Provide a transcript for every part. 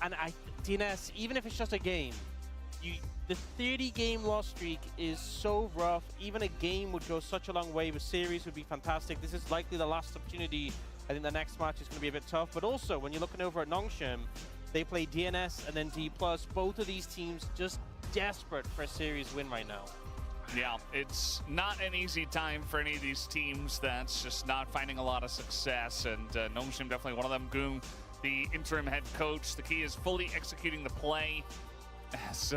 And DNS, even if it's just a game, the 30-game loss streak is so rough. Even a game would go such a long way. A series would be fantastic. This is likely the last opportunity. I think the next match is going to be a bit tough. But also, when you're looking over at NHANH, they play DNS and then D+. Both of these teams just desperate for a series win right now. Yeah, it's not an easy time for any of these teams that's just not finding a lot of success. And NHANH definitely one of them. Goom, the interim head coach. The key is fully executing the play. As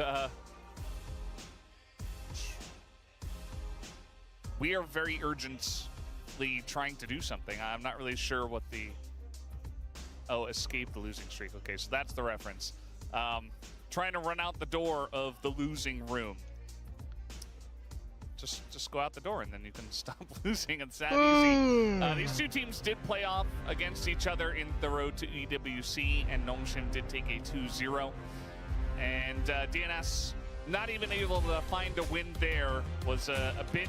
we are very urgently trying to do something. I'm not really sure what the... Oh, escape the losing streak. Okay, so that's the reference. Trying to run out the door of the losing room. Just go out the door and then you can stop losing. It's that easy. These two teams did play off against each other in the road to EWC, and NHANH did take a 2-0. And DNS not even able to find a win there was a bit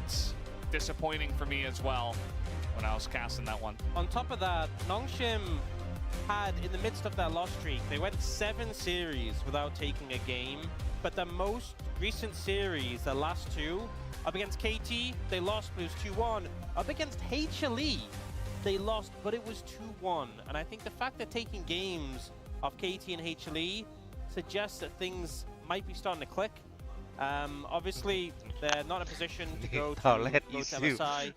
disappointing for me as well when I was casting that one. On top of that, NHANH had, in the midst of that loss streak, they went 7 series without taking a game, but the most recent series, the last 2, up against KT, they lost, but it was 2-1. Up against HLE, they lost, but it was 2-1. And I think the fact they're taking games of KT and HLE suggests that things might be starting to click. Obviously, they're not in a position to go to MSI.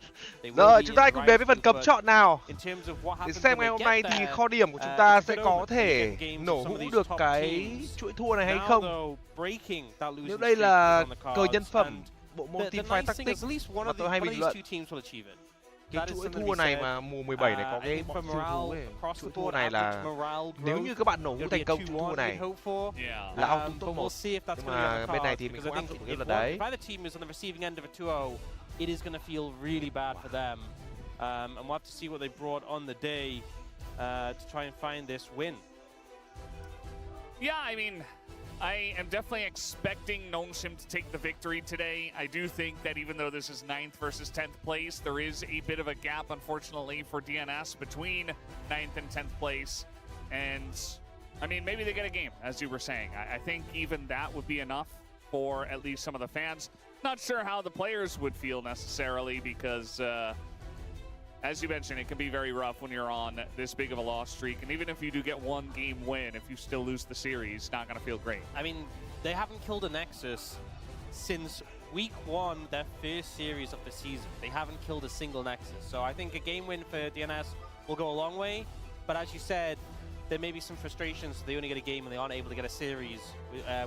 Rồi, chúng ta cùng đến với phần cấm chọn nào. In terms of what Để happens xem when ngày they hôm get nay thì there, kho điểm của chúng ta sẽ it's có over to thể get games nổ of some of hũ these được top cái teams. chuỗi thua này hay Now, không. though, breaking that losing Nếu đây streak là is on the cờ nhân cards, phẩm and bộ môn the nice thing TeamfightTactics is at least one mà of tôi hay these bình two luận. teams will achieve it. Cái That is chuỗi something thua we này said. mà mùa 17 này có I cái think for bọn siêu thú morale ấy. across Chuỗi the thua board, này là average morale nếu growth, như các bạn nổ hũ it'll be thành a công chuỗi 2-1 thua we'd này hope for. là But auto top we'll 1. see if that's Nhưng going to be mà on bên này the thì cards, mình because không I áp think dụng như là if đấy. either team is on the receiving end of a 2-0, it is going to feel really bad for them. And we'll have to see what they brought on the day to try and find this win. Yeah, I mean, I am definitely expecting NHANH to take the victory today. I do think that even though this is 9th versus 10th place, there is a bit of a gap, unfortunately, for DNS between 9th and 10th place. And, I mean, maybe they get a game, as you were saying. I think even that would be enough for at least some of the fans. Not sure how the players would feel necessarily because, as you mentioned, it can be very rough when you're on this big of a loss streak. And even if you do get one game win, if you still lose the series, not going to feel great. I mean, they haven't killed a Nexus since week 1, their first series of the season. They haven't killed a single Nexus. So I think a game win for DNS will go a long way. But as you said, there may be some frustrations. They only get a game and they aren't able to get a series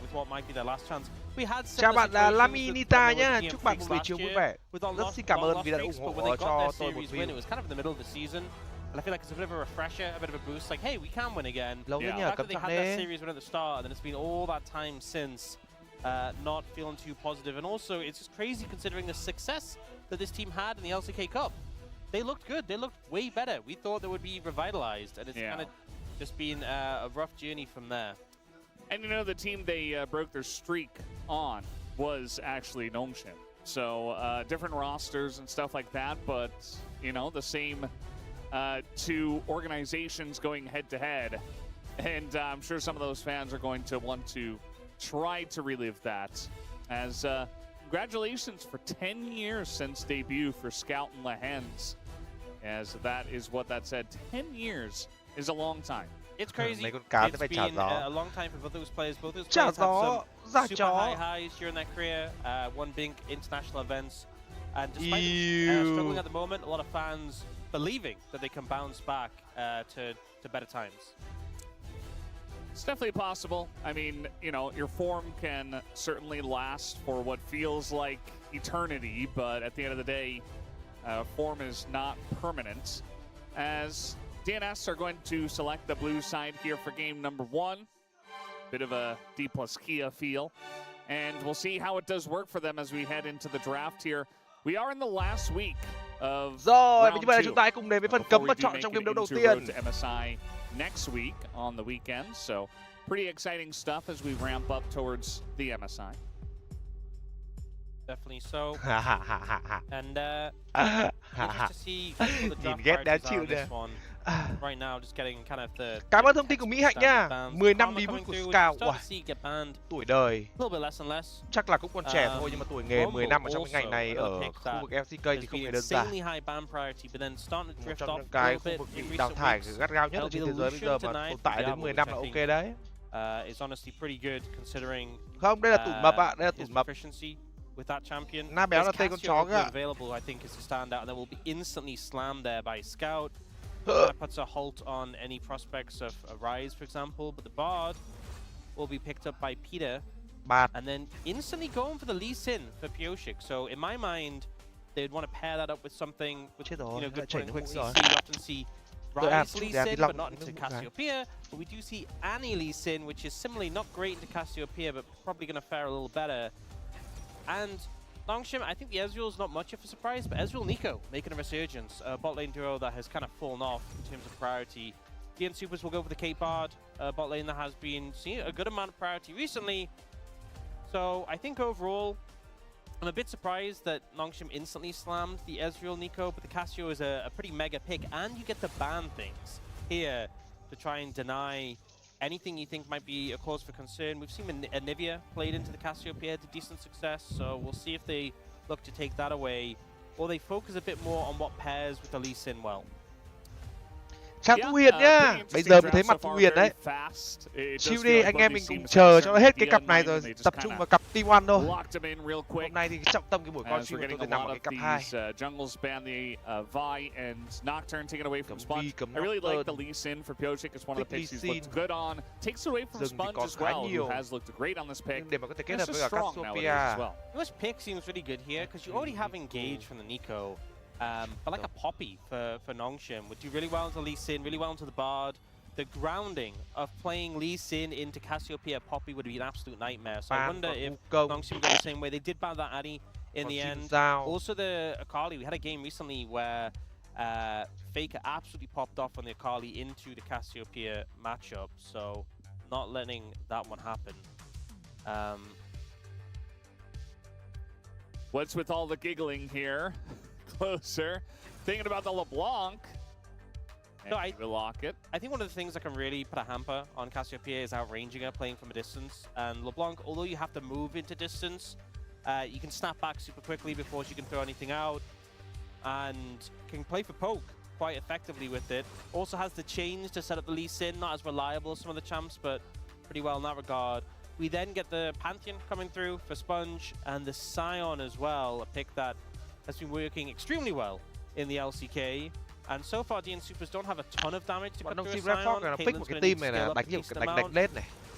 with what might be their last chance. We had Chào bạn là situations Lami with Nita with nhá. GM Chúc bạn một Freaks buổi last chiều vui year vẻ. with our Rất lost- xin cảm our ơn lost vì đã streaks, ủng but when hộ they got cho their tôi một series win, view. it was kind of in the middle of the season. And I feel like it's a bit of a refresher, a bit of a boost. Like, hey, we can win again. Lâu The thế nhỉ, fact that cẩn they thận had that đi. series win at the start, and then it's been all that time since not feeling too positive. And also, it's just crazy considering the success that this team had in the LCK Cup. They looked good. They looked way better. We thought they would be revitalized, and it's kind of just been a rough journey from there. And you know, the team they broke their streak on was actually NHANH. So different rosters and stuff like that, but you know, the same two organizations going head to head. And I'm sure some of those fans are going to want to try to relive that. As congratulations for 10 years since debut for Scout and LCK. As that is what that said. 10 years is a long time. It's crazy. Mấy con cá It's phải trả been gió. a long time for both those players. Both those Trả players had gió, some ra super high chó. highs during their career, won big international events. And despite Ew. them, struggling at the moment, a lot of fans believing that they can bounce back to better times. It's definitely possible. I mean, you know, your form can certainly last for what feels like eternity, but at the end of the day, form is not permanent. As DNS are going to select the blue side here for game number 1. Bit of a D plus Kia feel. And we'll see how it does work for them as we head into the draft here. We are in the last week of Rồi, round như vậy là 2. chúng ta hãy cùng đến với phần Before cấm we và do chọn make trong it game đấu đầu into tiên. road to MSI next week on the weekend. So pretty exciting stuff as we ramp up towards the MSI. Definitely so. Ha ha ha ha ha. And Ha interesting to see what the Nhìn draft ghét đáng priorities are chịu on this nè. one. right now, just getting kind of the. Cảm ơn thông tin của Mỹ Hạnh nha. bans. 10 năm Karma reboot coming của through, Scout. we're starting Wow, to see get banned tuổi đời. a little bit less and less. Chắc là cũng còn trẻ thôi nhưng mà tuổi nghề 10 năm ở trong cái ngành này ở khu vực LCK thì không hề đơn giản. Insanely high ban priority, but then starting to Một drift trong off những a cái little khu bit vực in bị đào recent thải weeks. gắt gao nhất ở trên thế giới bây giờ mà tồn tại đến 10 năm là ok đấy. Is honestly pretty good considering. Không, đây là tủi mập ạ, đây là tủi mập. With that champion, Na béo là tên con chó kìa. available, I think, is the standout, and then will be instantly slammed there by Scout. That puts a halt on any prospects of a Rise, for example. But the Bard will be picked up by Peter, and then instantly going for the Lee Sin for Pioshik. So in my mind, they'd want to pair that up with something with, good point and quick CC. We often see Rise Lee Sin, but not into Cassiopeia. But we do see Annie Lee Sin, which is similarly not great into Cassiopeia, but probably going to fare a little better. And Nongshim, I think the Ezreal's not much of a surprise, but Ezreal Nico making a resurgence. Bot lane duo that has kind of fallen off in terms of priority. DN Supers will go for the Kate Bard. Bot lane that has been seeing a good amount of priority recently. So I think overall, I'm a bit surprised that Nongshim instantly slammed the Ezreal Nico, but the Cassio is a pretty mega pick, and you get to ban things here to try and deny anything you think might be a cause for concern. We've seen Anivia played into the Cassiopeia to decent success, so we'll see if they look to take that away, or they focus a bit more on what pairs with the Lee Sin well. Chào Thu Huyền nhá. Bây giờ mới thấy mặt Thu Huyền đấy. Chill đi, anh em mình cùng chờ cho nó hết cái cặp này rồi tập trung vào cặp Team One thôi. Hôm nay thì trọng tâm cái buổi con stream của tôi nằm ở cái cặp 2. Jungles ban the Vi and Nocturne taken away from Sponge. I really like the Lee Sin for Pioshik. It's one of the picks he's looked good on. Takes away from Sponge as well, who has looked great on this pick. Để mà có thể kết hợp với cả Cassiopeia. This pick seems really good here because you already have engage from the Nico. But like a Poppy for Nongshim would do really well into Lee Sin, really well into the Bard. The grounding of playing Lee Sin into Cassiopeia Poppy would be an absolute nightmare. So I wonder if Nongshim go the same way. They did ban that Addy in the end. Also the Akali, we had a game recently where Faker absolutely popped off on the Akali into the Cassiopeia matchup. So not letting that one happen. What's with all the giggling here? Closer. Thinking about the LeBlanc. No, I lock it. I think one of the things that can really put a hamper on Cassiopeia is outranging her, playing from a distance. And LeBlanc, although you have to move into distance, you can snap back super quickly before she can throw anything out. And can play for poke quite effectively with it. Also has the change to set up the Lee Sin, not as reliable as some of the champs, but pretty well in that regard. We then get the Pantheon coming through for Sponge, and the Scion as well, a pick that has been working extremely well in the LCK. And so far, DN Supers don't have a ton of damage to cut through a Scion. Caitlyn's going to need to scale up a decent amount.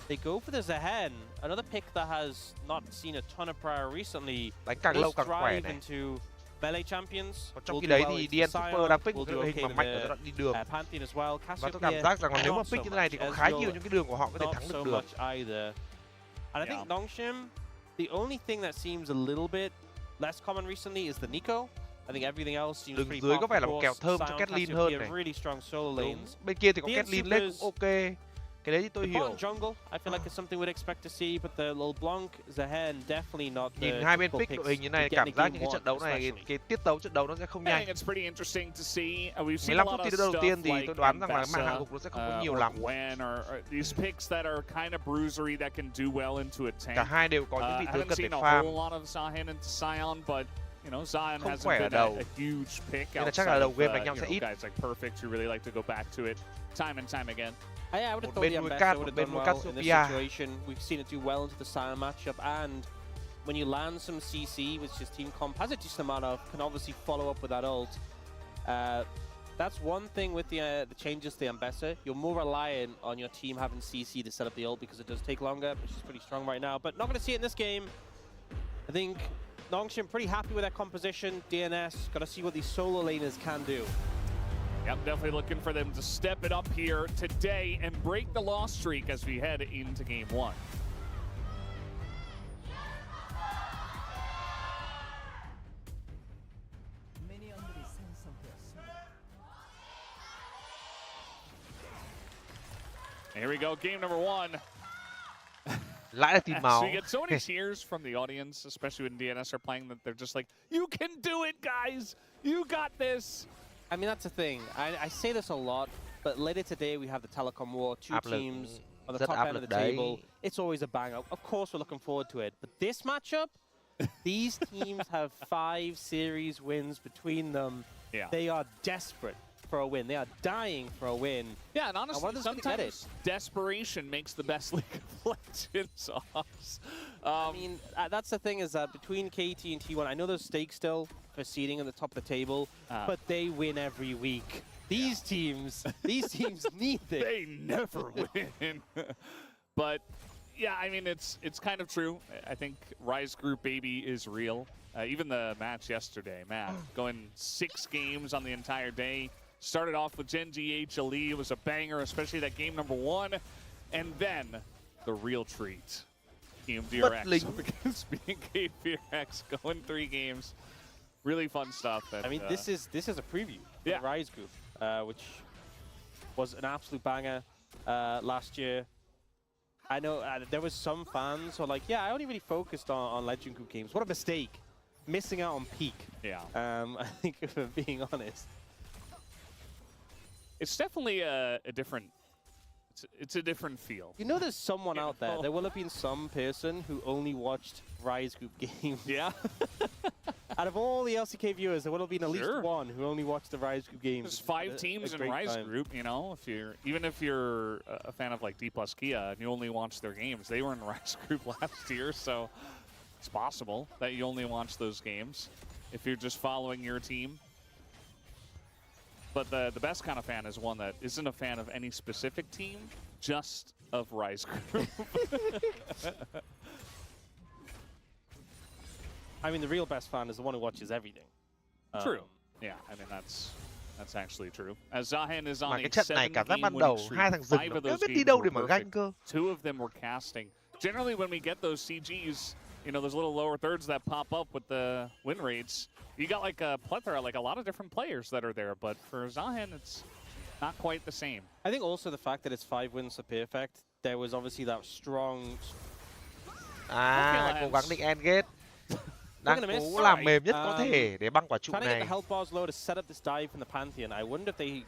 They go for the Zahen, another pick that has not seen a ton of prior recently. This drive into melee champions. Trong khi đấy thì DN Super đang pick một cái đội hình mà mạnh ở giai đoạn đi đường. Pantheon as well. Và tôi cảm giác rằng nếu mà pick như thế này thì có khá nhiều những cái đường của họ có thể thắng được đường. And I think Nongshim, the only thing that seems a little bit less common recently is the Nico. I think everything else seems pretty dưới có vẻ là một kèo thơm cho Caitlyn hơn này. Really strong solo lanes. Bên kia thì có Caitlyn lên cũng ok. Cái đấy thì tôi hiểu. Jungle, I feel like it's something we'd expect to see, but the LeBlanc, Zahen definitely not the. Nhìn hai bên pick đội hình như này, cảm giác những cái trận đấu này, cái tiết tấu trận đấu nó sẽ không nhanh. 15 phút thi đấu đầu tiên thì tôi đoán rằng là màn hạ gục nó sẽ không có nhiều lắm. Cả hai đều có những vị tướng cần để farm. Không khỏe ở đầu. Nên là chắc là đầu game đánh nhau sẽ ít. I would have thought the Ambassador would have done well in this situation. We've seen it do well into the Sion matchup, and when you land some CC, which his team comp has a decent amount of, can obviously follow up with that ult. That's one thing with the changes to the Ambassador. You're more reliant on your team having CC to set up the ult because it does take longer, which is pretty strong right now. But not going to see it in this game. I think Nongshim pretty happy with their composition. DNS, got to see what these solo laners can do. Yep, definitely looking for them to step it up here today and break the loss streak as we head into game 1. Here we go, game number 1. Lại là tìm máu. So you get so many cheers from the audience, especially when DNS are playing, that they're just like, "You can do it, guys! You got this!" I mean, that's the thing. I say this a lot, but later today we have the Telecom War, two teams on the top end of the table. It's always a banger. Of course, we're looking forward to it. But this matchup, these teams have 5 series wins between them. Yeah. They are desperate for a win. They are dying for a win. Yeah, and honestly, sometimes desperation makes the best League of Legends offs. I mean, that's the thing, is that between KT and T1, I know there's stakes still for seeding at the top of the table, but they win every week. These teams need this. They never win. But yeah, I mean, it's kind of true. I think Rise Group baby is real. Even the match yesterday, man, going 6 games on the entire day. Started off with Gen G HLE. It was a banger, especially that game number 1. And then the real treat. Team DRX against BNK VRX, going 3 games. Really fun stuff. And, I mean, this is a preview for the Rise Group, which was an absolute banger last year. I know there was some fans who are like, yeah, I only really focused on Legend Group games. What a mistake. Missing out on peak. Yeah. I think, if we're being honest. It's definitely a different... It's a different feel. You know, there's someone out there. There will have been some person who only watched Rise Group games. Yeah. Out of all the LCK viewers, there will have been at least one who only watched the Rise Group games. There's 5 teams in Rise Group, you know. Even if you're a fan of like D+ Kia and you only watch their games, they were in Rise Group last year, so it's possible that you only watch those games if you're just following your team. But the best kind of fan is one that isn't a fan of any specific team, just of Rise Group. I mean, the real best fan is the one who watches everything. True. Yeah, I mean, that's actually true. As NHANH is on a 7-game winning streak, 5 of those games were perfect. 2 of them were casting. Generally, when we get those CGs, you know, those little lower thirds that pop up with the win rates, you got like a plethora, like a lot of different players that are there. But for NHANH, it's not quite the same. I think also the fact that it's 5 wins are perfect. There was obviously that strong... cố gắng định endgame. Đang cố làm mềm nhất có thể để băng quả trụ Trying to get này. the health bars low to set up this dive from the Pantheon. I wonder if they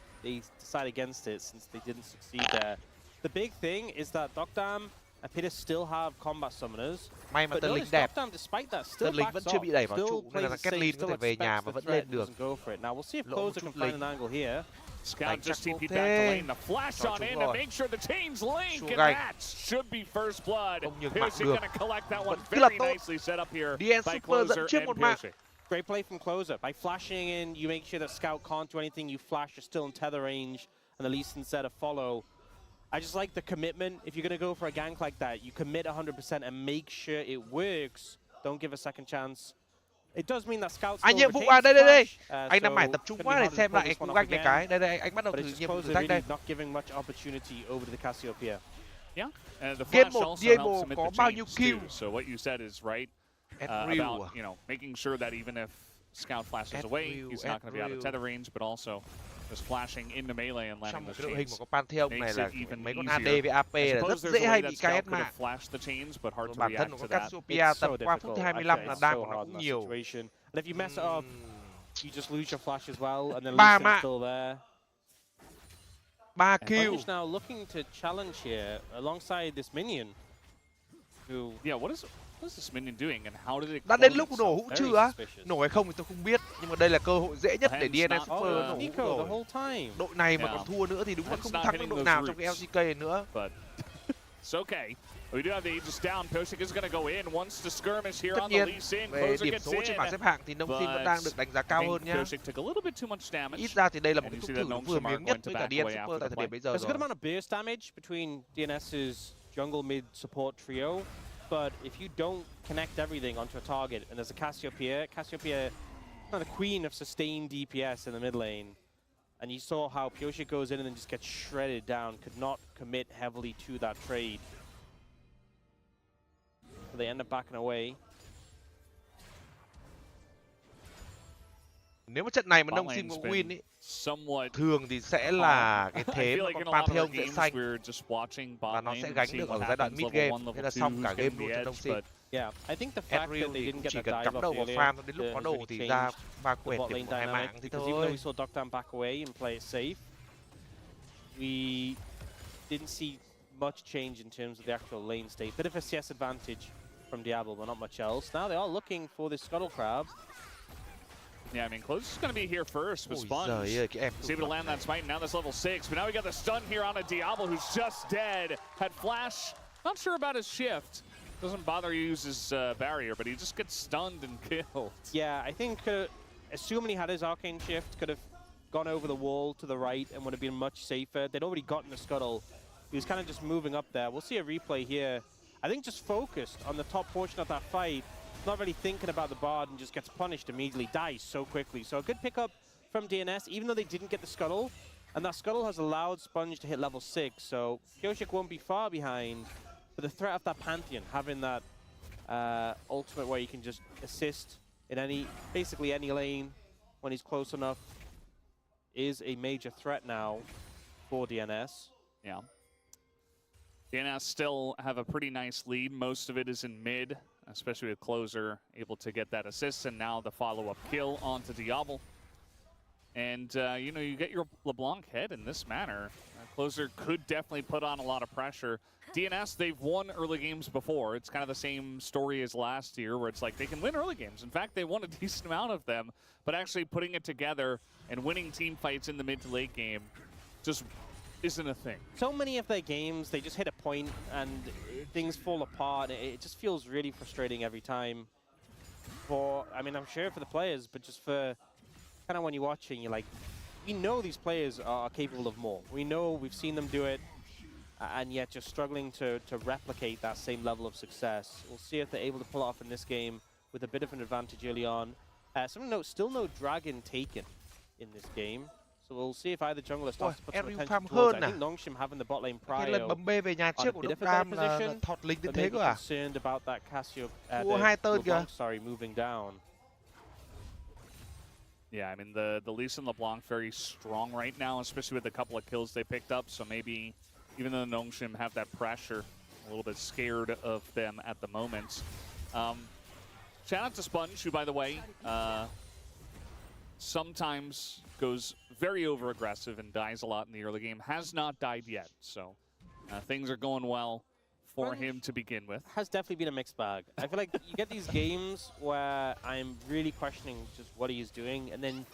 decide against it since they didn't succeed there. The big thing is that Dokdam and Peter still have combat summoners. May mà Tân Linh đẹp. Tân Linh vẫn chưa bị đẩy vào trụ nên là Kathleen có thể về nhà mà vẫn lên được. Now we'll see if Closer can find an angle here. Scout just TP'd back to lane. The flash on in to make sure the chains link, and that should be first blood. Piercy gonna collect that one very nicely set up here by Closer and Piercy. Great play from Closer. By flashing in, you make sure that Scout can't do anything. You flash, you're still in tether range, and the Lee Sin set a follow. I just like the commitment. If you're going to go for a gank like that, you commit 100% and make sure it works. Don't give a second chance. It does mean that Scout still nhiệm vụ đây. Anh đang mải tập trung quá để xem lại cú gank này cái. Đây anh bắt đầu thử nhiệm vụ thử thách đây. Not giving much opportunity over to the Cassiopeia. Yeah. And the flash also helps submit the chains too. So what you said is right about, you know, making sure that even if Scout flashes away, he's not going to be out of tether range, but also just flashing into melee and landing the chains makes it even easier. I suppose there's a way that Scout could have flashed the chains, but hard to react to that. It's so difficult. It's so hard in that situation. And if you mess it up, you just lose your flash as well, and then Lee Sin's still there. 3 kill. Now looking to challenge here alongside this minion. Who? Yeah, what is this minion doing and how did it? Đã đến lúc nổ hũ chưa? Nổ hay không thì tôi không biết, nhưng mà đây là cơ hội dễ nhất để DNS Super nổ hũ rồi. Đội này mà còn thua nữa thì đúng là không thắng được đội nào trong cái LCK nữa. It's okay. We do have the Aegis down. Pioshik is going to go in. Wants to skirmish here on the Lee Sin. Về điểm số trên bảng xếp hạng thì Nông Sim vẫn đang được đánh giá cao hơn nhá. Ít ra thì đây là một cái thử vừa miếng nhất với cả DNS Super tại thời điểm bây giờ rồi. There's a good amount of burst damage between DNS's jungle mid support trio, but if you don't connect everything onto a target, and there's a Cassiopeia kind of the queen of sustained DPS in the mid lane, and you saw how Pioshik goes in and then just gets shredded down, could not commit heavily to that trade. So they end up backing away. Nếu mà trận này mà nông sim có win ấy, somewhat thường thì sẽ là cái thế mà con Pantheon sẽ xanh và nó sẽ gánh được ở giai đoạn mid game, thế là xong cả game luôn cho nông sim. Yeah, I think the fact that they didn't get chỉ the cần dive cắm off đầu vào earlier farm đến lúc có has đồ really thì changed ra va the quẹt bot điểm lane của hai dynamic, mạng thì because even though we thôi. saw Doctor back away and play it safe, we didn't see much change in terms of the actual lane state. Bit of a CS advantage from Diablo, but not much else. Now they are looking for this Scuttle Crab. Yeah, I mean, Close is going to be here first with Sponge. Ơi, He's able to land that smite, now that's level 6. But now we got the stun here on a Diablo who's just dead. Had flash, not sure about his shift. Doesn't bother to use his barrier, but he just gets stunned and killed. Yeah, I think assuming he had his arcane shift, could have gone over the wall to the right and would have been much safer. They'd already gotten the Scuttle. He was kind of just moving up there. We'll see a replay here. I think just focused on the top portion of that fight, not really thinking about the Bard, and just gets punished immediately, dies so quickly. So a good pickup from DNS, even though they didn't get the Scuttle. And that Scuttle has allowed Sponge to hit level 6, so Kyoshik won't be far behind. But the threat of that Pantheon, having that ultimate where you can just assist in basically any lane when he's close enough, is a major threat now for DNS. Yeah. DNS still have a pretty nice lead. Most of it is in mid, especially with Closer able to get that assist, and now the follow-up kill onto Diablo. And, you know, you get your LeBlanc head in this manner. Closer could definitely put on a lot of pressure. DNS, they've won early games before. It's kind of the same story as last year, where it's like they can win early games. In fact, they won a decent amount of them, but actually putting it together and winning team fights in the mid to late game just isn't a thing. So many of their games, they just hit a point and things fall apart. It just feels really frustrating every time. I mean, I'm sure for the players, but just for kind of when you're watching, you're like, we know these players are capable of more. We know, we've seen them do it, and yet just struggling to replicate that same level of success. We'll see if they're able to pull it off in this game with a bit of an advantage early on. Still no Dragon taken in this game. So we'll see if either jungler starts to put some attention towards it. I think Nongshim having the bot lane prio bấm B về nhà trước của on a bit Đông of a Đam better là position, thọt lính đến but thế maybe cơ à? concerned about that Casio, LeBlanc, sorry, moving down. Yeah, I mean, the Lee and LeBlanc very strong right now, especially with the couple of kills they picked up. So maybe, even though the Nongshim have that pressure, a little bit scared of them at the moment. Shout out to Sponge, who, by the way, sometimes goes very over-aggressive and dies a lot in the early game. Has not died yet, so things are going well for him to begin with. Has definitely been a mixed bag. I feel like you get these games where I'm really questioning just what he is doing, and then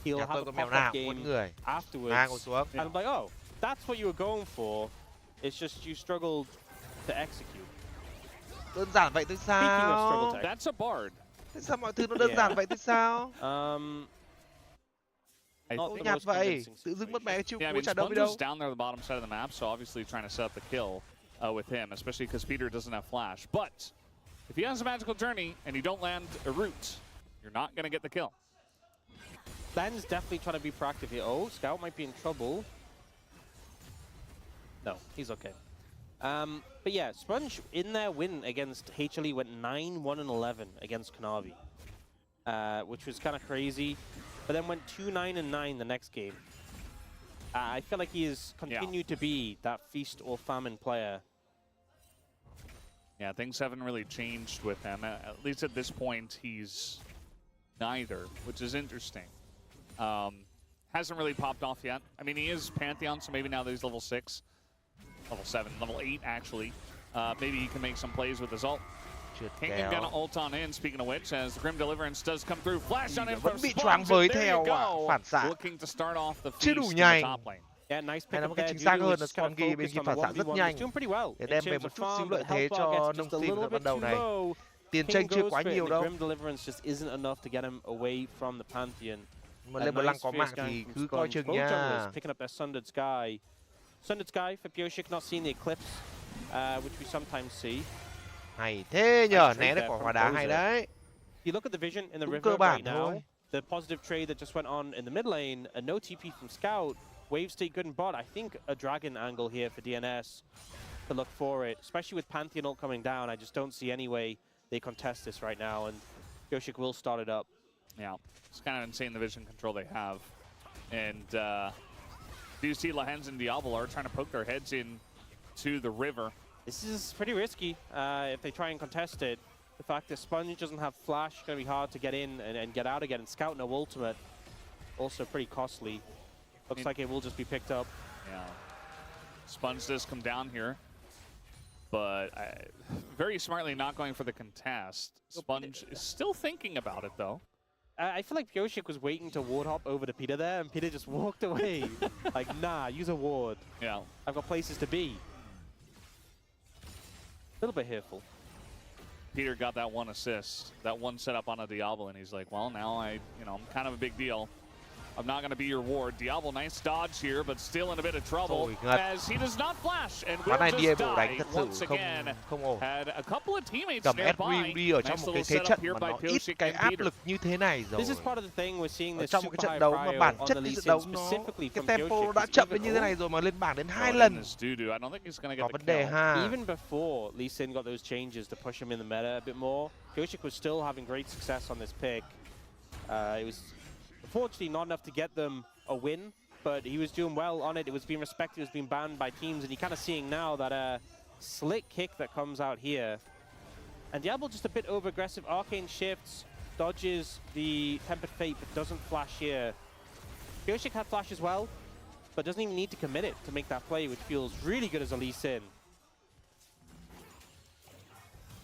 he'll have a pop-up game afterwards, and I'm like, oh, that's what you were going for. It's just you struggled to execute. Đơn giản vậy thôi sao? That's a bard. Tại sao mọi thứ nó đơn giản vậy thôi sao? Not nhạt vậy, tự dưng mất mẹ chiêu cú trả đâu đi đâu. Down there at the bottom side of the map, so obviously trying to set up the kill with him, especially because Peter doesn't have flash. But if he has a magical journey and you don't land a root, you're not going to get the kill. Ben's definitely trying to be proactive here. Oh, Scout might be in trouble. No, he's okay. But yeah, Sponge in their win against HLE went 9-1-11 against Kanavi, which was kind of crazy. But then went 2-9-9 the next game. I feel like he has continued to be that feast or famine player. Yeah, things haven't really changed with him. At least at this point, he's neither, which is interesting. Hasn't really popped off yet. I mean, he is Pantheon, so maybe now that he's level 6. Level 7, level 8, actually. Maybe he can make some plays with his ult. Kingdom gonna ult on in, speaking of which, as the Grim Deliverance does come through. Flash on in from Sponge, there you go. Looking to start off the feast in the top lane. Yeah, nice pick up there. Judy was kind of focused on the 1v1. He's doing pretty well in terms of farm, but health bar gets just a little bit too low. Tiền tranh chưa quá nhiều đâu. Grim Deliverance just isn't enough to get him away from the Pantheon. Mà LeBlanc có mạng thì cứ coi chừng nha. Picking up their Sundered Sky. Sundered Sky for Kyoshik, not seeing the Eclipse, which we sometimes see. Hay thế nhờ, né được quả hỏa đá hay đấy. You look at the vision in the river right now, the positive trade that just went on in the mid lane, a no TP from Scout, wave stay good in bot. I think a dragon angle here for DNS to look for it, especially with Pantheon ult coming down. I just don't see any way they contest this right now, and Kyoshik will start it up. Yeah, it's kind of insane the vision control they have. And do you see NHANH and Diablo are trying to poke their heads in to the river. This is pretty risky if they try and contest it. The fact that Sponge doesn't have flash, going to be hard to get in and get out again. And Scout no ultimate, also pretty costly. Looks like it will just be picked up. Yeah. Sponge does come down here, but very smartly not going for the contest. Sponge is still thinking about it, though. I feel like Pioshik was waiting to ward hop over to Peter there, and Peter just walked away. Like, nah, use a ward. Yeah. I've got places to be. A little bit fearful. Peter got that one assist, that one setup on a Diablo, and he's like, well, now I'm kind of a big deal. I'm not going to be your ward. Diablo, nice dodge here, but still in a bit of trouble as he does not flash and will just die once again. Had a couple of teammates nearby. Nice little setup here by Pioshik and Peter. This is part of the thing we're seeing this super high prio on the Lee Sin specifically from Pioshik. đã chậm đến như thế này rồi mà lên bảng đến 2 lần. I don't think he's going to get the kill. Even before Lee Sin got those changes to push him in the meta a bit more, Pioshik was still having great success on this pick. It was unfortunately not enough to get them a win, but he was doing well on it. It was being respected, it was being banned by teams, and you're kind of seeing now that slick kick that comes out here. And Diablo just a bit over-aggressive. Arcane shifts, dodges the Tempered Fate, but doesn't flash here. Pioshik had flash as well, but doesn't even need to commit it to make that play, which feels really good as a Lee Sin.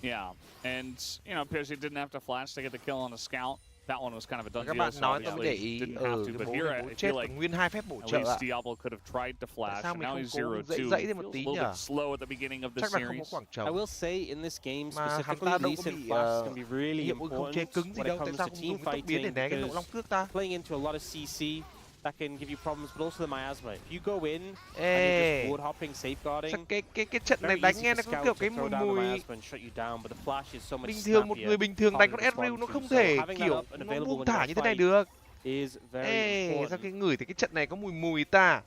Yeah, and, Pioshik didn't have to flash to get the kill on the Scout. That one was kind of a done deal, so obviously didn't have to. But here, I feel like at least Diablo could have tried to flash, and now he's 0-2. Feels a little bit slow at the beginning of the series. I will say, in this game specifically, Lee Sin flash is going to be really important when it comes to team fighting, because playing into a lot of CC, that can give you problems, but also the miasma. If you go in and you're just ward hopping, safeguarding, cái trận này đánh nghe nó có kiểu cái mùi bình thường một người bình thường đánh con Ezreal nó không thể kiểu nó buông thả như thế này được. Sao cái ngửi thì cái trận này có mùi ta.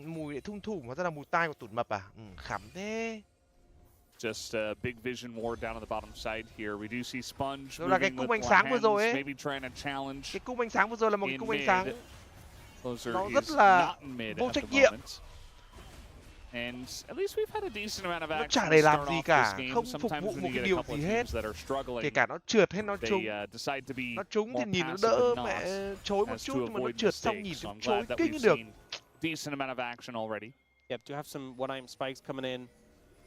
Mùi thung thủ hóa ra là mùi tai của tụt mập à? Khắm thế. Just a big vision ward down on the bottom side here. We do see Sponge là cái cung ánh sáng vừa rồi ấy. Maybe trying to challenge. Cái cung ánh sáng vừa rồi là một cái cung ánh sáng. Nó rất là vô trách nhiệm. And at least we've had a decent amount of action. Nó chả để làm gì cả, không phục vụ một cái điều gì hết. Kể cả nó trượt hay nó trúng. Nó trúng thì nhìn nó đỡ mẹ chối một chút, nhưng mà nó trượt xong nhìn nó chối kinh được. Decent amount of action already. Yep, do have some one-item spikes coming in.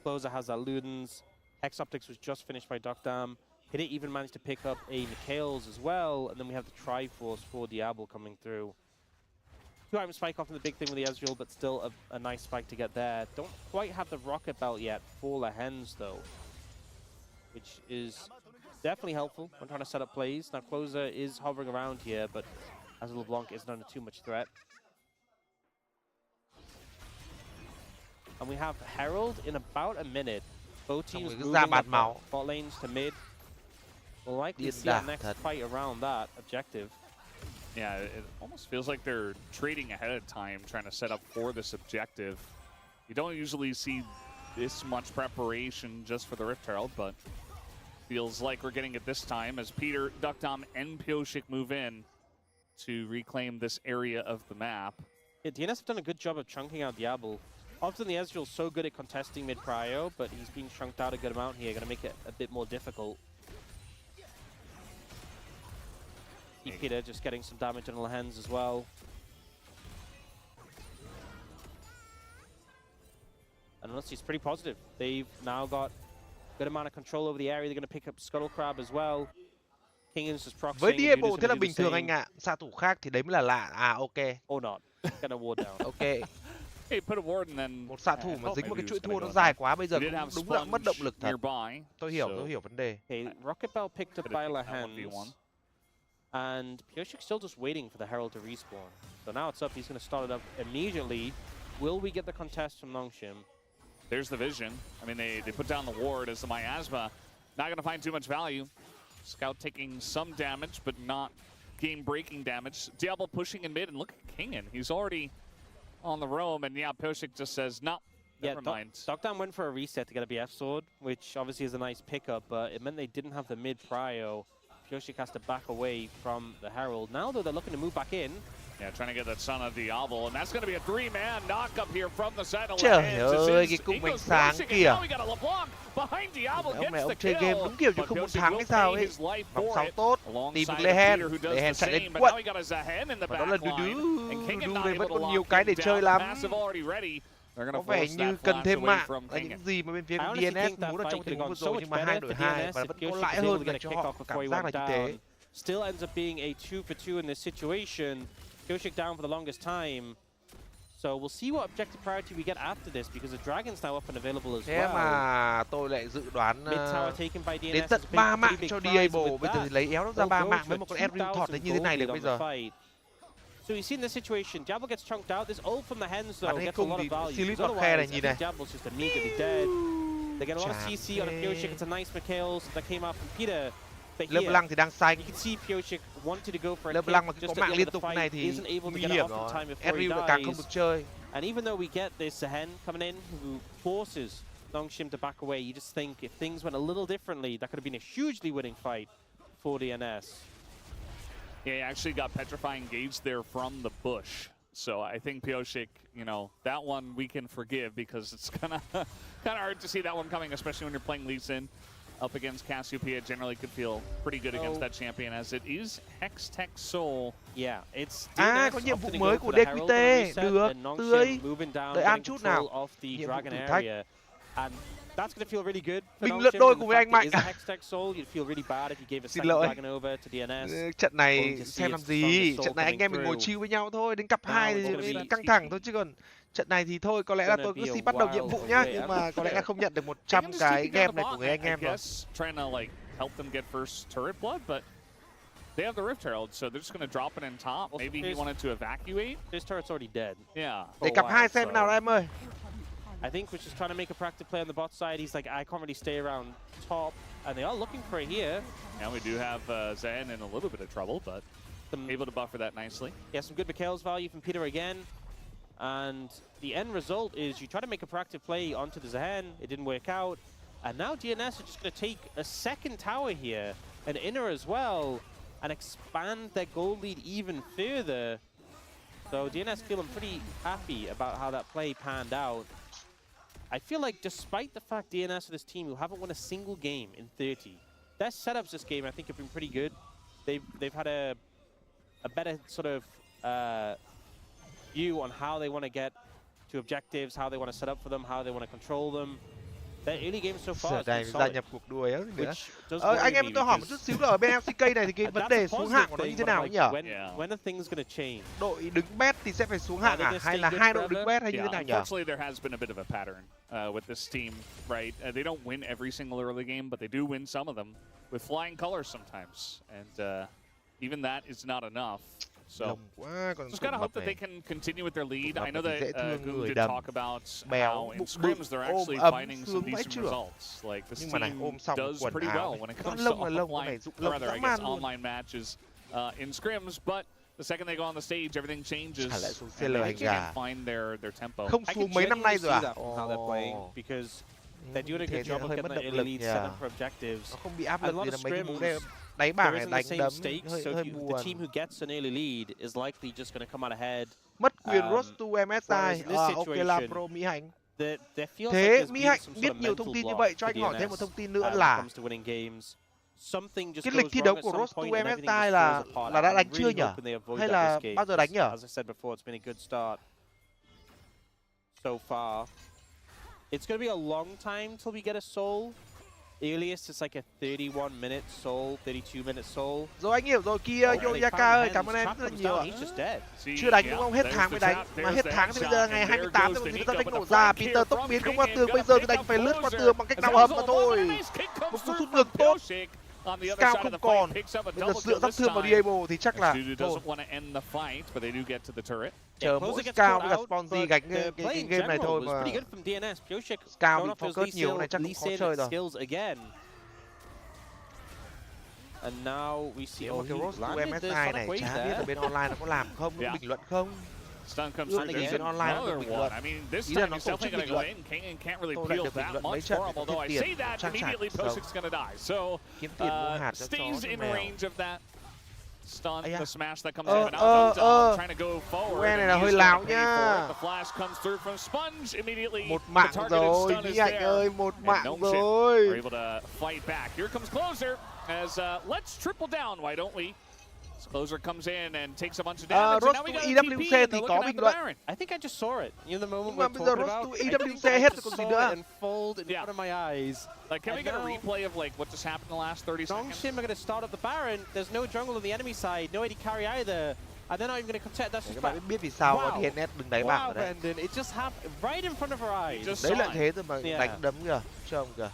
Closer has that Ludens. Hex Optics was just finished by Duckdam. Hit even managed to pick up a Mikhail's as well, and then we have the Triforce for Diablo coming through. 2-item spike off in the big thing with the Ezreal, but still a nice spike to get there. Don't quite have the Rocket Belt yet for NHANH though, which is definitely helpful when trying to set up plays. Now Closer is hovering around here, but as a LeBlanc isn't under too much threat. And we have Herald in about a minute. Both teams moving up bot lanes to mid. We'll likely see our next fight around that objective. Yeah, it almost feels like they're trading ahead of time, trying to set up for this objective. You don't usually see this much preparation just for the Rift Herald, but feels like we're getting it this time as Peter, Duckdom, and Pioshik move in to reclaim this area of the map. Yeah, DNS have done a good job of chunking out Diablo. Often the Ezreal's so good at contesting mid-prio, but he's being chunked out a good amount here, going to make it a bit more difficult. Peter just getting some damage on NHANH as well. And honestly, it's pretty positive. They've now got a good amount of control over the area. They're going to pick up Scuttle Crab as well. King is just proxying. Với Diablo thế là bình thường anh ạ. Xạ thủ khác thì đấy mới là lạ. Ok. Or not. Gonna ward down. Ok. Hey, put a ward and then một xạ thủ mà dính một cái chuỗi thua nó dài quá bây giờ cũng đúng là mất động lực thật. Tôi hiểu vấn đề. Okay, Rocket Bell picked up by NHANH. And Pioshik's still just waiting for the Herald to respawn. So now it's up, he's going to start it up immediately. Will we get the contest from Nongshim? There's the vision. I mean, they put down the ward as the miasma. Not going to find too much value. Scout taking some damage, but not game-breaking damage. Diablo pushing in mid, and look at Kingen. He's already on the roam, and yeah, Pioshik just says, no, never mind. Duckdown went for a reset to get a BF sword, which obviously is a nice pickup, but it meant they didn't have the mid-prio Pioshik has to back away from the Herald. Now, though, they're looking to move back in. Yeah, trying to get that son of Diablo, and that's going to be a 3-man knock up here from the side of Trời ơi, cái cung bánh sáng kìa. Mẹ ông chơi game đúng kiểu như không muốn thắng hay sao ấy. Nóng sáu tốt, tìm được Lehen chạy lên quận. Và đó là đu này vẫn còn nhiều cái để chơi lắm. Có vẻ như cần thêm mạng là những gì mà bên phía của DNS muốn ở trong tình huống vừa rồi, nhưng mà 2-2 và vẫn có lãi hơn dành cho họ, cảm giác là như thế. Still ends up being a 2-for-2 in this situation. Pioshik down for the longest time. So we'll see what objective priority we get after this, because the Dragon's now up and available as well. Thế mà tôi lại dự đoán đến tận 3 mạng cho Diablo. Bây giờ thì lấy éo nó ra 3 mạng với một con Edwin thọt như thế này được bây giờ. So you see in this situation, Diablo gets chunked out. This ult from the Hens though gets a lot of value. Otherwise, Diablo's just immediately dead. They get a lot of CC on a Pioshik. It's a nice McHale that came out from Peter. LeBlanc thì đang xanh. You can see Pioshik wanted to go for a LeBlanc mà có mạng liên tục này thì nguy hiểm rồi. Edwin lại càng không được chơi. And even though we get this Hen coming in who forces Nongshim to back away, you just think if things went a little differently, that could have been a hugely winning fight for DNS. Yeah, he actually got Petrifying Gauge there from the bush. So I think Pioshik, you know, that one we can forgive because it's kind of hard to see that one coming, especially when you're playing Lee Sin up against Cassiopeia. Generally could feel pretty good against that champion, as it is Hextech Soul. Yeah, it's có nhiệm vụ mới của DQT, được, tươi, đợi ăn chút nào. Nhiệm vụ thử thách. That's going to feel really good. Bình luận đôi cùng với anh Mạnh. Xin lỗi. Trận này xem làm gì? Trận này anh em mình ngồi chill với nhau thôi. Đến cặp 2 thì căng thẳng thôi chứ còn trận này thì thôi, có lẽ là tôi cứ xin bắt đầu nhiệm vụ nhá, nhưng mà có lẽ là không nhận được 100 cái game này của người anh em rồi. They have the Rift Herald, so they're just going to drop it in top. Maybe he wanted to evacuate. This turret's already dead. Yeah. Để cặp 2 xem nào em ơi. I think we're just trying to make a practice play on the bot side. He's like, I can't really stay around top. And they are looking for it here. Now we do have Zen in a little bit of trouble, but able to buffer that nicely. Yeah, some good McHale's value from Peter again. And the end result is you try to make a proactive play onto the Zahen. It didn't work out. And now DNS are just going to take a second tower here, an inner as well, and expand their goal lead even further. So DNS feeling pretty happy about how that play panned out. I feel like despite the fact DNS are this team who haven't won a single game in 30, their setups this game I think have been pretty good. They've had a better sort of view on how they want to get to objectives, how they want to set up for them, how they want to control them. Their early game so far has gia nhập cuộc đua ấy nữa. Anh em tôi hỏi một chút xíu là ở bên LCK này thì cái vấn đề xuống hạng của nó như thế nào nhỉ? When are things gonna change? Đội đứng bet thì sẽ phải xuống hạng à? Hay là hai đội đứng bet hay như thế nào nhỉ? Unfortunately, there has been a bit of a pattern with this team, right? They don't win every single early game, but they do win some of them with flying colors sometimes, and even that is not enough. So just gotta hope that they can continue with their lead. I know that Goom did talk about how in scrims they're actually finding some decent results. Like this team does pretty well when it comes to offline, or rather I guess online matches in scrims, but the second they go on the stage, everything changes. And they can't find their tempo. Không xuống mấy năm nay rồi à? How they're playing because they're doing a good job of getting the early lead, set up for objectives. Không bị áp lực gì là mấy cái mũ đây. Đáy bảng này đánh đấm hơi buồn. The team who gets an early lead is likely just going to come out ahead. Mất quyền Road to MSI. Ok là Pro Mỹ Hạnh. Thế Mỹ Hạnh biết nhiều thông tin như vậy, cho anh hỏi thêm một thông tin nữa là cái lịch thi đấu của Road to MSI là đã đánh chưa nhỉ? Hay là bao giờ đánh nhỉ? So far, it's going to be a long time till we get a soul. Earliest is like a 31-minute soul, 32-minute soul. Rồi anh hiểu rồi kia, Yoyaka ơi, cảm ơn em rất là nhiều ạ. Chưa đánh đúng không? Hết tháng mới đánh. Mà hết tháng thì bây giờ ngày 28 thì chúng ta đánh nổ ra. Peter tốc biến không qua tường, bây giờ thì đánh phải lướt qua tường bằng cách nào hầm mà thôi. Một cú sút ngực tốt. Cao không còn. Bây giờ dựa sát thương vào Diablo thì chắc là thôi. Chờ mỗi Scout với cả Sponzy gánh cái game này thôi mà. Scout bị focus nhiều này chắc cũng khó chơi rồi. Nhưng mà cái Road to MSI này chả biết ở bên online nó có làm không, bình luận không. Stun comes through. There's another one. I mean, this time he's definitely going to go in. King can't really peel that much for him, although I say that, immediately Posik's going to die. So, stays in range of that stun, the smash that comes up and out. Trying to go forward. The flash comes through from Sponge immediately. The targeted stun is there. And Nongshim are able to fight back. Here comes Closer as let's triple down, why don't we? Closer comes in and takes a bunch of damage. And now we got a TP thì có bình luận. I think I just saw it. In the moment we're talking about, I just saw it unfold in front of my eyes. Like, can we get a replay of like what just happened in the last 30 seconds? Nongshim are going to start up the Baron. There's no jungle on the enemy side, no AD carry either. And they're not even going to contest. That's just các bạn biết vì sao DNS đừng đáy bảng rồi đấy. It just happened right in front of our eyes. Đấy là thế thôi mà đánh đấm kìa, trông kìa.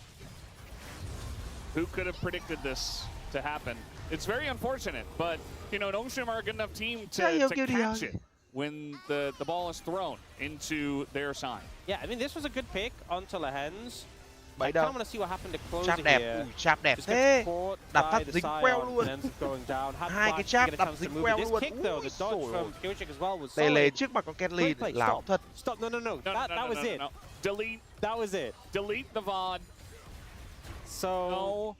Who could have predicted this to happen? It's very unfortunate, but you know, Nongshim are a good enough team to catch it when the ball is thrown into their side. Yeah, I mean, this was a good pick onto LCK. I kind of want to see what happened to Closer here. Chap đẹp thế. Đạp phát dính queo luôn. Hai cái chap đạp dính queo luôn. Tê lề trước mặt con Kenly láo thật. Stop, no. That was it. Delete. That was it. Delete the VOD. So,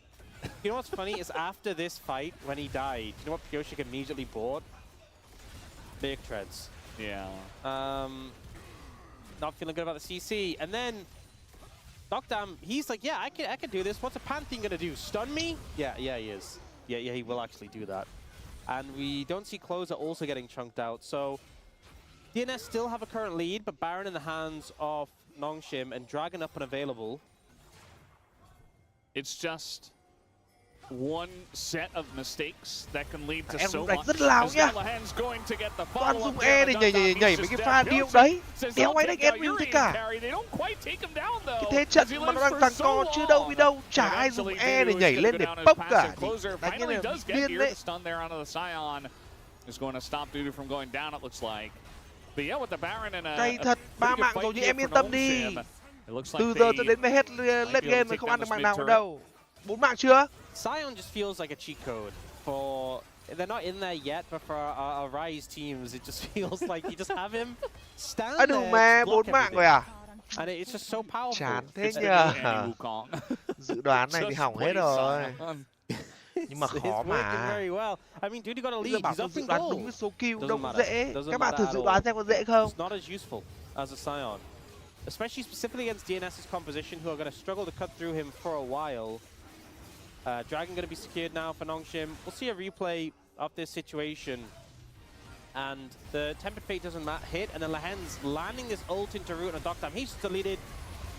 you know what's funny is after this fight, when he died, you know what Pyoshik immediately bought? Big treads. Yeah. Not feeling good about the CC, and then Docdam, he's like, yeah, I can do this. What's a Pantheon gonna do? Stun me? Yeah, he is. Yeah, he will actually do that. And we don't see Closer also getting chunked out. So DNS still have a current lead, but Baron in the hands of Nongshim and Dragon up unavailable. It's just one set of mistakes that can lead to so much. Rất láo nhá. Toàn dùng E để nhảy mấy cái pha điêu đấy. Đéo ai đánh em như thế cả. Cái thế trận mà nó đang tăng co chưa đâu đi đâu. Chả ai dùng E để nhảy lên để bốc cả. Đánh như là điên đấy. Cay thật, 3 mạng rồi nhưng em yên tâm đi. Từ giờ cho đến hết late game mà không ăn được mạng nào đâu. 4 mạng chưa? Sion just feels like a cheat code for... They're not in there yet, but for our Rise teams, it just feels like you just have him stand there, mà 4 mạng rồi à? And it's just so powerful. Chán thế nhờ. Dự đoán này thì hỏng hết rồi. Nhưng mà khó mà. Very well. I mean, dude, you got a lead. He's up in goal. Đúng cái số kill đâu dễ. Các bạn thử dự đoán xem có dễ không? It's not as useful as a Sion. Especially specifically against DNS's composition, who are going to struggle to cut through him for a while. Dragon going to be secured now for Nongshim. We'll see a replay of this situation. And the Tempered Fate doesn't hit, and then LCK's landing this ult into root on Docdam. He's deleted.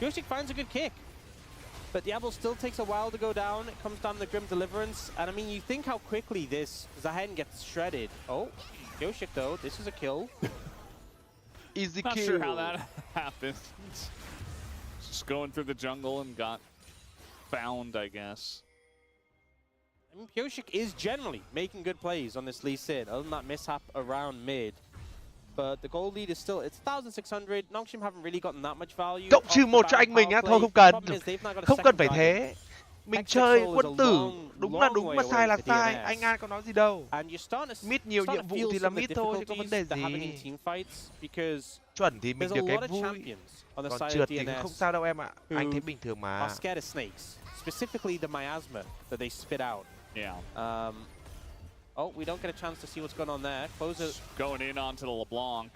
Pyoshik finds a good kick. But Diablo still takes a while to go down. It comes down to the Grim Deliverance. And I mean, you think how quickly this NHANH gets shredded. Oh, Pyoshik though, this is a kill. Easy kill. Not kill. Sure how that happened. Just going through the jungle and got found, I guess. I mean, Pyoshik is generally making good plays on this Lee Sin, other than that mishap around mid. But the gold lead is still, it's 1,600. Nongshim haven't really gotten that much value. Cộng trừ 1 cho anh mình nhá, thôi không cần. Không cần phải thế. Mình chơi quân tử, đúng là đúng mà sai là sai. Anh An có nói gì đâu. Mid nhiều nhiệm vụ thì là mid thôi, chứ có vấn đề gì. Chuẩn thì mình được cái vui. Còn trượt thì cũng không sao đâu em ạ. Anh thấy bình thường mà. Specifically the miasma that they spit out. Yeah. Oh, we don't get a chance to see what's going on there. Closer going in onto the LeBlanc.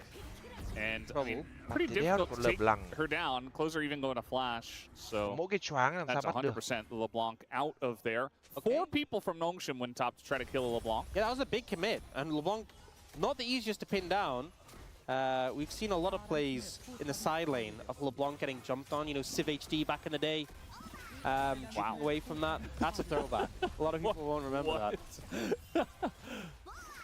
And I mean, pretty difficult to take her down. Closer even going to flash. So that's 100% the LeBlanc out of there. Okay. 4 people from Nongshim went top to try to kill a LeBlanc. Yeah, that was a big commit. And LeBlanc, not the easiest to pin down. We've seen a lot of plays in the side lane of LeBlanc getting jumped on. You know, Civ HD back in the day. Wow. Away from that, that's a throwback. A lot of people won't remember that.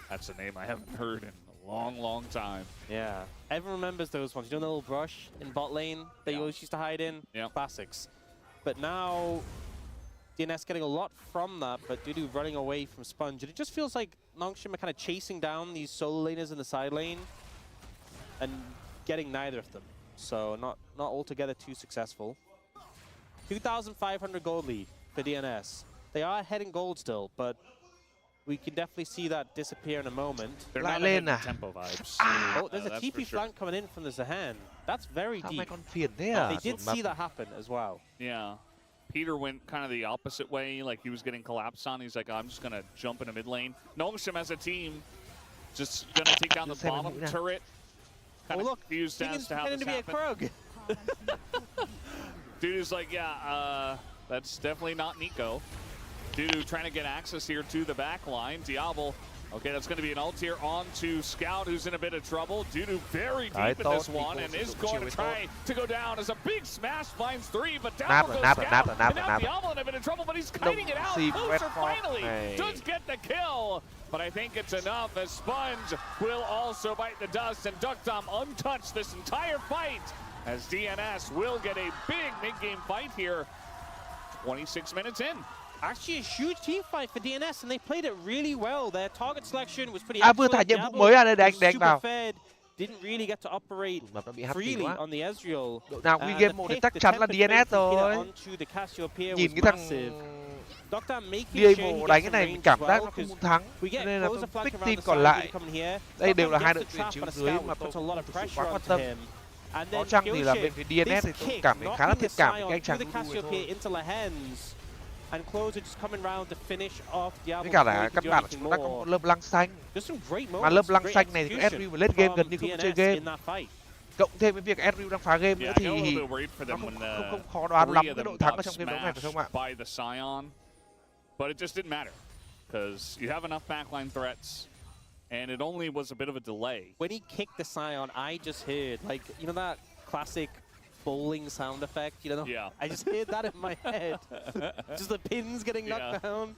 That's a name I haven't heard in a long, long time. Yeah, everyone remembers those ones. You know the little brush in bot lane that you always used to hide in? Yeah. Classics. But now, DNS getting a lot from that, but Dudu running away from Sponge. And it just feels like Nongshim are kind of chasing down these solo laners in the side lane and getting neither of them. So not altogether too successful. 2,500 gold lead for DNS. They are ahead in gold still, but We can definitely see that disappear in a moment. They're Lại not lên ahead à? in tempo vibes. Oh, there's a that's TP for sure. flank coming in from the NHANH. That's very Sao mày deep. còn phiền thế à? They did see that happen as well. Yeah. Peter went kind of the opposite way, like he was getting collapsed on. He's like, I'm just going to jump in the mid lane. Nongshim as a team, just going to take down the bottom turret. Oh, look, confused as to how pretending this to be a happened. Krug. Dude is like, yeah, that's definitely not Nico. Dude trying to get access here to the back line. Diablo, okay, that's going to be an ult here onto Scout, who's in a bit of trouble. Dudu very deep in this one and is going to try to go down as a big smash finds 3, but down goes Scout. And now Diablo in a bit of trouble, but he's kiting it out. Closer finally does get the kill, but I think it's enough as Sponge will also bite the dust and Duckdom untouched this entire fight as DNS will get a big mid-game fight here. 26 minutes in. Actually, a huge team fight for DNS, and they played it really well. Their target selection was pretty Vừa thả excellent. nhiệm vụ mới ra đây, đánh Super vào. fed, didn't really get to operate freely on the Ezreal. Đội nào win game 1 thì chắc chắn là DNS rồi. Nhìn cái thằng Diablo đánh cái này mình cảm giác nó không muốn thắng. Nên là tôi pick team còn lại. Đây đều là hai đội tuyển chiếu dưới mà tôi không thực sự quá quan tâm. Có chăng thì là bên phía DNS thì tôi cảm thấy khá là thiện cảm với cái anh chàng Dudu thôi. And Closer just coming round to finish off Diablo. Với cả là căn bản là chúng ta có một lớp lăng xanh. Mà lớp lăng xanh này thì Ezreal và late game gần như không chơi game. Cộng thêm với việc Ezreal đang phá game nữa thì nó không khó đoán lắm cái đội thắng ở trong game đấu này phải không ạ? But it just didn't matter because you have enough backline threats. And it only was a bit of a delay. When he kicked the Scion, I just heard, like, you know that classic bowling sound effect? You know? Yeah. I just heard that in my head. Just the pins getting knocked down.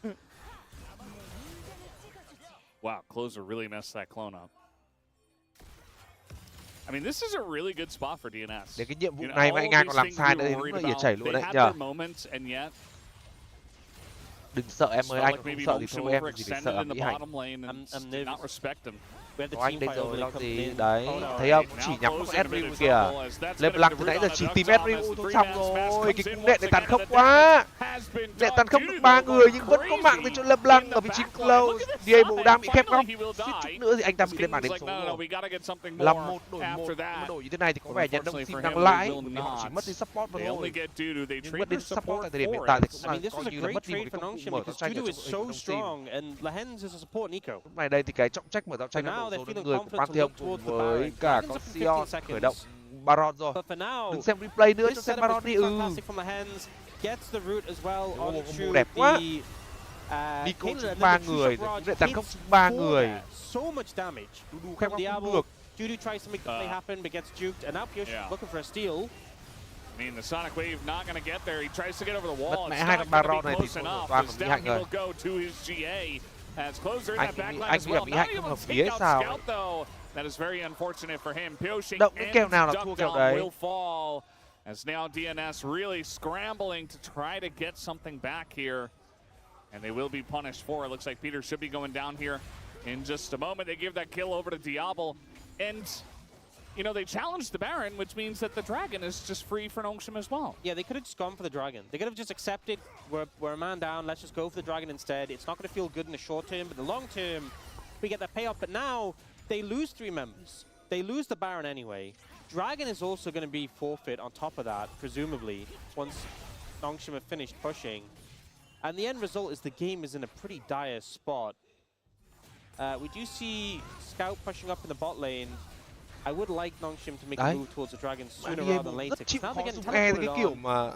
Wow, Closer really messed that clone up. I mean, this is a really good spot for DNS. Để cái nhiệm vụ này mà anh Nga còn làm sai nữa thì đúng là chảy luôn đấy nhờ. Đừng sợ em ơi, anh không sợ thì thôi em chỉ để sợ Mỹ Hạnh. Có anh đây rồi, lo gì đấy, thấy không? Chỉ nhắm vào Ezreal kìa. LeBlanc từ nãy giờ chỉ tìm Ezreal thôi xong rồi. Cái cung nện này tàn khốc quá. Nện tàn khốc được 3 người nhưng vẫn có mạng tới chỗ LeBlanc ở vị trí close. Diablo đang bị khép góc. Suýt chút nữa thì anh ta bị lên bảng điểm số rồi. Làm một đổi như thế này thì có vẻ nhận đông team đang lãi. Vì họ chỉ mất đi support mà thôi. Nhưng mất đi support tại thời điểm hiện tại thì cũng là coi như là mất đi một cái công cụ mở giao tranh ở trong team. Lúc này đây thì cái trọng trách mở giao tranh là số lượng người của Pantheon cùng với cả có Sion khởi động Baron rồi. Đừng xem replay nữa cho xem Baron đi. Mù đẹp quá. Nico trúng 3 người, lại tấn công trúng 3 người. Dudu khép góc không được. Dudu tries to make the play happen but gets juked, and now Pioche looking for a steal. I mean, the Sonic Wave not going to get there. He tries to get over the wall. Mất mẹ hai con Baron này thì toàn là Mỹ Hạnh rồi. As Closer in that backline as well. Not able to take out Scout though. That is very unfortunate for him. Pioche động cái kèo nào là thua kèo đấy. Will fall as now DNS really scrambling to try to get something back here. And they will be punished for it. Looks like Peter should be going down here in just a moment. They give that kill over to Diablo. And you know, they challenged the Baron, which means that the Dragon is just free for NHANH as well. Yeah, they could have just gone for the Dragon. They could have just accepted, we're a man down, let's just go for the Dragon instead. It's not going to feel good in the short term, but in the long term, we get that payoff. But now, they lose 3 members. They lose the Baron anyway. Dragon is also going to be forfeit on top of that, presumably, once NHANH have finished pushing. And the end result is the game is in a pretty dire spot. We do see Scout pushing up in the bot lane. I would like NHANH to make a move towards the Dragon sooner rather than later. Rất chịu Now khó they're getting dùng e cái kiểu teleported mà...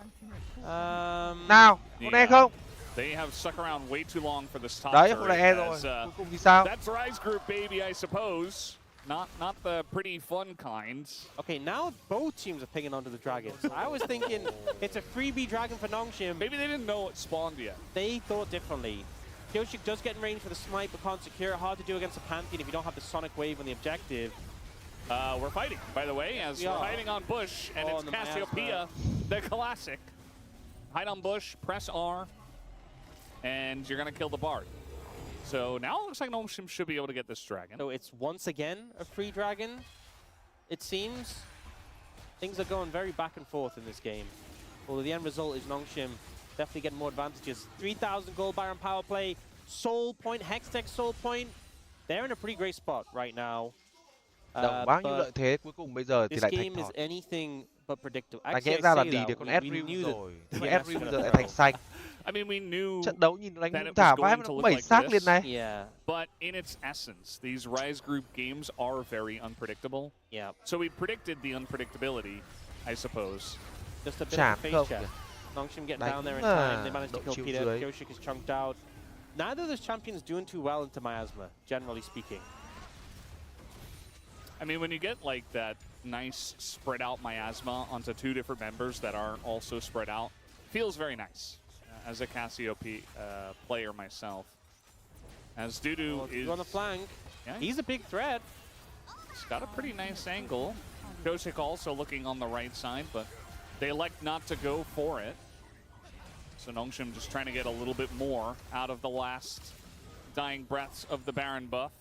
on. Nào, con e không? They have stuck around way too long for this top Đấy, hôm nay e rồi. Cuối cùng thì sao? That's Rise Group baby, I suppose. Not the pretty fun kind. Okay, now both teams are picking onto the Dragons. I was thinking it's a freebie Dragon for NHANH. Maybe they didn't know it spawned yet. They thought differently. Pioche does get in range for the smite, but can't secure. Hard to do against a Pantheon if you don't have the Sonic Wave on the objective. We're fighting, by the way, as we're hiding on Bush, and it's Cassiopeia, the classic. Hide on Bush, press R, and you're going to kill the Bard. So now it looks like NHANH should be able to get this Dragon. So it's once again a free Dragon, it seems. Things are going very back and forth in this game. Although the end result is NHANH definitely getting more advantages. 3,000 gold Baron power play. Soul Point, Hextech Soul Point, they're in a pretty great spot right now. Đậu bao nhiêu lợi thế cuối cùng bây giờ thì This lại game thành is thọt. anything but predictable. Đáng Actually, lẽ ra là I say đi that, để con we Ezreal knew rồi. that Nhưng DNS Ezreal was bây giờ gonna lại throw. thành xanh. I mean, we knew Trận đấu nhìn đánh that cũng it thả was vãi going mà to nó look bảy like xác this. liền này. Yeah, But in its essence, these Rise Group games are very unpredictable. yeah. So we predicted the unpredictability, I suppose. Just a bit Chản of a face không check. kìa. Nongshim getting Đánh down there in mà time. They managed to độ kill chiều Peter. dưới. Kyoshik is chunked out. Neither of those champions doing too well into Miasma, generally speaking. I mean, when you get like that nice spread out miasma onto two different members that aren't also spread out, feels very nice. As a Cassiope player myself. As Dudu is on the flank. Yeah, He's a big threat. he's got a pretty nice angle. Kyoshik also looking on the right side, but they elect not to go for it. So Nongshim just trying to get a little bit more out of the last dying breaths of the Baron buff.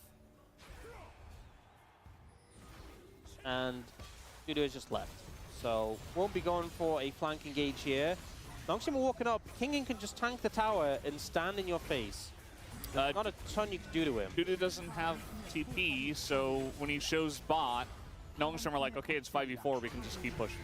And Dudu has just left. So won't be going for a flank engage here. Nongshim are walking up. Kingen can just tank the tower and stand in your face. There's not a ton you can do to him. Dudu doesn't have TP, so when he shows bot, Nongshim are like, okay, it's 5v4, we can just keep pushing.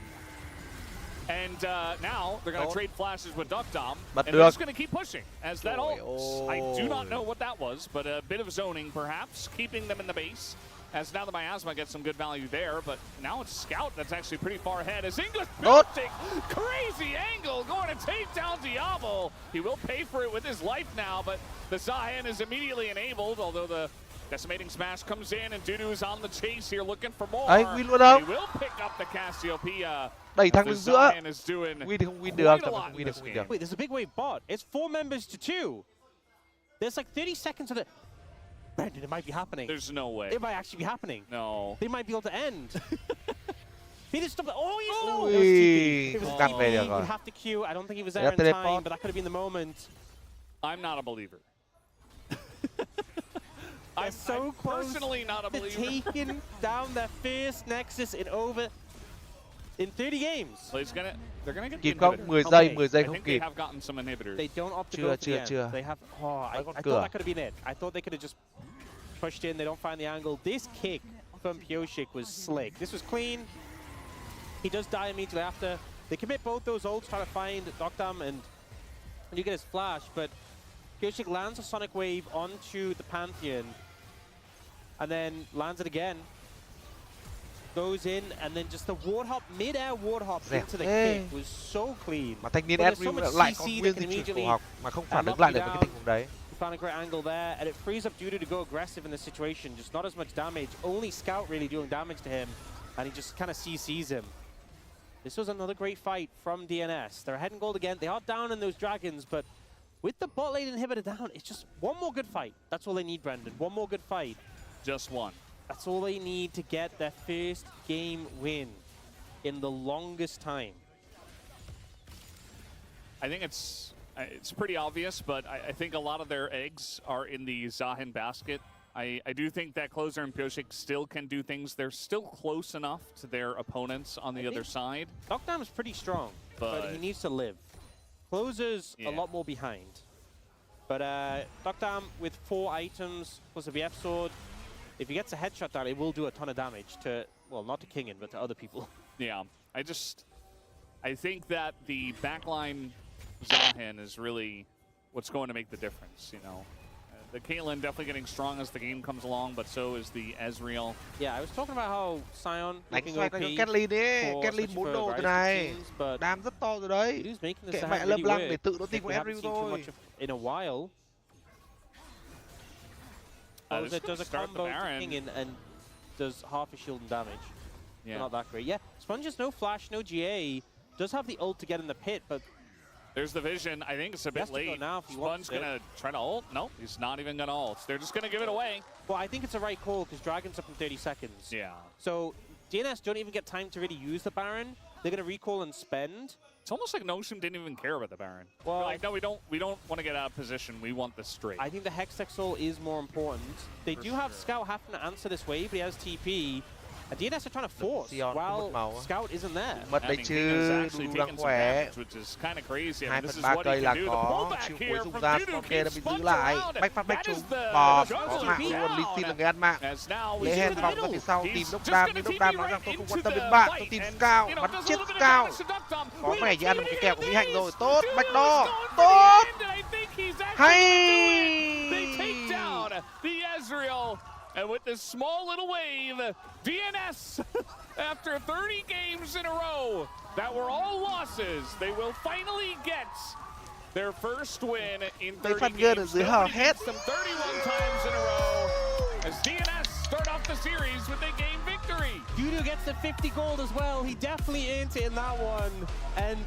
And now they're going to trade flashes with Duckdom, and they're just going to keep pushing as that ults. I do not know what that was, but a bit of zoning perhaps, keeping them in the base. As now the Miasma gets some good value there, but now it's Scout that's actually pretty far ahead. As English building, crazy angle, going to take down Diablo. He will pay for it with his life now, but the Zahan is immediately enabled, although the Decimating Smash comes in, and Dudu is on the chase here looking for more. Ấy, win luôn không? He will pick up the Cassiopeia. Đẩy thằng đứng giữa. Zahan is doing Win thì không win được, quite a chẳng lot không in win được, this không win game. được. Wait, there's a big wave bot. It's 4 members to 2. There's like 30 seconds of it. Brandon, it might be happening. There's no way. It might actually be happening. No. They might be able to end. He didn't stop. Oh, he's no. Ui, It was không cắt về được TP. rồi. You have to queue. I don't think he was They there have in teleport. time, but that could have been the moment. I'm not a believer. I'm so close personally not a to believer. taking down their first Nexus in 30 games. Well, they're gonna get the Kịp không? inhibitor. 10 giây, 10 giây I không think they kịp. have gotten some inhibitors. They don't opt to Chưa, go for chưa, the end. chưa. They have. Oh, I còn thought cửa. that could have been it. I thought they could have just pushed in. They don't find the angle. This kick from Kyoshik was slick. This was clean. He does die immediately after. They commit both those ults, trying to find Docdam, and you get his flash, but Kyoshik lands a Sonic Wave onto the Pantheon, and then lands it again. Goes in, and then just the ward hop, mid-air ward hop into the kick was so clean. Mà thanh niên But there's so Ezreal much lại CC còn that nguyên can di chuyển immediately cổ học mà không phản ứng knock lại you được với cái down. tình huống đấy. He found a great angle there, and it frees up Dudu to go aggressive in this situation. Just not as much damage. Only Scout really doing damage to him, and he just kind of CCs him. This was another great fight from DNS. They're ahead in gold again. They are down in those dragons, but with the bot lane inhibitor down, it's just one more good fight. That's all they need, Brendan. One more good fight. Just one. That's all they need to get their first game win in the longest time. I think it's pretty obvious, but I think a lot of their eggs are in the Zahan basket. I do think that Closer and Pioshik still can do things. They're still close enough to their opponents on the other side. Docdam is pretty strong, but he needs to live. Closer's a lot more behind. But Docdam with 4 items plus a VF sword, if he gets a headshot down, it will do a ton of damage to, well, not to Kingen, but to other people. Yeah, I think that the backline Zahan is really what's going to make the difference, you know. The Caitlyn definitely getting strong as the game comes along, but so is the Ezreal. Yeah, I was talking about how Sion Đánh looking xoay OP cái Caitlyn đi, for, Caitlyn especially 4 for đồ Rise từ này. teams, but Đam rất to rồi đấy. Dudu's making Kệ this mẹ Zahan Lâm really Lăng work. để tự nó team We với haven't Ezreal seen too thôi. much in a while. Closer does a combo to Kingen and does half a shield and damage. Yeah. So not that great. Yeah, Sponge has no flash, no GA. Does have the ult to get in the pit, but there's the vision. I think it's a bit late. Sponge's gonna try to ult. Nope, he's not even gonna ult. They're just gonna give it away. Well, I think it's a right call because Dragon's up in 30 seconds. Yeah. So DNS don't even get time to really use the Baron. They're gonna recall and spend. It's almost like Noshim didn't even care about the Baron. Well, like, no, we don't want to get out of position. We want this straight. I think the Hextech Soul is more important. They do have Scout having to answer this wave, but he has TP. And DNS are trying to force while Scout isn't there. Mất đấy chứ, Lulu đang khỏe. 2/3 cây là có, chiêu cuối dùng ra, Sponke đã bị giữ lại. Bách phát bách trúng, bòm, có mạng luôn, Lee Sin là người ăn mạng. Lê Hen vòng ra phía sau, tìm Đốc Đam, nhưng Đốc Đam nói rằng tôi không quan tâm đến bạn, tôi tìm Scout, bắn chết Scout. Có vẻ như ăn được cái kèo của Mỹ Hạnh rồi, tốt, Bách Đo, tốt, hay. And with this small little wave, DNS, after 30 games in a row that were all losses, they will finally get their first win in 30 games. Some 31 times in a row as DNS start off the series with a game victory. Judo gets the 50 gold as well. He definitely earned it in that one. And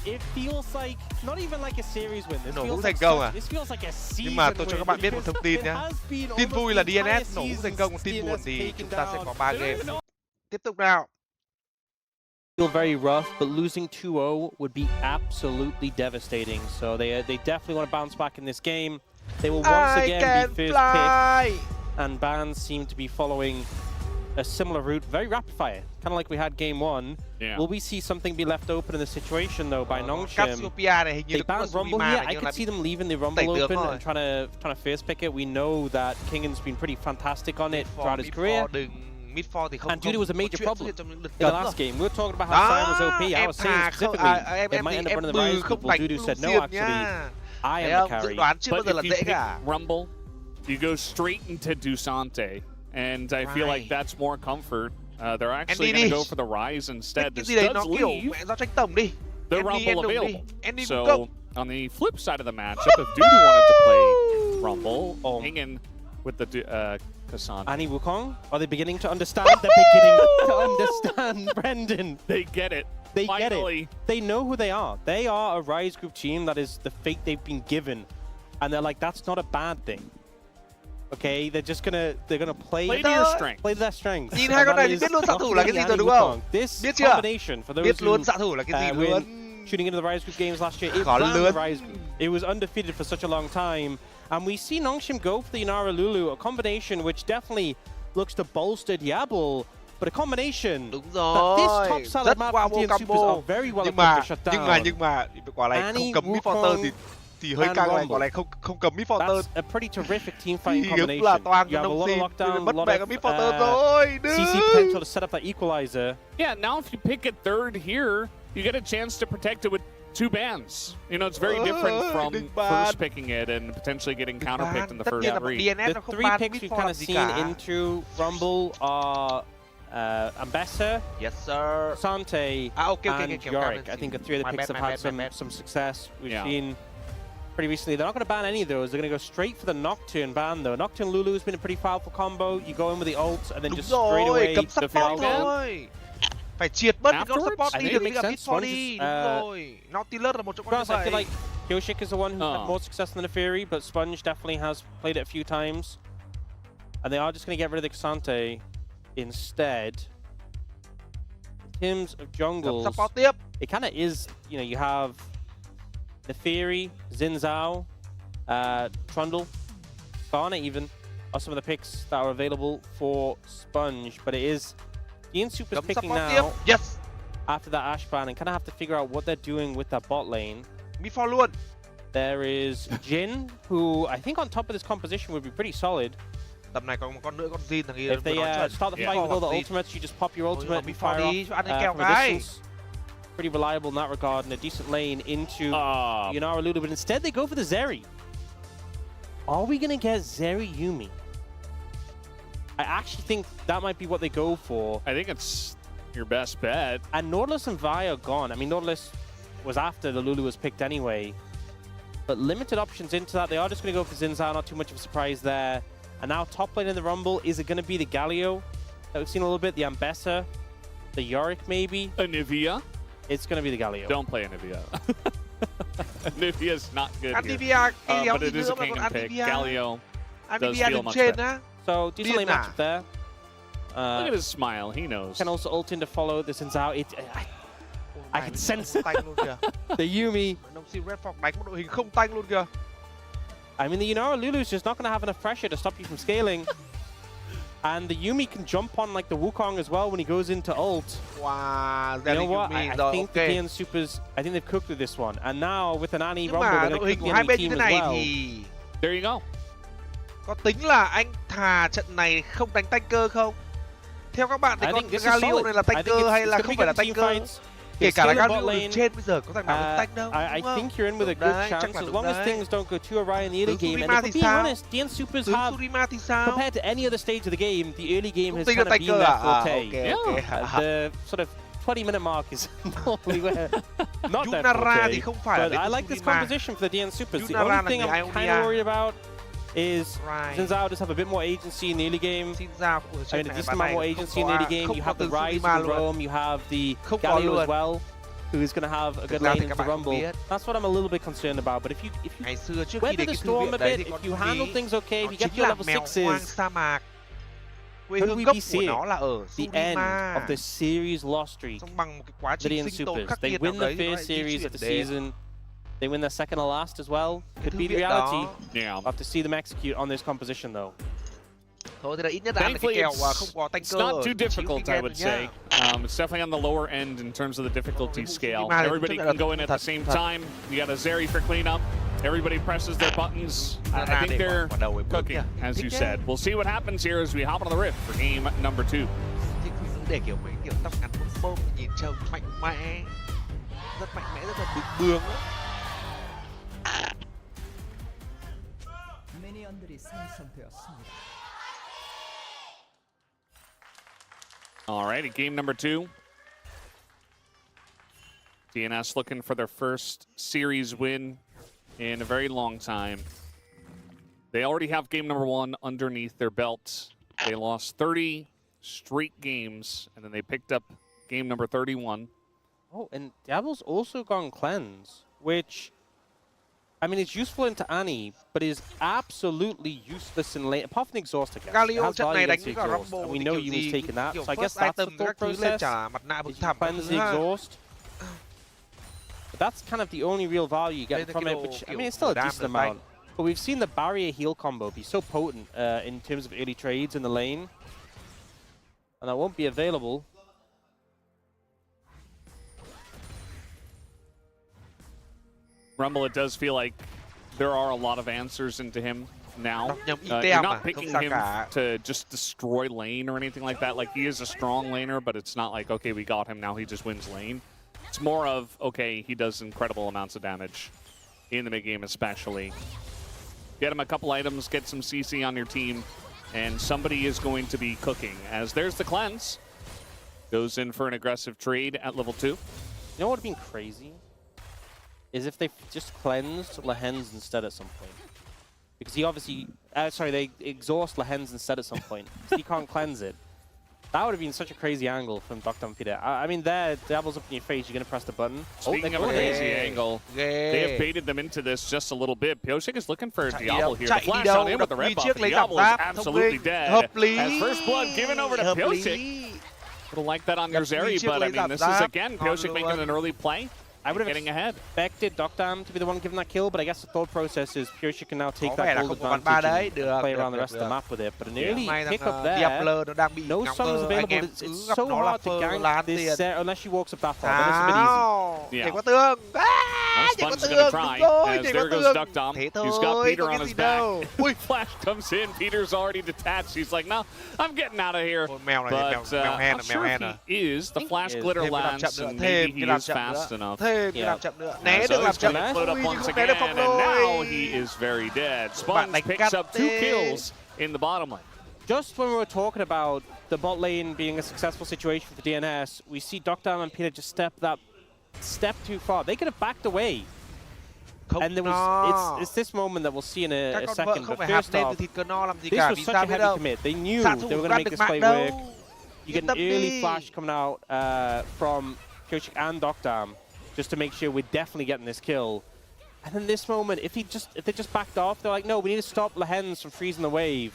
it feels like, not even like a series win. This feels like, this feels like a season Nhưng mà tôi cho các bạn biết một win. thông tin nhá. Tin vui là DNS nổ thành công, tin buồn thì chúng ta sẽ có 3 game. Tiếp tục nào. Feel very rough, but losing 2-0 would be absolutely devastating. So they definitely want to bounce back in this game. They will once again be first pick. And Bans seem to be following a similar route, very rapid fire, kind of like we had game 1. Yeah. Will we see something be left open in the situation though by Nongshim? They banned Rumble here. I could see them leaving the Rumble open and trying to first pick it. We know that Kingan's been pretty fantastic on it throughout his career. And Judy was a major problem in the last game. We were talking about how Sion was OP. I was saying specifically it might end up running the Rise group. Well, Dudu said no, actually, I am the carry. But if you pick Rumble, you go straight into Dusante, and I feel like that's more comfort. They're actually going to go for the Rise instead. This does leave the Rumble available. So on the flip side of the matchup, if Dudu wanted to play Rumble, hanging with the Cassandra. Annie Wukong, are they beginning to understand? They're beginning to understand, Brendan. They get it. They get it. They know who they are. They are a Rise Group team that is the fate they've been given. And they're like, that's not a bad thing. Okay, they're gonna play to your strength. Play to their strengths. Nhìn hai con này thì biết luôn xạ thủ là cái gì rồi đúng không? This biết chưa? Combination for those biết luôn xạ thủ là cái gì luôn. Shooting into the Rise Group games last year, it ran the Rise Group. It was undefeated for such a long time. And we see Nongshim go for the Inara Lulu, a combination which definitely looks to bolster Diablo, but a combination that this top salad map and Supers are very well equipped to shut down. Nhưng mà quả này không cầm Midforter thì hơi căng này, quả này không cầm Midforter. That's a pretty terrific team fighting combination. Là toang you have a lot of lockdown, mất mẹ cái Midforter rồi. CC potential to set up that equalizer. Yeah, now if you pick a third here, you get a chance to protect it with 2 bans. You know, it's very different from first picking it and potentially getting counterpicked in the first 3. The 3 picks we've kind of seen into Rumble are Ambassador, yes sir, Sante, and Yorick. I think the 3 of the picks have had some success. We've seen pretty recently. They're not going to ban any of those. They're going to go straight for the Nocturne ban though. Nocturne Lulu has been a pretty powerful combo. You go in with the ult and then just straight away the final ban. Phải triệt bớt cái con support đi được cái Midforter đi. Đúng rồi. Nautilus là một trong con I feel like Kyoshik is the one who had more success than the Fury, but Sponge definitely has played it a few times. And they are just going to get rid of the Xante instead. In terms of jungles, it kind of is, you know, you have the Fury, Xin Zhao, Trundle, Garnet even, are some of the picks that are available for Sponge, but it is Ian Super's picking now after that Ash ban and kind of have to figure out what they're doing with that bot lane. There is Jin, who I think on top of this composition would be pretty solid. If they start the fight with all the ultimates, you just pop your ultimate and fire off from a distance. Pretty reliable in that regard, and a decent lane into Yunara Lulu, but instead they go for the Zeri. Are we going to get Zeri Yuumi? I actually think that might be what they go for. I think it's your best bet. And Nautilus and Vi are gone. I mean, Nautilus was after the Lulu was picked anyway. But limited options into that. They are just going to go for Xin Zhao, not too much of a surprise there. And now top lane in the Rumble, is it going to be the Galio that we've seen a little bit? The Ambessa? The Yorick maybe? Anivia? It's going to be the Galio. Don't play Anivia. Anivia's not good here. But it is a kingdom pick. Galio does feel much better. So, decent lane matchup there. Look at his smile, he knows. Can also ult in to follow this Xin Zhao. I can sense it. The Yuumi. I mean, the Yunara Lulu's just not going to have enough pressure to stop you from scaling. And the Yuumi can jump on like the Wukong as well when he goes into ult. Wow, you know what? I think the DN Supers, I think they've cooked with this one. And now with an Annie Rumble, they're going to cook the enemy team as well. There you go. Có tính là anh thà trận này không đánh tanker không? Theo các bạn thì con Galio này là tanker hay là không phải là tanker? Kể cả là Galio đường trên bây giờ có thằng nào tank đâu? I think you're in with a good chance as long as things don't go too awry in the early game. And if we're being honest, DN Supers have, compared to any other stage of the game, the early game has kind of been their forte. The sort of 20-minute mark is normally where not that forte. But I like this composition for the DN Supers. The only thing I'm kind of worried about is Xin Zhao does have a bit more agency in the early game. I mean, a decent amount more agency in the early game. You have the Rise, the Roam, you have the Galio as well, who's going to have a good lane into the Rumble. That's what I'm a little bit concerned about. But if you weather the storm a bit, if you handle things okay, if you get your level 6s, could we be seeing the end of the series loss streak? The DN Supers. They win the first series of the season. They win their second or last as well. Could be the reality. Yeah. We'll have to see them execute on this composition though. Thankfully, it's not too difficult, I would say. It's definitely on the lower end in terms of the difficulty scale. Everybody can go in at the same time. You got a Zeri for cleanup. Everybody presses their buttons. I think they're cooking, as you said. We'll see what happens here as we hop on the rift for game number 2. Alrighty, game number 2. DNS looking for their first series win in a very long time. They already have game number 1 underneath their belts. They lost 30 straight games, and then they picked up game number 31. Oh, and Diablo's also gone cleanse, which, I mean, it's useful into Annie, but is absolutely useless in lane. Apart from the exhaust, I guess. Galio trận này đánh với Rumble, and we know Yumi's taken that, so I guess that's the thought process. Cleanse the exhaust. But that's kind of the only real value you get from it, which, I mean, it's still a decent amount. But we've seen the barrier heal combo be so potent in terms of early trades in the lane. And that won't be available. Rumble, it does feel like there are a lot of answers into him now. You're not picking him to just destroy lane or anything like that. Like, he is a strong laner, but it's not like, okay, we got him, now he just wins lane. It's more of, okay, he does incredible amounts of damage in the mid-game especially. Get him a couple items, get some CC on your team, and somebody is going to be cooking. As there's the cleanse. Goes in for an aggressive trade at level 2. You know what would have been crazy? Is if they just cleansed LCK instead at some point. Because he obviously... sorry, they exhaust LCK instead at some point. He can't cleanse it. That would have been such a crazy angle from Dr. Peter. I mean, there, Diablo's up in your face, you're going to press the button. Speaking of a crazy angle, they have baited them into this just a little bit. Pioshik is looking for Diablo here. The flash on him with the red buff. Diablo is absolutely dead. As first blood given over to Pioshik. Would have liked that on your Zeri, but I mean, this is again Pioshik making an early play. I would have expected Doctam to be the one giving that kill, but I guess the thought process is Pioshik can now take that gold advantage and play around the rest of the map with it. But an early pick up there, no songs available. It's so hard to gank this unless she walks up that far. Then it's a bit easy. Sponge is going to try, as there goes Duckdom. He's got Peter on his back. Flash comes in, Peter's already detached. He's like, no, I'm getting out of here. But I'm sure if he is, the flash glitter lands, and maybe he is fast enough. So he's going to float up once again, and now he is very dead. Sponge picks up 2 kills in the bottom lane. Just when we were talking about the bot lane being a successful situation for DNS, we see Doctam and Peter just step too far. They could have backed away. And there was it's this moment that we'll see in a second. But first off, this was such a heavy commit. They knew they were going to make this play work. You get an early flash coming out from Pioshik and Doctam just to make sure we're definitely getting this kill. And then this moment, if they just backed off, they're like, no, we need to stop LCK from freezing the wave.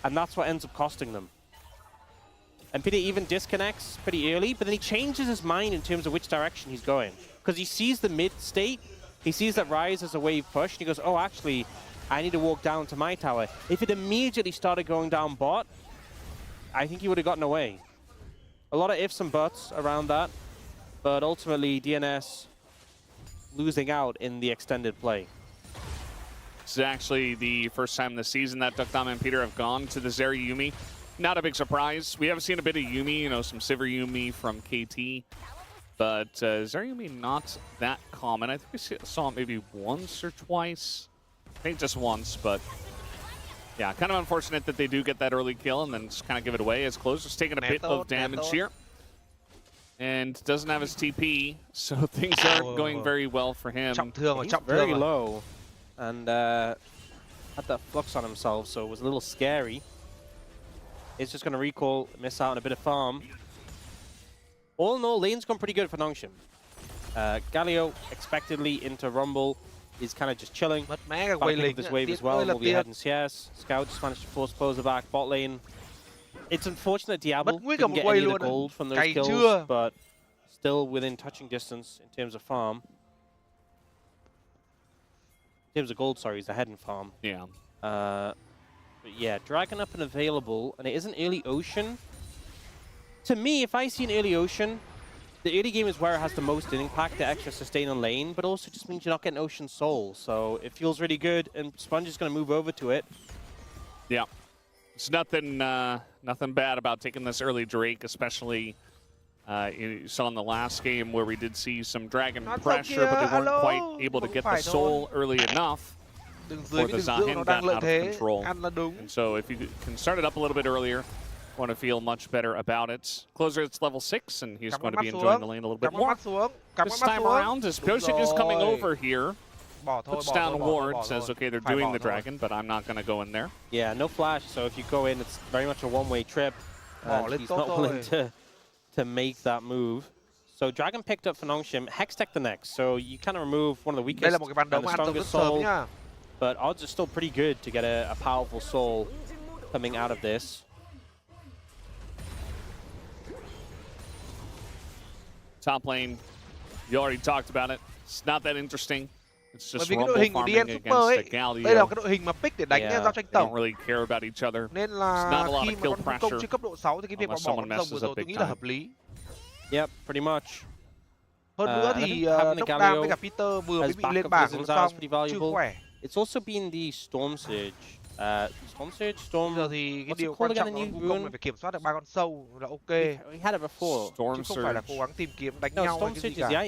And that's what ends up costing them. And Peter even disconnects pretty early, but then he changes his mind in terms of which direction he's going. Because he sees the mid state, he sees that Rise as a wave push, and he goes, oh, actually, I need to walk down to my tower. If it immediately started going down bot, I think he would have gotten away. A lot of ifs and buts around that, but ultimately DNS losing out in the extended play. This is actually the first time this season that Duckdom and Peter have gone to the Zeri Yuumi. Not a big surprise. We have seen a bit of Yuumi, you know, some Sivir Yuumi from KT. But Zeri Yuumi not that common. I think we saw it maybe once or twice. I think just once, but yeah, kind of unfortunate that they do get that early kill and then just kind of give it away as Closer's taking a bit of damage here. And doesn't have his TP, so things aren't going very well for him. He's very low and had that flux on himself, so it was a little scary. He's just going to recall, miss out on a bit of farm. All in all, lane's gone pretty good for Nongshim. Galio expectedly into Rumble. He's kind of just chilling. Backing up his wave as well. Will be ahead in CS. Scout just managed to force Closer back bot lane. It's unfortunate Diablo didn't get any of the gold from those kills, but still within touching distance in terms of farm. In terms of gold, sorry, he's ahead in farm. Yeah. But yeah, Dragon up and available, and it is an early Ocean. To me, if I see an early Ocean, the early game is where it has the most impact, the extra sustain on lane, but also just means you're not getting Ocean Soul. So it feels really good, and Sponge is going to move over to it. Yeah. It's nothing nothing bad about taking this early Drake, especially you saw in the last game where we did see some Dragon pressure, but they weren't quite able to get the Soul early enough before the NHANH got out of control. And so if you can start it up a little bit earlier, want to feel much better about it. Closer, it's level 6, and he's going to be enjoying the lane a little bit more. This time around, as Pioshik is coming over here, puts down ward, says, okay, they're doing the Dragon, but I'm not going to go in there. Yeah, no flash, so if you go in, it's very much a one-way trip. He's not willing to make that move. So Dragon picked up for Nongshim, Hextech the next, so you kind of remove one of the weakest and the strongest soul, but odds are still pretty good to get a powerful soul coming out of this. Top lane, you already talked about it. It's not that interesting. It's just Rumble farming against the Galio. Đây là cái đội hình mà pick để đánh giao tranh tổng. Don't really care about each other. Nên là khi mà con công trên cấp độ 6 thì cái việc mà bỏ con rồng vừa rồi tôi nghĩ là hợp lý. Yep, pretty much. Hơn nữa thì Duckdom với cả Peter vừa mới bị lên bảng xong, chưa khỏe. It's also been the Storm Surge. Storm Surge, Storm. Giờ thì cái điều quan trọng là Wukong phải kiểm soát được 3 con sâu là ok. We had it before. Chứ không phải là cố gắng tìm kiếm đánh nhau hay cái gì cả.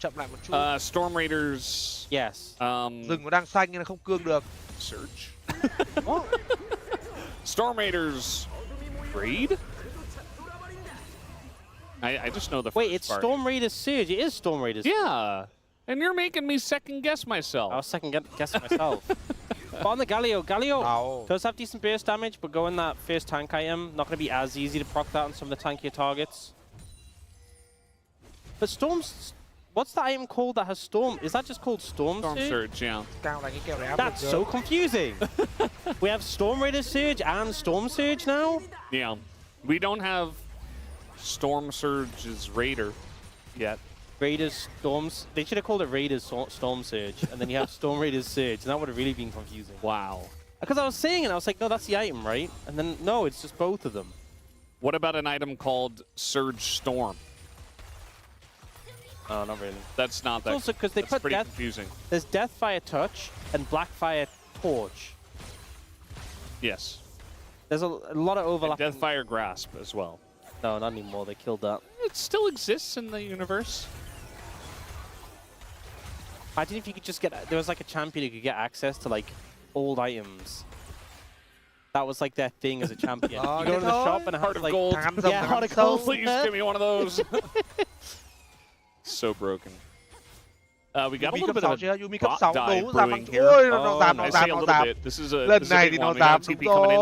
Chậm lại một chút. Storm Raiders. Yes. Rừng nó đang xanh nên không cương được. Surge. Storm Raiders. Raid? I just know the Wait, it's part. Storm Raiders Surge. It is Storm Raiders. Yeah. And you're making me second guess myself. I was second guessing myself. But on the Galio, does have decent burst damage, but going that first tank item, not going to be as easy to proc that on some of the tankier targets. But Storm's... What's the item called that has Storm? Is that just called Storm Surge? Yeah. That's so confusing. We have Storm Raider Surge and Storm Surge now? Yeah. We don't have Storm Surge's Raider yet. Raiders Storms. They should have called it Raiders Storm Surge, and then you have Storm Raiders Surge, and that would have really been confusing. Wow. Because I was saying it, I was like, no, that's the item, right? And then, no, it's just both of them. What about an item called Surge Storm? Oh, not really. That's not that. Also, because they put pretty confusing. There's Deathfire Touch and Blackfire Torch. Yes. There's a lot of overlap. And Deathfire Grasp as well. No, not anymore. They killed that. It still exists in the universe. Imagine if you could just get... There was like a champion who could get access to like old items. That was like their thing as a champion. You go to the shop and Heart of like, Gold. Yeah, Heart of Gold. Please give me one of those. So broken. We got a little bit of a bot dive brewing here. I say a little bit. This is a big one. We got TP coming in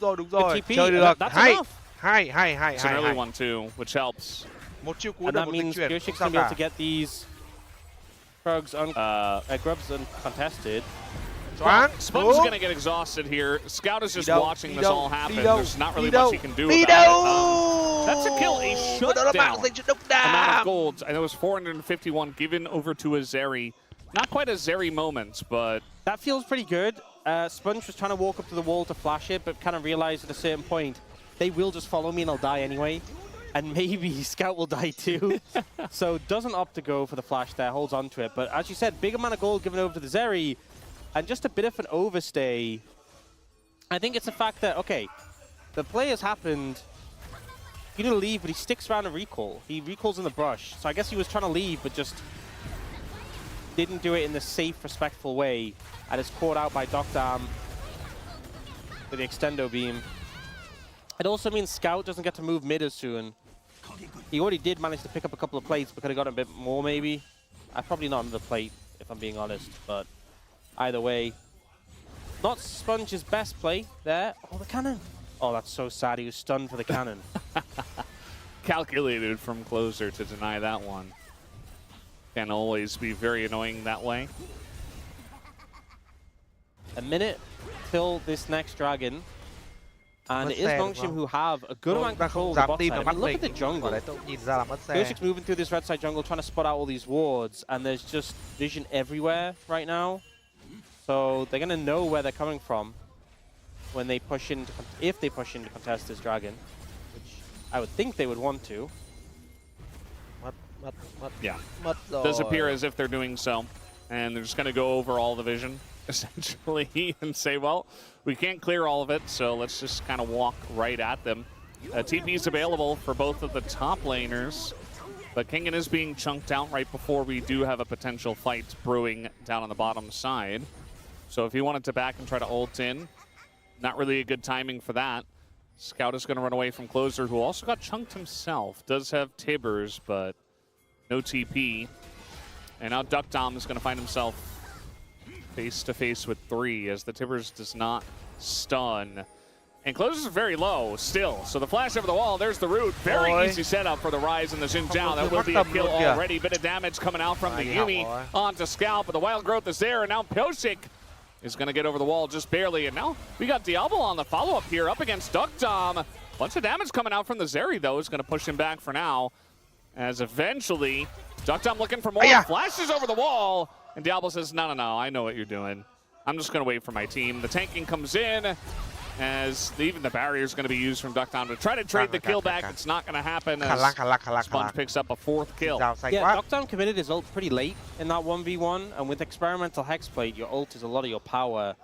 though. Đúng rồi. Chơi được. Hay. It's an early one too, which helps. And that means Pioshik's going to be able to get these grubs uncontested. Sponge is going to get exhausted here. Scout is just watching this all happen. There's not really much he can do about it. That's a kill, a shutdown. Amount of gold. I know it was 451 given over to a Zeri. Not quite a Zeri moment, but... That feels pretty good. Sponge was trying to walk up to the wall to flash it, but kind of realized at a certain point they will just follow me and I'll die anyway. And maybe Scout will die too. So doesn't opt to go for the flash there, holds on to it. But as you said, big amount of gold given over to the Zeri, and just a bit of an overstay. I think it's the fact that, okay, the play has happened. He didn't leave, but he sticks around and recall. He recalls in the brush. So I guess he was trying to leave, but just didn't do it in the safe, respectful way. And is caught out by Docdam with the extendo beam. It also means Scout doesn't get to move mid as soon. He already did manage to pick up a couple of plates, but could have got a bit more maybe. Probably not another plate, if I'm being honest, but either way. Not Sponge's best play there. Oh, the cannon. Oh, that's so sad. He was stunned for the cannon. Calculated from closer to deny that one. Can always be very annoying that way. A minute till this next dragon. And it is Nongshim who have a good amount of control of the bot side. I mean, look at the jungle. Ghostic's moving through this red side jungle, trying to spot out all these wards, and there's just vision everywhere right now. So they're going to know where they're coming from when they push in, if they push in to contest this dragon, which I would think they would want to. Yeah, does appear as if they're doing so, and they're just going to go over all the vision, essentially, and say, well, we can't clear all of it, so let's just kind of walk right at them. TP is available for both of the top laners, but Kingen is being chunked out right before we do have a potential fight brewing down on the bottom side. So if he wanted to back and try to ult in, not really a good timing for that. Scout is going to run away from Closer, who also got chunked himself. Does have Tibbers, but no TP. And now Duckdom is going to find himself face-to-face with 3, as the Tibbers does not stun. And Closer's very low still. So the flash over the wall, there's the root. Very easy setup for the Rise and the Xin Zhao. That will be a kill already. Bit of damage coming out from the Yuumi onto Scout, but the Wild Growth is there, and now Pyosik is going to get over the wall just barely. And now we got Diablo on the follow-up here up against Duckdom. Bunch of damage coming out from the Zeri, though, is going to push him back for now. As eventually, Duckdom looking for more. Flashes over the wall. And Diablo says, no, I know what you're doing. I'm just going to wait for my team. The tanking comes in, as even the barrier is going to be used from Duckdom to try to trade the kill back. It's not going to happen, as Sponge picks up a 4th kill. Yeah, Duckdom committed his ult pretty late in that 1v1, and with Experimental Hexblade, your ult is a lot of your power.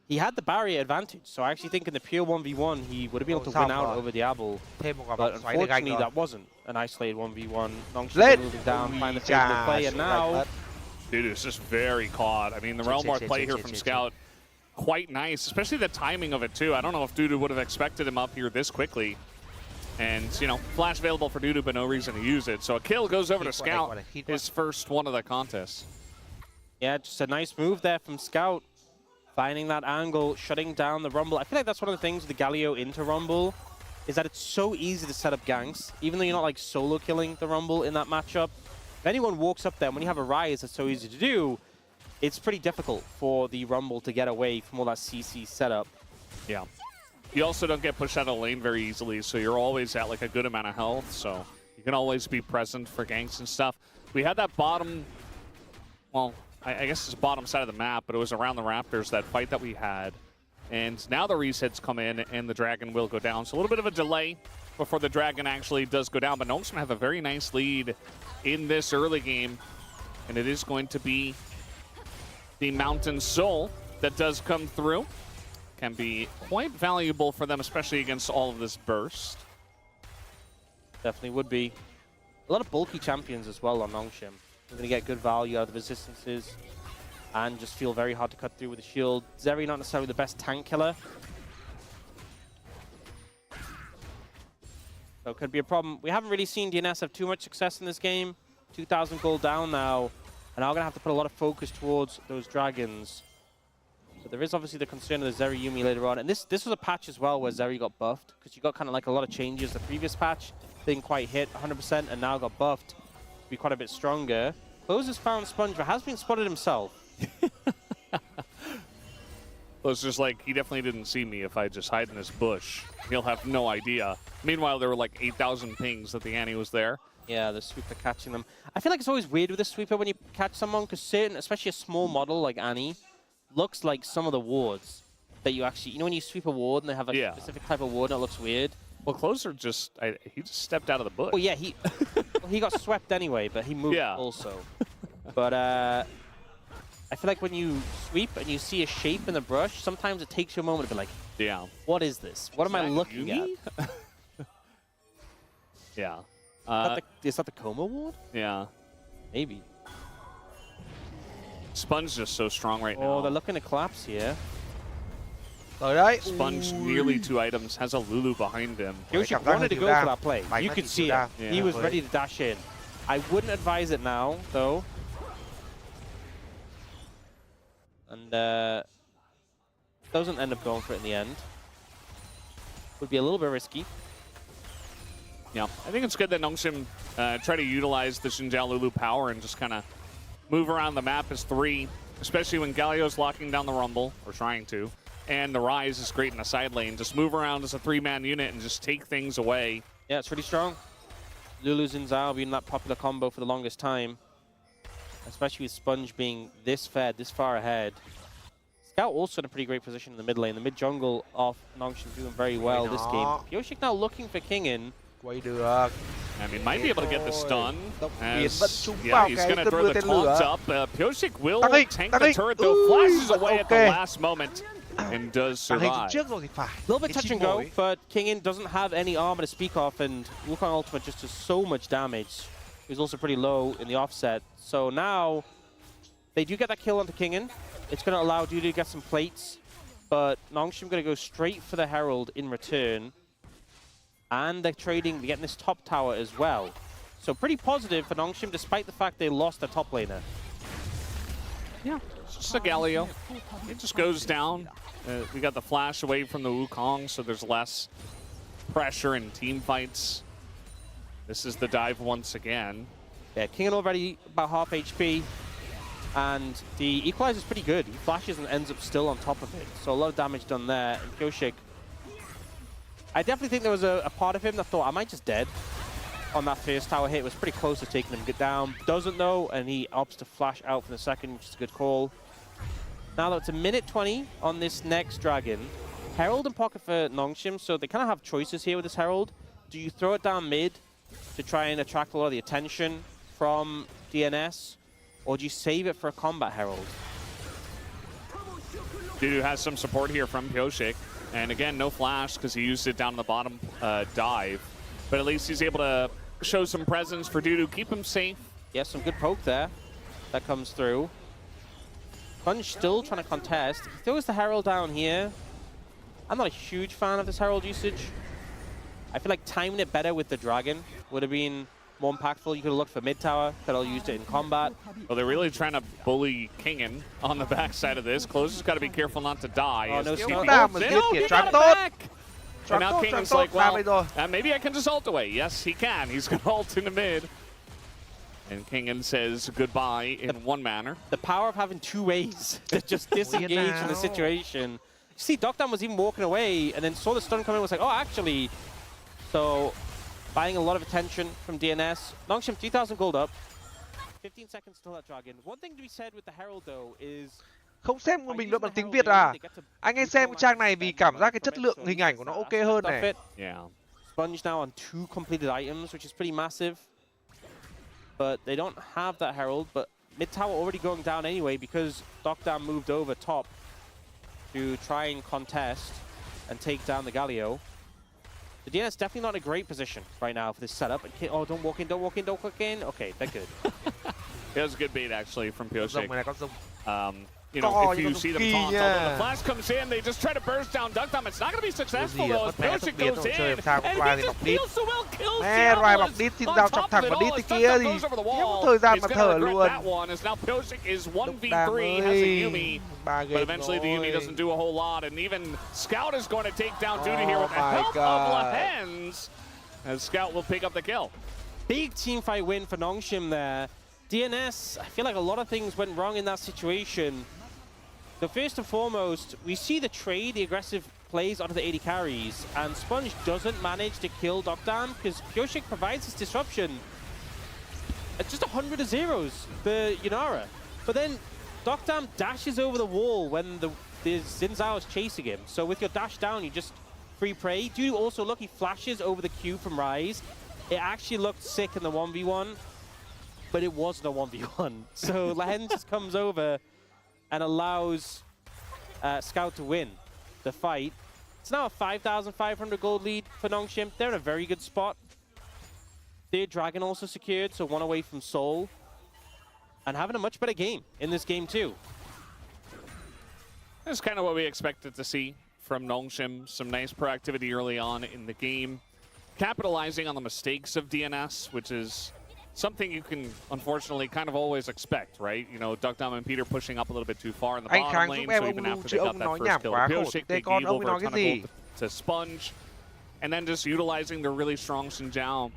He had the barrier advantage, so I actually think in the pure 1v1, he would have been able to win out over Diablo. But unfortunately, that wasn't an isolated 1v1. Nongshim moving down, find the favorable play, and now... Dude, it's just very caught. I mean, the Realm Mark play here from Scout, quite nice, especially the timing of it, too. I don't know if Dudu would have expected him up here this quickly. And, you know, flash available for Dudu, but no reason to use it. So a kill goes over to Scout, his first one of the contest. Yeah, just a nice move there from Scout. Finding that angle, shutting down the Rumble. I feel like that's one of the things with the Galio into Rumble, is that it's so easy to set up ganks, even though you're not like solo killing the Rumble in that matchup. If anyone walks up there, when you have a Rise that's so easy to do, it's pretty difficult for the Rumble to get away from all that CC setup. Yeah. You also don't get pushed out of lane very easily, so you're always at like a good amount of health, so you can always be present for ganks and stuff. We had that bottom, well, I guess it's bottom side of the map, but it was around the Raptors, that fight that we had. And now the resets come in, and the Dragon will go down. So a little bit of a delay before the Dragon actually does go down, but Gnome's gonna have a very nice lead in this early game, and it is going to be the Mountain Soul that does come through. Can be quite valuable for them, especially against all of this burst. Definitely would be. A lot of bulky champions as well on Nongshim. They're going to get good value out of the resistances and just feel very hard to cut through with the shield. Zeri not necessarily the best tank killer. So it could be a problem. We haven't really seen DNS have too much success in this game. 2,000 gold down now. And I'm going to have to put a lot of focus towards those dragons. But there is obviously the concern of the Zeri Yuumi later on. And this was a patch as well where Zeri got buffed, because you got kind of like a lot of changes. The previous patch didn't quite hit 100% and now got buffed to be quite a bit stronger. Close has found Sponge, but has been spotted himself. Well, it's just like, he definitely didn't see me if I just hide in this bush. He'll have no idea. Meanwhile, there were like 8,000 pings that the Annie was there. Yeah, the sweeper catching them. I feel like it's always weird with the sweeper when you catch someone, because certain, especially a small model like Annie, looks like some of the wards that you actually, you know when you sweep a ward and they have like a specific type of ward and it looks weird? Well, Closer just he just stepped out of the bush. Well, yeah, he got swept anyway, but he moved also. But I feel like when you sweep and you see a shape in the brush, sometimes it takes you a moment to be like, yeah, what is this? What am I looking at? Yeah. Is that the Coma Ward? Yeah. Maybe. Sponge just so strong right now. Oh, they're looking to collapse here. Rồi đấy. Sponge nearly 2 items, has a Lulu behind him. Yoshi wanted to go for that play. You could see it. Yeah. He was ready to dash in. I wouldn't advise it now, though. And doesn't end up going for it in the end. Would be a little bit risky. Yeah, I think it's good that Nongshim try to utilize the Xinjiao Lulu power and just kind of move around the map as 3, especially when Galio's locking down the Rumble, or trying to, and the Rise is great in the side lane. Just move around as a 3-man unit and just take things away. Yeah, it's really strong. Lulu Xin Zhao being that popular combo for the longest time, especially with Sponge being this fed, this far ahead. Scout also in a pretty great position in the mid lane. The mid jungle of Nongshim doing very well this game. Pyoshik now looking for Kingin. Quay được. And he might be able to get the stun. As, he's going to throw the taunts up. Pyoshik will tank the turret, though. Flashes away at the last moment and does survive. A little bit touch and go, but Kingin doesn't have any armor to speak of, and Wukong Ultimate just does so much damage. He's also pretty low in the offset. So now they do get that kill onto Kingin. It's going to allow Dudu to get some plates, but Nongshim going to go straight for the Herald in return. And they're trading, getting this top tower as well. So pretty positive for Nongshim, despite the fact they lost their top laner. Yeah, it's just a Galio. It just goes down. We got the flash away from the Wukong, so there's less pressure in team fights. This is the dive once again. Yeah, Kingin already about half HP. And the equalizer is pretty good. He flashes and ends up still on top of it. So a lot of damage done there. And Pyoshik, I definitely think there was a part of him that thought, am I just dead? On that first tower hit, it was pretty close to taking him down. Doesn't though, and he opts to flash out for the second, which is a good call. Now that it's a minute 20 on this next dragon, Herald and pocket for Nongshim, so they kind of have choices here with this Herald. Do you throw it down mid to try and attract a lot of the attention from DNS? Or do you save it for a combat Herald? Dudu has some support here from Pyoshik. And again, no flash because he used it down in the bottom dive. But at least he's able to show some presence for Dudu, keep him safe. Yeah, some good poke there. That comes through. Sponge still trying to contest. He throws the Herald down here. I'm not a huge fan of this Herald usage. I feel like timing it better with the Dragon would have been more impactful. You could have looked for mid tower, could have used it in combat. Well, they're really trying to bully Kingin on the backside of this. Closer's got to be careful not to die. Oh, no, he got it back! And now Kingin's like, well, maybe I can just ult away. Yes, he can. He's going to ult in the mid. And Kingin says goodbye in one manner. The power of having 2 ways to just disengage from the situation. You see, Dokkan was even walking away and then saw the stun come in and was like, oh, actually. So, buying a lot of attention from DNS. Nongshim, 3,000 gold up. 15 seconds till that dragon. One thing to be said with the Herald, though, is... Không xem một bình luận bằng tiếng Việt à? Anh ấy xem cái trang này vì cảm giác cái chất lượng hình ảnh của nó ok hơn này. Yeah. Sponge now on 2 completed items, which is pretty massive. But they don't have that Herald, but mid tower already going down anyway because Dokkan moved over top to try and contest and take down the Galio. The DNS definitely not in a great position right now for this setup. Oh, don't walk in, don't walk in, don't walk in. Okay, they're good. It was a good bait, actually, from Pyoshik. You know, if you see them taunt, although the flash comes in, they just try to burst down Dokkan. It's not going to be successful, though, as Pyoshik goes in, and he just feels so well killed. Rai bọc đít, xin đao chọc thẳng vào đít thế kia thì không có thời gian mà thở luôn. That one is now Pyoshik is 1v3, has a Yumi, but eventually the Yumi doesn't do a whole lot, and even Scout is going to take down Duty here with the help of LCK, as Scout will pick up the kill. Big team fight win for Nongshim there. DNS, I feel like a lot of things went wrong in that situation. So first and foremost, we see the trade, the aggressive plays onto the AD carries, and Sponge doesn't manage to kill Dokkan because Pyoshik provides this disruption. It's just 100 of zeros for Yunara. But then Dokkan dashes over the wall when the Xin Zhao is chasing him. So with your dash down, you just free prey. Dude also, look, he flashes over the Q from Rise. It actually looked sick in the 1v1, but it wasn't a 1v1. So LCK just comes over and allows Scout to win the fight. It's now a 5,500 gold lead for nongshim. They're in a very good spot. Their Dragon also secured, so 1 away from Seoul. And having a much better game in this game too. That's kind of what we expected to see from nongshim. Some nice proactivity early on in the game. Capitalizing on the mistakes of DNS, which is something you can unfortunately kind of always expect, right? You know, Duckdom and Peter pushing up a little bit too far in the bottom lane, so even after they got that first kill, Pioshik, they gave over a ton of gold to Sponge, and then just utilizing the really strong Xinjiao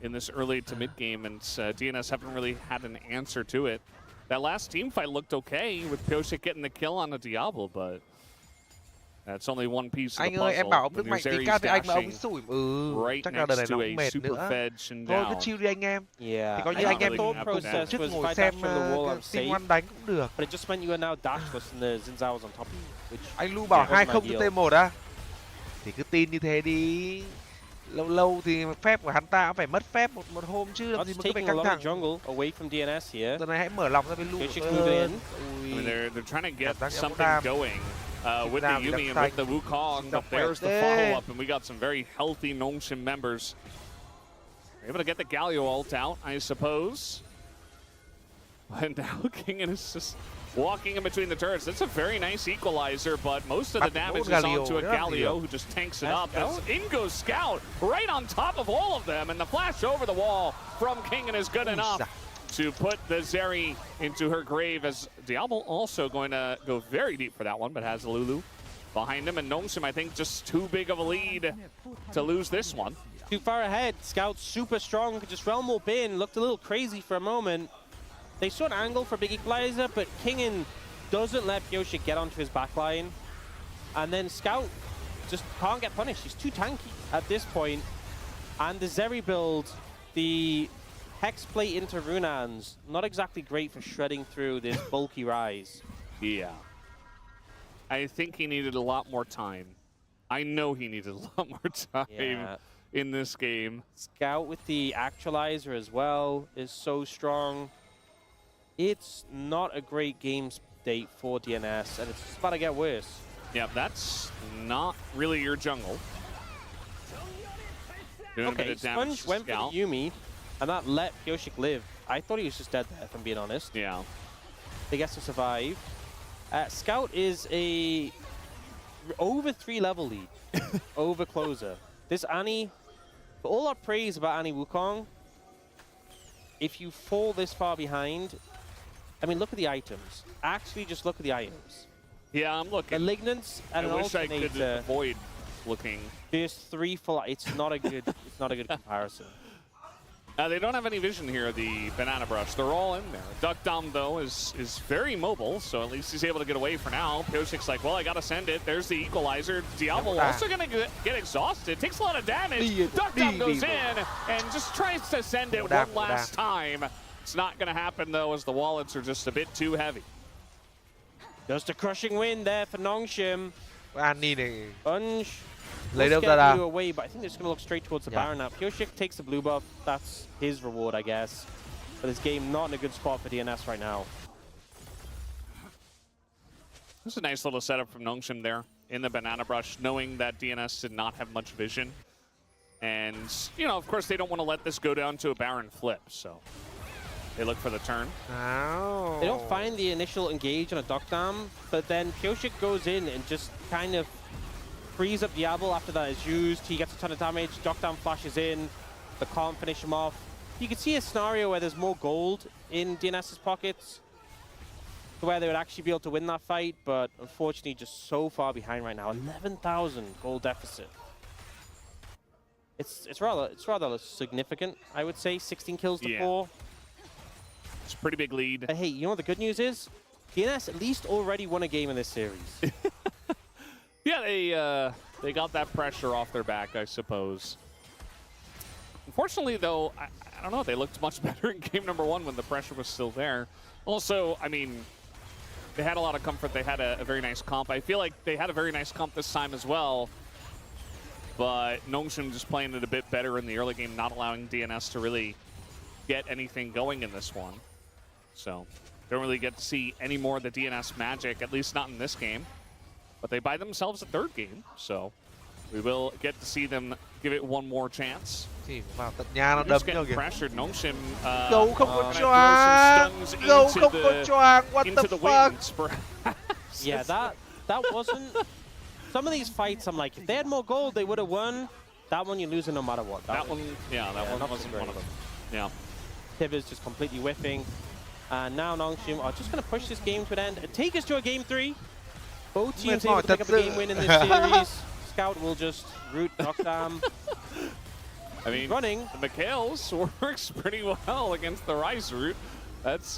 in this early to mid game, and DNS haven't really had an answer to it. That last team fight looked okay with Pioshik getting the kill on the Diablo, but that's only one piece of the puzzle. Anh ơi, em bảo ông nước Mạnh tí ca thì anh mà ông sủi. Right chắc là đợt này nó next cũng mệt to a nữa. super fed Thôi cứ chill đi anh em. Yeah. Thì coi như I anh em think the thought process chức was ngồi fight xem back from the wall, I'm Team safe. One đánh cũng được. But it just meant you were now dashless and the Xin Zhao was on top of you. Which Anh Lu bảo wasn't 2-0 ideal. cho T1 á. Thì cứ tin như thế đi. Lâu lâu thì phép của hắn ta cũng phải mất phép một hôm chứ làm gì That's mà cứ phải taking a căng lot thẳng. of jungle away from DNS here. Tuần này hãy mở lòng ra với Lu. Pioshik's moving in. I mean, they're trying to get Cảm giác something đam. going with the Yumi and with the Wukong, but there's the follow-up, and we got some very healthy nongshim members. Able to get the Galio ult out, I suppose. And now Kingen is just walking in between the turrets. That's a very nice equalizer, but most of the damage is onto a Galio who just tanks it up. As in goes Scout right on top of all of them, and the flash over the wall from Kingen is good enough to put the Zeri into her grave, as Diablo also going to go very deep for that one, but has Lulu behind him, and nongshim, I think, just too big of a lead to lose this one. Too far ahead. Scout super strong, could just realm warp in, looked a little crazy for a moment. They saw an angle for a big equalizer, but Kingen doesn't let Pioshik get onto his backline. And then Scout just can't get punished. He's too tanky at this point. And the Zeri build, the Hex plate into Runans, not exactly great for shredding through this bulky Rise. Yeah. I think he needed a lot more time. I know he needed a lot more time in this game. Scout with the actualizer as well is so strong. It's not a great game state for DNS, and it's about to get worse. Yeah, that's not really your jungle. Doing a bit of damage Sponge went Scout. for the Yumi, and that let Pioshik live. I thought he was just dead there, if I'm being honest. Yeah. He gets to survive. Scout is a over 3 level lead over closer. This Annie, for all our praise about Annie Wukong, if you fall this far behind, I mean, look at the items. Actually, just look at the items. Yeah, I'm looking. Malignance and I an wish I could alternator. avoid looking. Just 3 full. It's not a good. It's not a good comparison. They don't have any vision here, the Banana Brush. They're all in there. Duckdom, though, is very mobile, so at least he's able to get away for now. Pioshik's like, well, I got to send it. There's the equalizer. Diablo also going to get exhausted. Takes a lot of damage. Duckdom goes in and just tries to send it one last time. It's not going to happen, though, as the wallets are just a bit too heavy. Just a crushing win there for nongshim. Annie này Sponge. lấy đâu Let's ra get ra. you away, but I think they're just going to look straight towards the Baron now. Pioshik takes the blue buff. That's his reward, I guess. But this game not in a good spot for DNS right now. This is a nice little setup from nongshim there in the Banana Brush, knowing that DNS did not have much vision. And, you know, of course, they don't want to let this go down to a Baron flip, so they look for the turn. Oh. They don't find the initial engage on a Duckdom, but then Pioshik goes in and just kind of frees up Diablo after that is used. He gets a ton of damage. Duckdom flashes in, but can't finish him off. You can see a scenario where there's more gold in DNS's pockets, where they would actually be able to win that fight, but unfortunately just so far behind right now. 11,000 gold deficit. It's rather significant, I would say. 16 kills to 4. It's a pretty big lead. But hey, you know what the good news is? DNS at least already won a game in this series. Yeah, they got that pressure off their back, I suppose. Unfortunately, though, I don't know. They looked much better in game number 1 when the pressure was still there. Also, I mean, they had a lot of comfort. They had a very nice comp. I feel like they had a very nice comp this time as well. but nongshim just playing it a bit better in the early game, not allowing DNS to really get anything going in this one. So don't really get to see any more of the DNS magic, at least not in this game. But they buy themselves a third game, so we will get to see them give it one more chance. Vào tận nhà nó đấm nhau kìa. Pressured nongshim. Gấu không có choáng. Gấu không có choáng. What the fuck? Yeah, that wasn't. Some of these fights, I'm like, if they had more gold, they would have won. That one, you're losing no matter what. That one, yeah, that one wasn't one of them. Yeah. Tibbers just completely whiffing. And now nongshim are just going to push this game to an end and take us to a game 3. Both teams able to pick up a game win in this series. Scout will just root knockdown. I mean, running. The Mikhails works pretty well against the Rice route.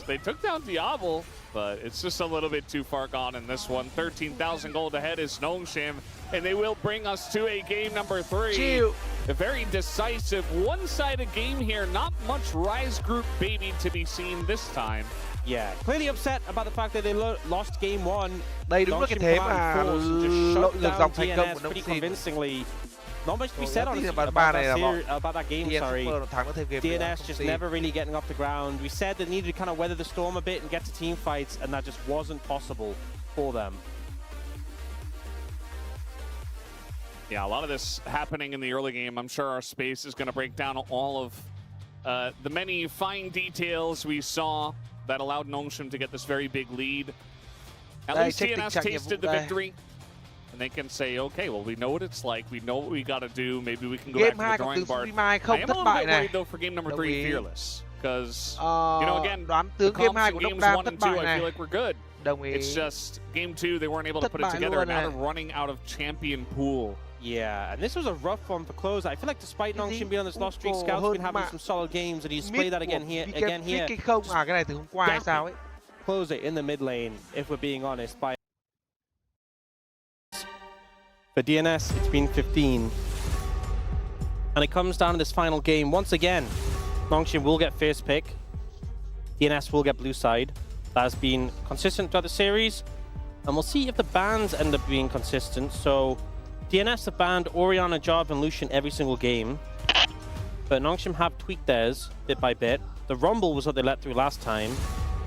They took down Diablo, but it's just a little bit too far gone in this one. 13,000 gold ahead is nongshim, and they will bring us to a game number 3. Chill. A very decisive, one-sided game here. Not much Rise group baby to be seen this time. Yeah, clearly upset about the fact that they lost game 1. Đây đúng là cái thế mà lược dòng thành công của pretty nongshim. convincingly. Not much to be said honestly about that game, sorry. DNS just never really getting off the ground. We said they needed to kind of weather the storm a bit and get to team fights, and that just wasn't possible for them. Yeah, a lot of this happening in the early game. I'm sure our space is going to break down all of the many fine details we saw that allowed nongshim to get this very big lead. At least DNS tasted the victory. And they can say, okay, well, we know what it's like. We know what we got to do. Maybe we can go back to the drawing board. I am a little bit worried, though, for game number 3, Fearless. Because, you know, again, the comps in games 1 and 2, I feel like we're good. It's just game 2, they weren't able to put it together. Now they're running out of champion pool. Yeah, and this was a rough one for Close. I feel like despite nongshim being on this lost streak, Scout's been having some solid games, and he's displayed that again here. Close it in the mid lane, if we're being honest. For DNS, it's been 15. And it comes down to this final game. Once again, nongshim will get first pick. DNS will get blue side. That has been consistent throughout the series. And we'll see if the bans end up being consistent. So DNS have banned Orianna, Jarv, and Lucian every single game. But nongshim have tweaked theirs bit by bit. The Rumble was what they let through last time.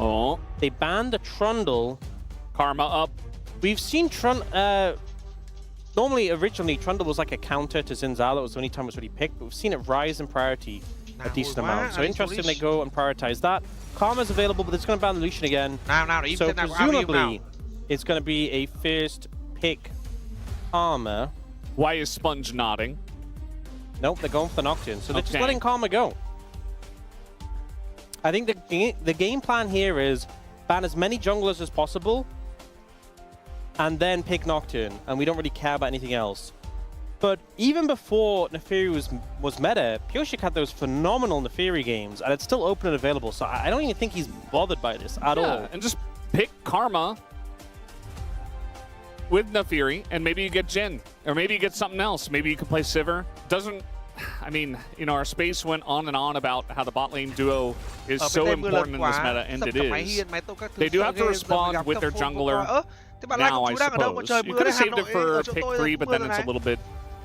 Oh. They banned the Trundle. Karma up. We've seen normally, originally, Trundle was like a counter to Zinzal. It was the only time it was really picked, but we've seen it rise in priority a decent amount. So interesting they go and prioritize that. Karma's available, but it's going to ban the Lucian again. So presumably, it's going to be a first pick Karma. Why is Sponge nodding? Nope, they're going for the Nocturne. So they're just letting Karma go. I think the game plan here is ban as many junglers as possible, and then pick Nocturne, and we don't really care about anything else. But even before Neferi was meta, Pyosik had those phenomenal Neferi games, and it's still open and available, so I don't even think he's bothered by this at all. And just pick Karma with Neferi, and maybe you get Jhin, or maybe you get something else. Maybe you can play Sivir. I mean, you know, our space went on and on about how the bot lane duo is so important in this meta, and it is. They do have to respond with their jungler. Now, I suppose. You could have saved it for pick 3, but then it's a little bit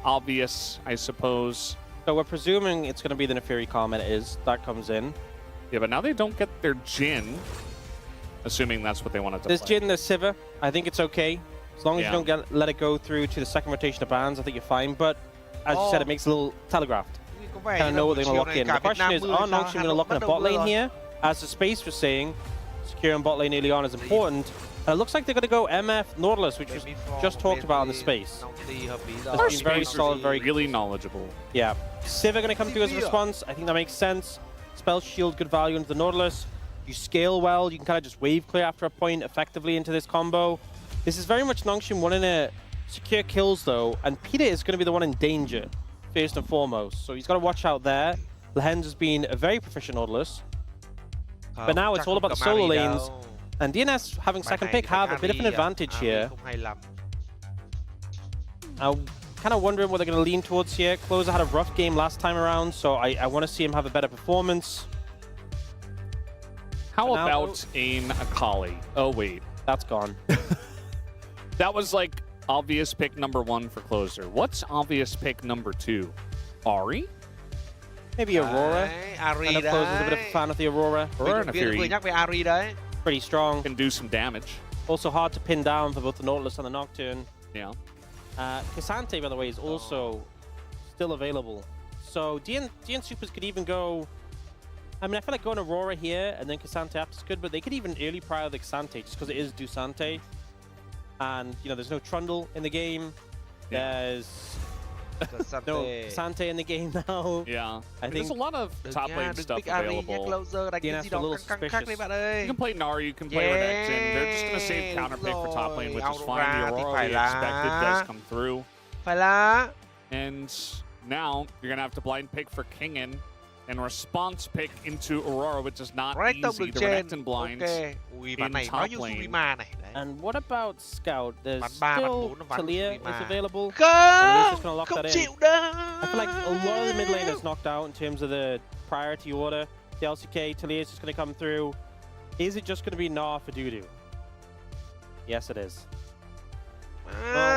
obvious, I suppose. So we're presuming it's going to be the Neferi comment that comes in. Yeah, but now they don't get their Jhin, assuming that's what they wanted to There's play. Jhin, there's Sivir. I think it's okay. As long as you don't let it go through to the second rotation of bans, I think you're fine. But as you said, it makes it a little telegraphed. Kind of know what they're going to lock in. The question is, are nongshim going to lock in a bot lane here? As the space was saying, securing bot lane early on is important. And it looks like they're going to go MF Nautilus, which was just talked about in the space. Our been very solid, really knowledgeable. Yeah. Sivir going to come through as a response. I think that makes sense. Spell shield, good value into the Nautilus. You scale well. You can kind of just wave clear after a point effectively into this combo. This is very much nongshim wanting to secure kills, though. And Peter is going to be the one in danger, first and foremost. So he's got to watch out there. LCK has been a very proficient Nautilus. But now it's all about the solo lanes. And DNS having second pick have a bit of an advantage here. I'm kind of wondering what they're going to lean towards here. Closer had a rough game last time around, so I want to see him have a better performance. How about an Akali? Oh, wait. That's gone. That was like obvious pick number 1 for closer. What's obvious pick number 2? Ari? Maybe Aurora. Ari I know Closer's a bit of a fan of the Aurora. Aurora and a vừa Fury nhắc về Ari đấy. Pretty strong. can do some damage. Also hard to pin down for both the Nautilus and the Nocturne. Yeah. Cassante, by the way, is also still available. So DN Supers could even go... I mean, I feel like going Aurora here and then Cassante after is good, but they could even early prior the Cassante just because it is Dusante. And, you know, there's no Trundle in the game. Yeah. There's no Cassante in the game now. Yeah. I think there's a lot of top lane stuff available. DNS a little suspicious. You can play Nari, you can play Renekton. They're just going to save counterpick for top lane, which is fine. The Aurora we expected does come through. Phải lá. And now you're going to have to blind pick for Kingen and response pick into Aurora, which is not easy. The Renekton blinds in top lane. And what about Scout? There's still Talia is available. Không, Just gonna lock không that in. chịu đâu. I feel like a lot of the mid lane is knocked out in terms of the priority order. The LCK, Talia is just going to come through. Is it just going to be Gnar for Dudu? Yes, it is.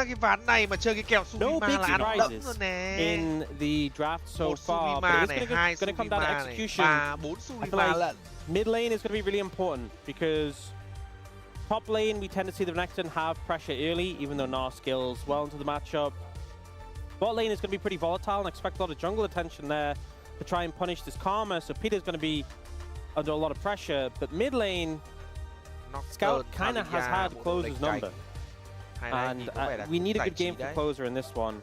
Cái ván này mà chơi cái kèo No Suvima big là ăn đẫm surprises rồi nè. in the draft so Một far, Suvima but này, it's hai going to come down to Suvima này, execution. 3, 4 I feel Suvima like lận. mid lane is going to be really important because top lane we tend to see the Renekton have pressure early, even though Gnar scales well into the matchup. Bot lane is going to be pretty volatile and I expect a lot of jungle attention there to try and punish this Karma, so Peter's going to be under a lot of pressure, but mid lane, Scout kind of has had Closer's number. And we need a good game for Closer in this one.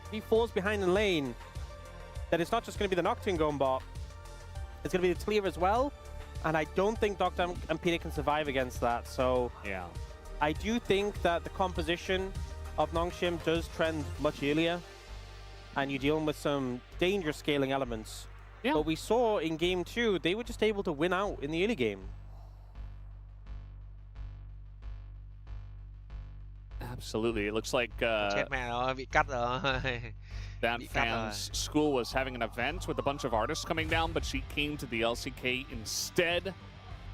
If he falls behind in lane, then it's not just going to be the Nocturne going bot. It's going to be the Talia as well. And I don't think Doctor and Peter can survive against that. So yeah, I do think that the composition of Nongshim does trend much earlier. And you're dealing with some dangerous scaling elements. Yeah. But we saw in game 2, they were just able to win out in the early game. Absolutely. It looks like Chết mẹ rồi, bị cắt rồi. that fan's school was having an event with a bunch of artists coming down, but she came to the LCK instead.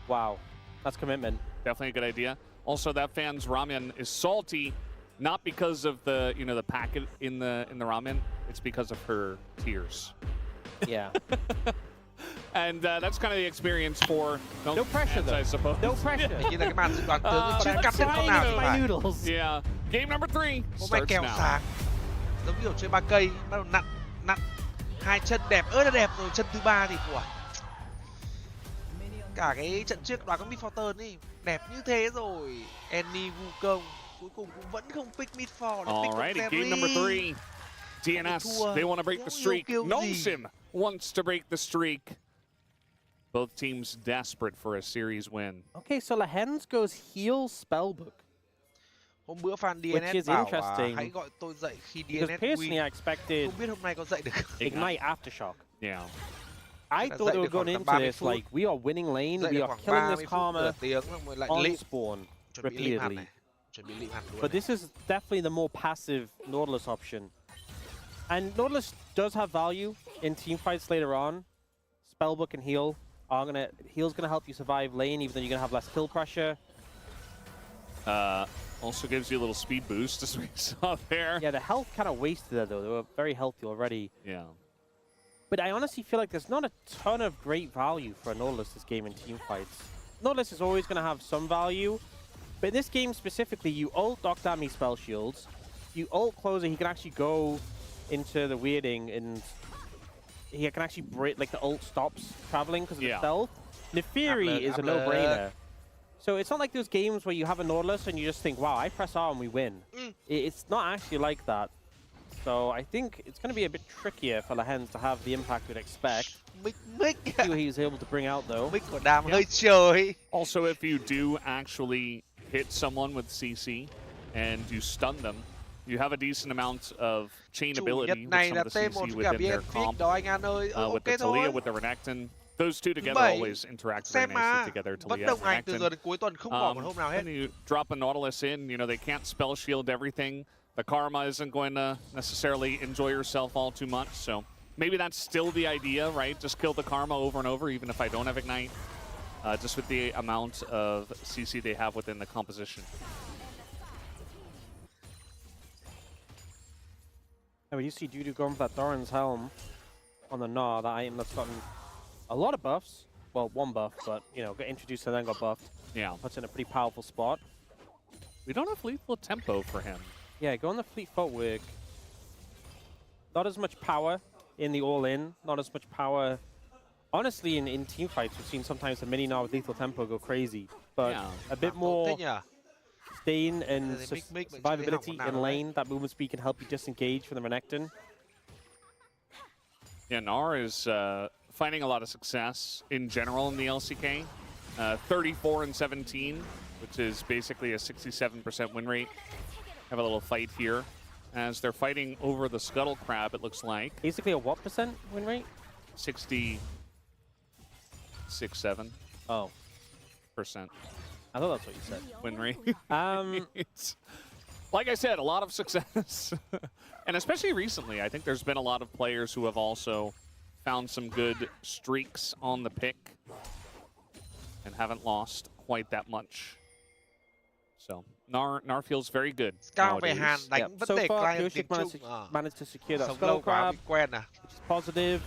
Wow, that's commitment. Definitely a good idea. Also, that fan's ramen is salty, not because of the the packet in the ramen. It's because of her tears. Yeah. And that's kind of the experience for no pressure fans, though. I suppose. No pressure. Chỉ là cái màn dự đoán tướng chưa cắt được con nào thì my phải. noodles. Yeah. Game number 3 Hôm nay starts kèo now. sáng. Giống kiểu chơi 3 cây, bắt đầu nặn. Hai chân đẹp, ơi là đẹp rồi, chân thứ 3 thì của. Cả cái trận trước đoán con Midfortern ấy, đẹp như thế rồi. Annie vu công, cuối cùng cũng vẫn không pick Midfor, nó pick Alrighty, con game number 3. DNS, they want to break the streak. Nongshim wants to break the streak. Both teams desperate for a series win. Okay, so LCK goes heal Spellbook. Hôm bữa fan Which is DNS bảo interesting. hãy gọi tôi dậy khi Because DNS personally, I win. expected Không biết hôm nay có dậy được không? Ignite Aftershock. Yeah. I thought they were going into this like, we are winning lane, Dậy we được are khoảng killing 30 this phút, nửa Karma tiếng xong rồi lại on lịm. spawn Chuẩn bị lịm hẳn repeatedly. này. Chuẩn bị lịm hẳn luôn But này. this is definitely the more passive Nautilus option. And Nautilus does have value in team fights later on. Spellbook and heal are heal's gonna help you survive lane, even though you're gonna have less kill pressure. Also gives you a little speed boost, as we saw there. Yeah, the health kind of wasted there though. They were very healthy already. Yeah. But I honestly feel like there's not a ton of great value for a Nautilus this game in team fights. Nautilus is always going to have some value, but in this game specifically, you ult Doctami spell shields, you ult Closer, he can actually go into the weirding and he can actually break, like the ult stops traveling because of the stealth. Nefiri is a no-brainer. So it's not like those games where you have a Nautilus and you just think, wow, I press R and we win. It's not actually like that. So I think it's going to be a bit trickier for LCK to have the impact we'd expect. See what he was able to bring out though. Mic của Đàm hơi trôi. Also, if you do actually hit someone with CC and you stun them, you have a decent amount of chain ability with some of the CC within their comp. With the Talia, with the Renekton. Those two together always interact very nicely together. Talia and Renekton. When you drop a Nautilus in, they can't spell shield everything. The Karma isn't going to necessarily enjoy yourself all too much, so maybe that's still the idea, right? Just kill the Karma over and over, even if I don't have Ignite, just with the amount of CC they have within the composition. And we do see Dudu going for that Doran's Helm on the Gnar, that item that's gotten a lot of buffs. Well, one buff, but, you know, got introduced and then got buffed. Yeah. Puts in a pretty powerful spot. We don't have lethal tempo for him. Yeah, go on the fleet footwork. Not as much power in the all-in, not as much power. Honestly, in team fights, we've seen sometimes the mini Gnar with lethal tempo go crazy, but a bit more staying and survivability in lane. That movement speed can help you disengage from the Renekton. Yeah, Gnar is finding a lot of success in general in the LCK. 34-17, which is basically a 67% win rate. Have a little fight here as they're fighting over the Scuttle Crab, it looks like. Basically a what percent win rate? 66-7. Oh. Percent. I thought that's what you said. Win rate. It's, like I said, a lot of success. And especially recently, I think there's been a lot of players who have also found some good streaks on the pick and haven't lost quite that much. So, Gnar feels very good nowadays. Yep. So far, Kyoshik managed to secure that Scuttle Crab, which is positive.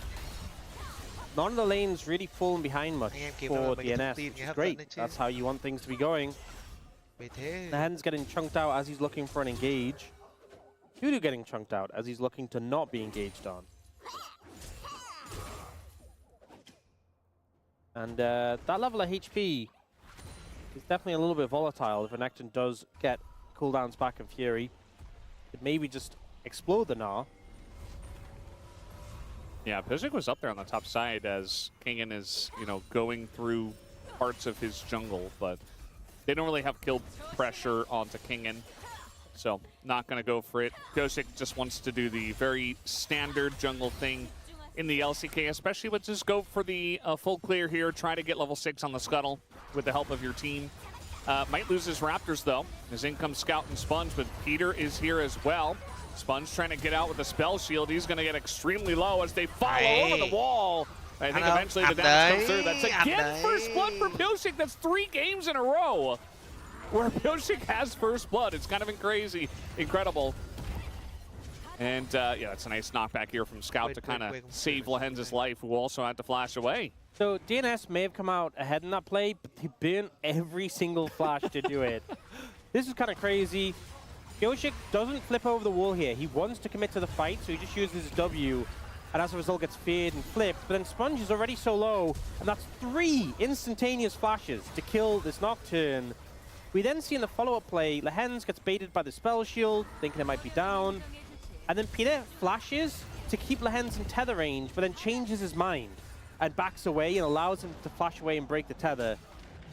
None of the lanes really falling behind much for DNS, which is great. That's how you want things to be going. NHANH's getting chunked out as he's looking for an engage. Dudu getting chunked out as he's looking to not be engaged on. And that level of HP is definitely a little bit volatile. If Renekton does get cooldowns back in Fury, could maybe just explode the Gnar. Yeah, Pizzic was up there on the top side as Kingen is, you know, going through parts of his jungle, but they don't really have kill pressure onto Kingen, so not going to go for it. Pizzic just wants to do the very standard jungle thing in the LCK, especially with just go for the full clear here, try to get level 6 on the Scuttle with the help of your team. Might lose his Raptors, though. His in comes Scout and Sponge, but Peter is here as well. Sponge trying to get out with a spell shield. He's going to get extremely low as they follow over the wall. I think eventually the damage comes through. That's again first blood for Pizzic. That's 3 games in a row where Pizzic has first blood. It's kind of crazy, incredible. And yeah, it's a nice knockback here from Scout to kind of save LCK's life, who also had to flash away. So DNS may have come out ahead in that play, but they burned every single flash to do it. This is kind of crazy. Kyoshik doesn't flip over the wall here. He wants to commit to the fight, so he just uses his W, and as a result gets feared and flipped. But then Sponge is already so low, and that's 3 instantaneous flashes to kill this Nocturne. We then see in the follow-up play, LCK gets baited by the spell shield, thinking it might be down. And then Peter flashes to keep LCK in tether range, but then changes his mind and backs away and allows him to flash away and break the tether.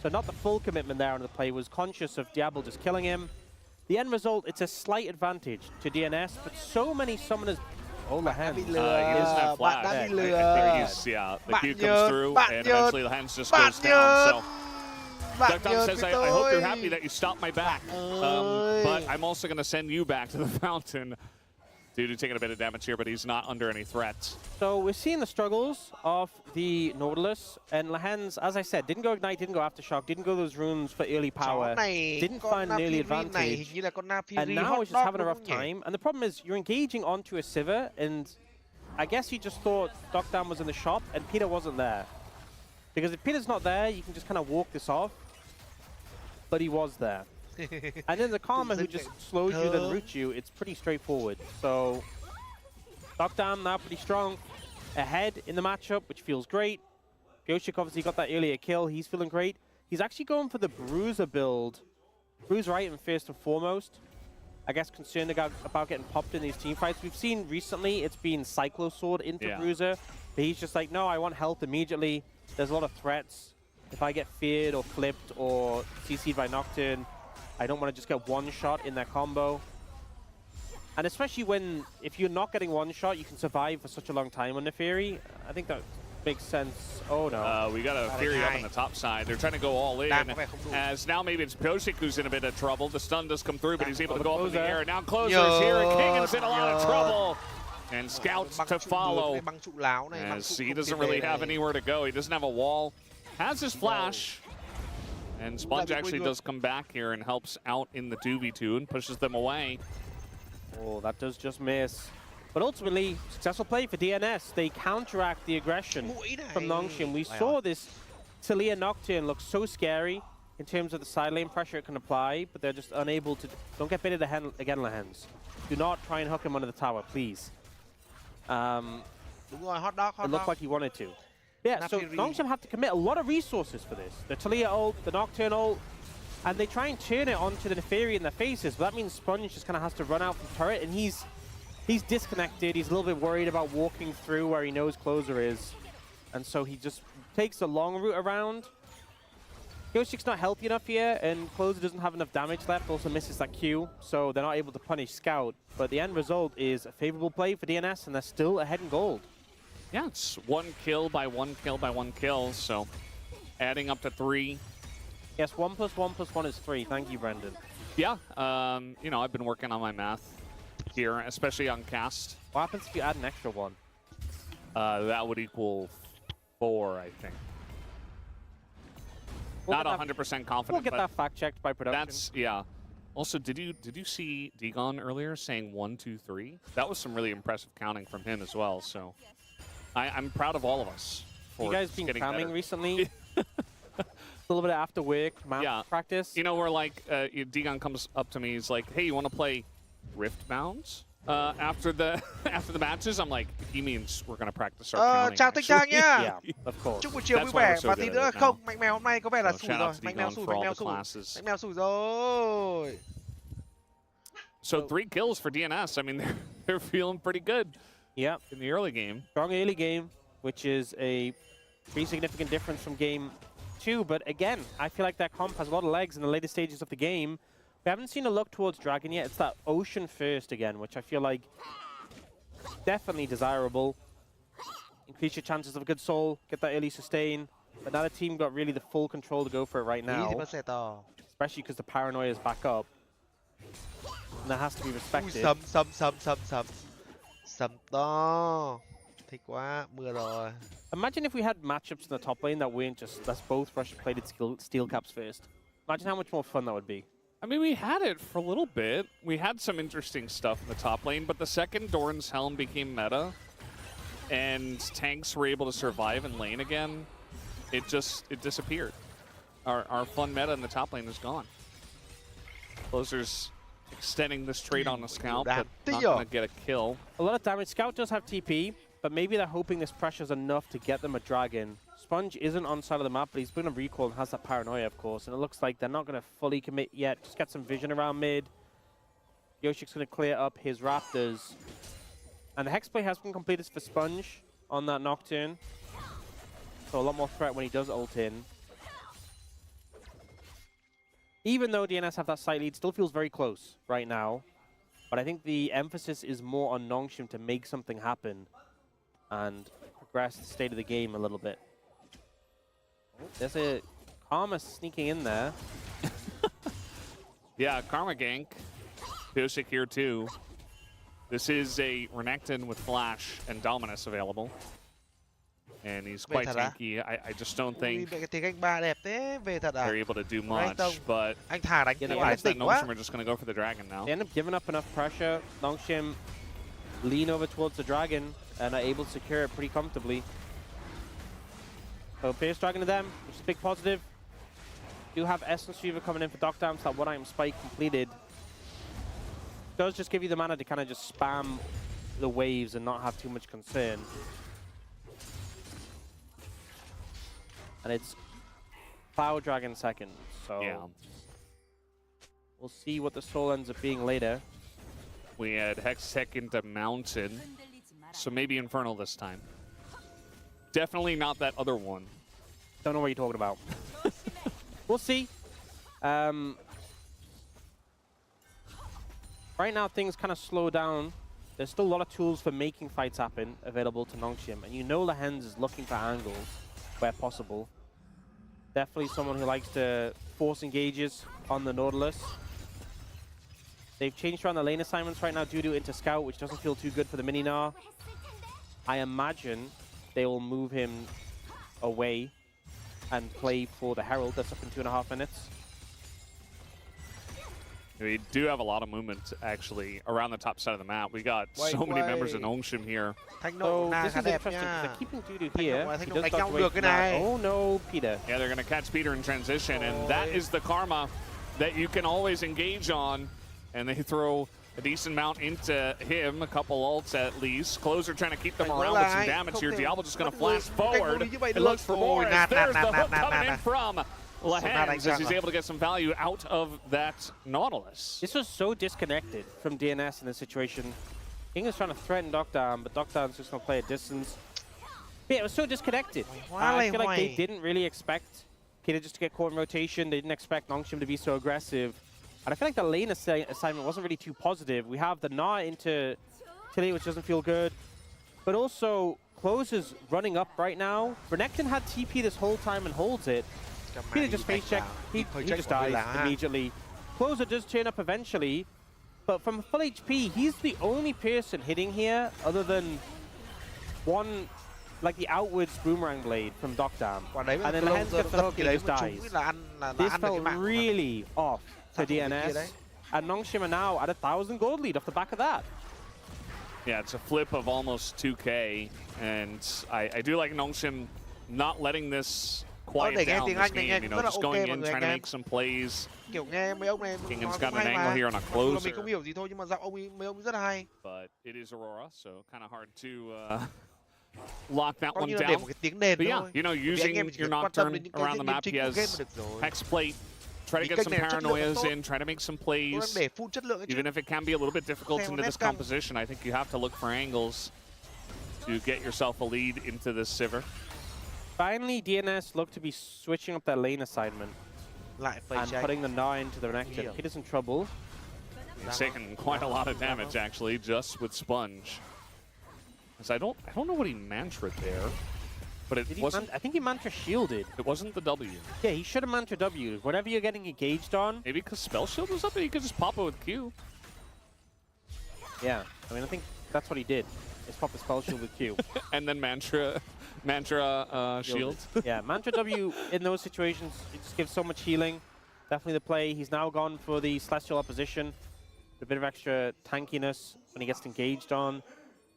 So not the full commitment there on the play, was conscious of Diablo just killing him. The end result, it's a slight advantage to DNS, but so many summoners... Oh, LCK. He doesn't have flash. Yeah, the Q comes through, and eventually LCK just goes down. So Duckdown says, I hope you're happy that you stopped my back, but I'm also going to send you back to the fountain. Dudu taking a bit of damage here, but he's not under any threats. So we're seeing the struggles of the Nautilus, and LCK, as I said, didn't go Ignite, didn't go Aftershock, didn't go those runes for early power, didn't find an early advantage, and now it's just having a rough time. And the problem is, you're engaging onto a Sivir, and I guess he just thought Duckdown was in the shop, and Peter wasn't there. Because if Peter's not there, you can just kind of walk this off, but he was there. And then the Karma who just slows you, then roots you, it's pretty straightforward. So, Duckdown now pretty strong, ahead in the matchup, which feels great. Kyoshik obviously got that earlier kill, he's feeling great. He's actually going for the Bruiser build. Bruiser item first and foremost. I guess concerned about getting popped in these team fights. We've seen recently it's been Cyclo Sword into Bruiser, but he's just like, no, I want health immediately. There's a lot of threats. If I get feared or flipped or CC'd by Nocturne, I don't want to just get one shot in their combo. And especially when, if you're not getting one shot, you can survive for such a long time on the Fury. I think that makes sense. Oh no. We got a Fury up on the top side. They're trying to go all in. As now maybe it's Pizzic who's in a bit of trouble. The stun does come through, but he's able to go up in the air. Now Closer is here, and Kingen's in a lot of trouble. And Scouts to follow. As he doesn't really have anywhere to go. He doesn't have a wall. Has his flash. And Sponge actually does come back here and helps out in the 2v2 and pushes them away. Oh, that does just miss. But ultimately, successful play for DNS. They counteract the aggression from Nongshim. We saw this Talia Nocturne look so scary in terms of the side lane pressure it can apply, but they're just unable to. Don't get baited again, Lahens. Do not try and hook him under the tower, please. It looked like he wanted to. Yeah, so Nongshim have to commit a lot of resources for this. The Talia ult, the Nocturne ult, and they try and turn it onto the Neferi in their faces, but that means Sponge just kind of has to run out from turret, and he's disconnected. He's a little bit worried about walking through where he knows Closer is, and so he just takes the long route around. Yoshik's not healthy enough here, and Closer doesn't have enough damage left, also misses that Q, so they're not able to punish Scout. But the end result is a favorable play for DNS, and they're still ahead in gold. Yeah, it's 1 kill by 1 kill by 1 kill, so adding up to 3. Yes, 1 + 1 + 1 is 3. Thank you, Brendan. Yeah, you know, I've been working on my math here, especially on cast. What happens if you add an extra 1? That would equal 4, I think. Not 100% confident. We'll get that fact checked by production. That's, yeah. Also, did you see Degon earlier saying 1, 2, 3? That was some really impressive counting from him as well. So I'm proud of all of us. For you guys been cramming recently? A little bit after work, math practice. You know, where like Degon comes up to me, he's like, "Hey, you want to play Rift Bounds after the matches?" I'm like, he means we're gonna practice our counting. Chào Tinh Trang nha. Yeah, of course. Chúc buổi chiều vui vẻ và tí nữa không. Mạnh mèo hôm nay có vẻ là sủi rồi. Mạnh mèo sủi, mạnh mèo sủi rồi. So 3 kills for DNS. I mean, they're feeling pretty good. Yeah. In the early game. Strong early game, which is a pretty significant difference from game 2. But again, I feel like that comp has a lot of legs in the later stages of the game. We haven't seen a look towards Dragon yet. It's that Ocean first again, which I feel like definitely desirable. Increase your chances of a good soul, get that early sustain. But now the team got really the full control to go for it right now. Especially because the paranoia is back up. And that has to be respected. Sầm to. Thích quá, mưa rồi. Imagine if we had matchups in the top lane that weren't just, let's both rush plated steel caps first. Imagine how much more fun that would be. I mean, we had it for a little bit. We had some interesting stuff in the top lane, but the second Doran's Helm became meta and tanks were able to survive in lane again, it disappeared. Our fun meta in the top lane is gone. Closer's extending this trade on the Scout, but not going to get a kill. A lot of damage. Scout does have TP, but maybe they're hoping this pressure's enough to get them a dragon. Sponge isn't on side of the map, but he's been a recall and has that paranoia, of course. And it looks like they're not going to fully commit yet. Just get some vision around mid. Yoshik's going to clear up his Raptors. And the Hexplay has been completed for Sponge on that Nocturne. So a lot more threat when he does ult in. Even though DNS have that side lead, still feels very close right now. But I think the emphasis is more on Nongshim to make something happen and progress the state of the game a little bit. Oh, there's a Karma sneaking in there. Yeah, Karma gank. Pyosik here too. This is a Renekton with Flash and Dominus available. And he's quite tanky. I just don't think they're able to do much, but I guess that Nongshim are just going to go for the dragon now. They end up giving up enough pressure. Nongshim lean over towards the dragon and are able to secure it pretty comfortably. So Fierce Dragon to them, which is a big positive. Do have Essence Fever coming in for Knockdown, so that 1-item spike completed. Does just give you the mana to kind of just spam the waves and not have too much concern. And it's Cloud Dragon second, so yeah. We'll see what the soul ends up being later. We had Hextech into Mountain, so maybe Infernal this time. Definitely not that other one. Don't know what you're talking about. We'll see. Right now, things kind of slow down. There's still a lot of tools for making fights happen available to Nongshim, and you know Lahens is looking for angles where possible. Definitely someone who likes to force engages on the Nautilus. They've changed around the lane assignments right now due to into Scout, which doesn't feel too good for the Mini-Gnar. I imagine they will move him away and play for the Herald. That's up in 2.5 minutes. We do have a lot of movement actually around the top side of the map. We got so many members of NHANH here. So this is interesting because they're keeping Dudu here. He does duck away from that. Oh no, Peter. Yeah, they're going to catch Peter in transition, and that is the karma that you can always engage on. And they throw a decent amount into him, a couple ults at least. Closer trying to keep them around with some damage here. Diablo just going to flash forward. It looks for more. There's the hook coming in from NHANH as he's able to get some value out of that Nautilus. This was so disconnected from DNS in this situation. King is trying to threaten Docdown, but Docdown's just going to play a distance. But yeah, it was so disconnected. I feel like they didn't really expect Peter just to get caught in rotation. They didn't expect NHANH to be so aggressive. And I feel like the lane assignment wasn't really too positive. We have the Gnar into Tilly, which doesn't feel good. But also, Close is running up right now. Renekton had TP this whole time and holds it. Peter just face check. He just dies immediately. Closer does turn up eventually. But from full HP, he's the only person hitting here other than one, like the outwards boomerang blade from Docdown. And then NHANH gets the hook, he just dies. This felt really off to DNS. And NHANH are now at 1,000 gold lead off the back of that. Yeah, it's a flip of almost 2K. And I do like NHANH not letting this quiet down this game, you know, just going in, trying to make some plays. Kingham's got an angle here on a closer. But it is Aurora, so kind of hard to lock that one down. But yeah, you know, using your Nocturne around the map, he has Hex Plate. Try to get some paranoias in, try to make some plays. Even if it can be a little bit difficult into this composition, I think you have to look for angles to get yourself a lead into this Sivir. Finally, DNS look to be switching up their lane assignment and putting the Gnar into the Renekton. Peter's in trouble. He's taking quite a lot of damage, actually, just with Sponge. I don't know what he mantra'd there, but it wasn't. I think he mantra shielded. It wasn't the W. Yeah, he should have mantra W. Whatever you're getting engaged on. Maybe because Spell Shield was up, and he could just pop it with Q. Yeah, I mean, I think that's what he did. Is pop the Spell Shield with Q. And then mantra shield. Yeah, mantra W in those situations, it just gives so much healing. Definitely the play. He's now gone for the Celestial Opposition. A bit of extra tankiness when he gets engaged on.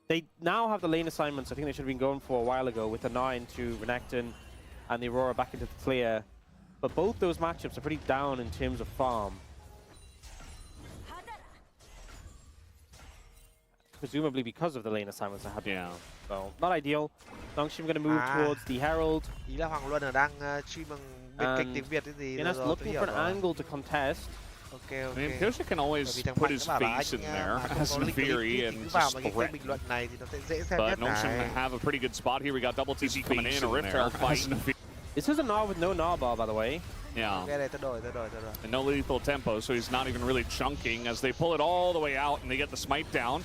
They now have the lane assignments I think they should have been going for a while ago with the Gnar into Renekton and the Aurora back into the clear. But both those matchups are pretty down in terms of farm. Presumably because of the lane assignments I had. Yeah. So, not ideal. NHANH going to move towards the Herald. DNS looking for an angle to contest. I mean, Pyosha can always put his face in there as Nefiri and just threaten. But NHANH have a pretty good spot here. We got double TP coming in, a Rift Herald fight. This is a Gnar with no Gnar bar, by the way. Yeah. And no lethal tempo, so he's not even really chunking as they pull it all the way out and they get the smite down.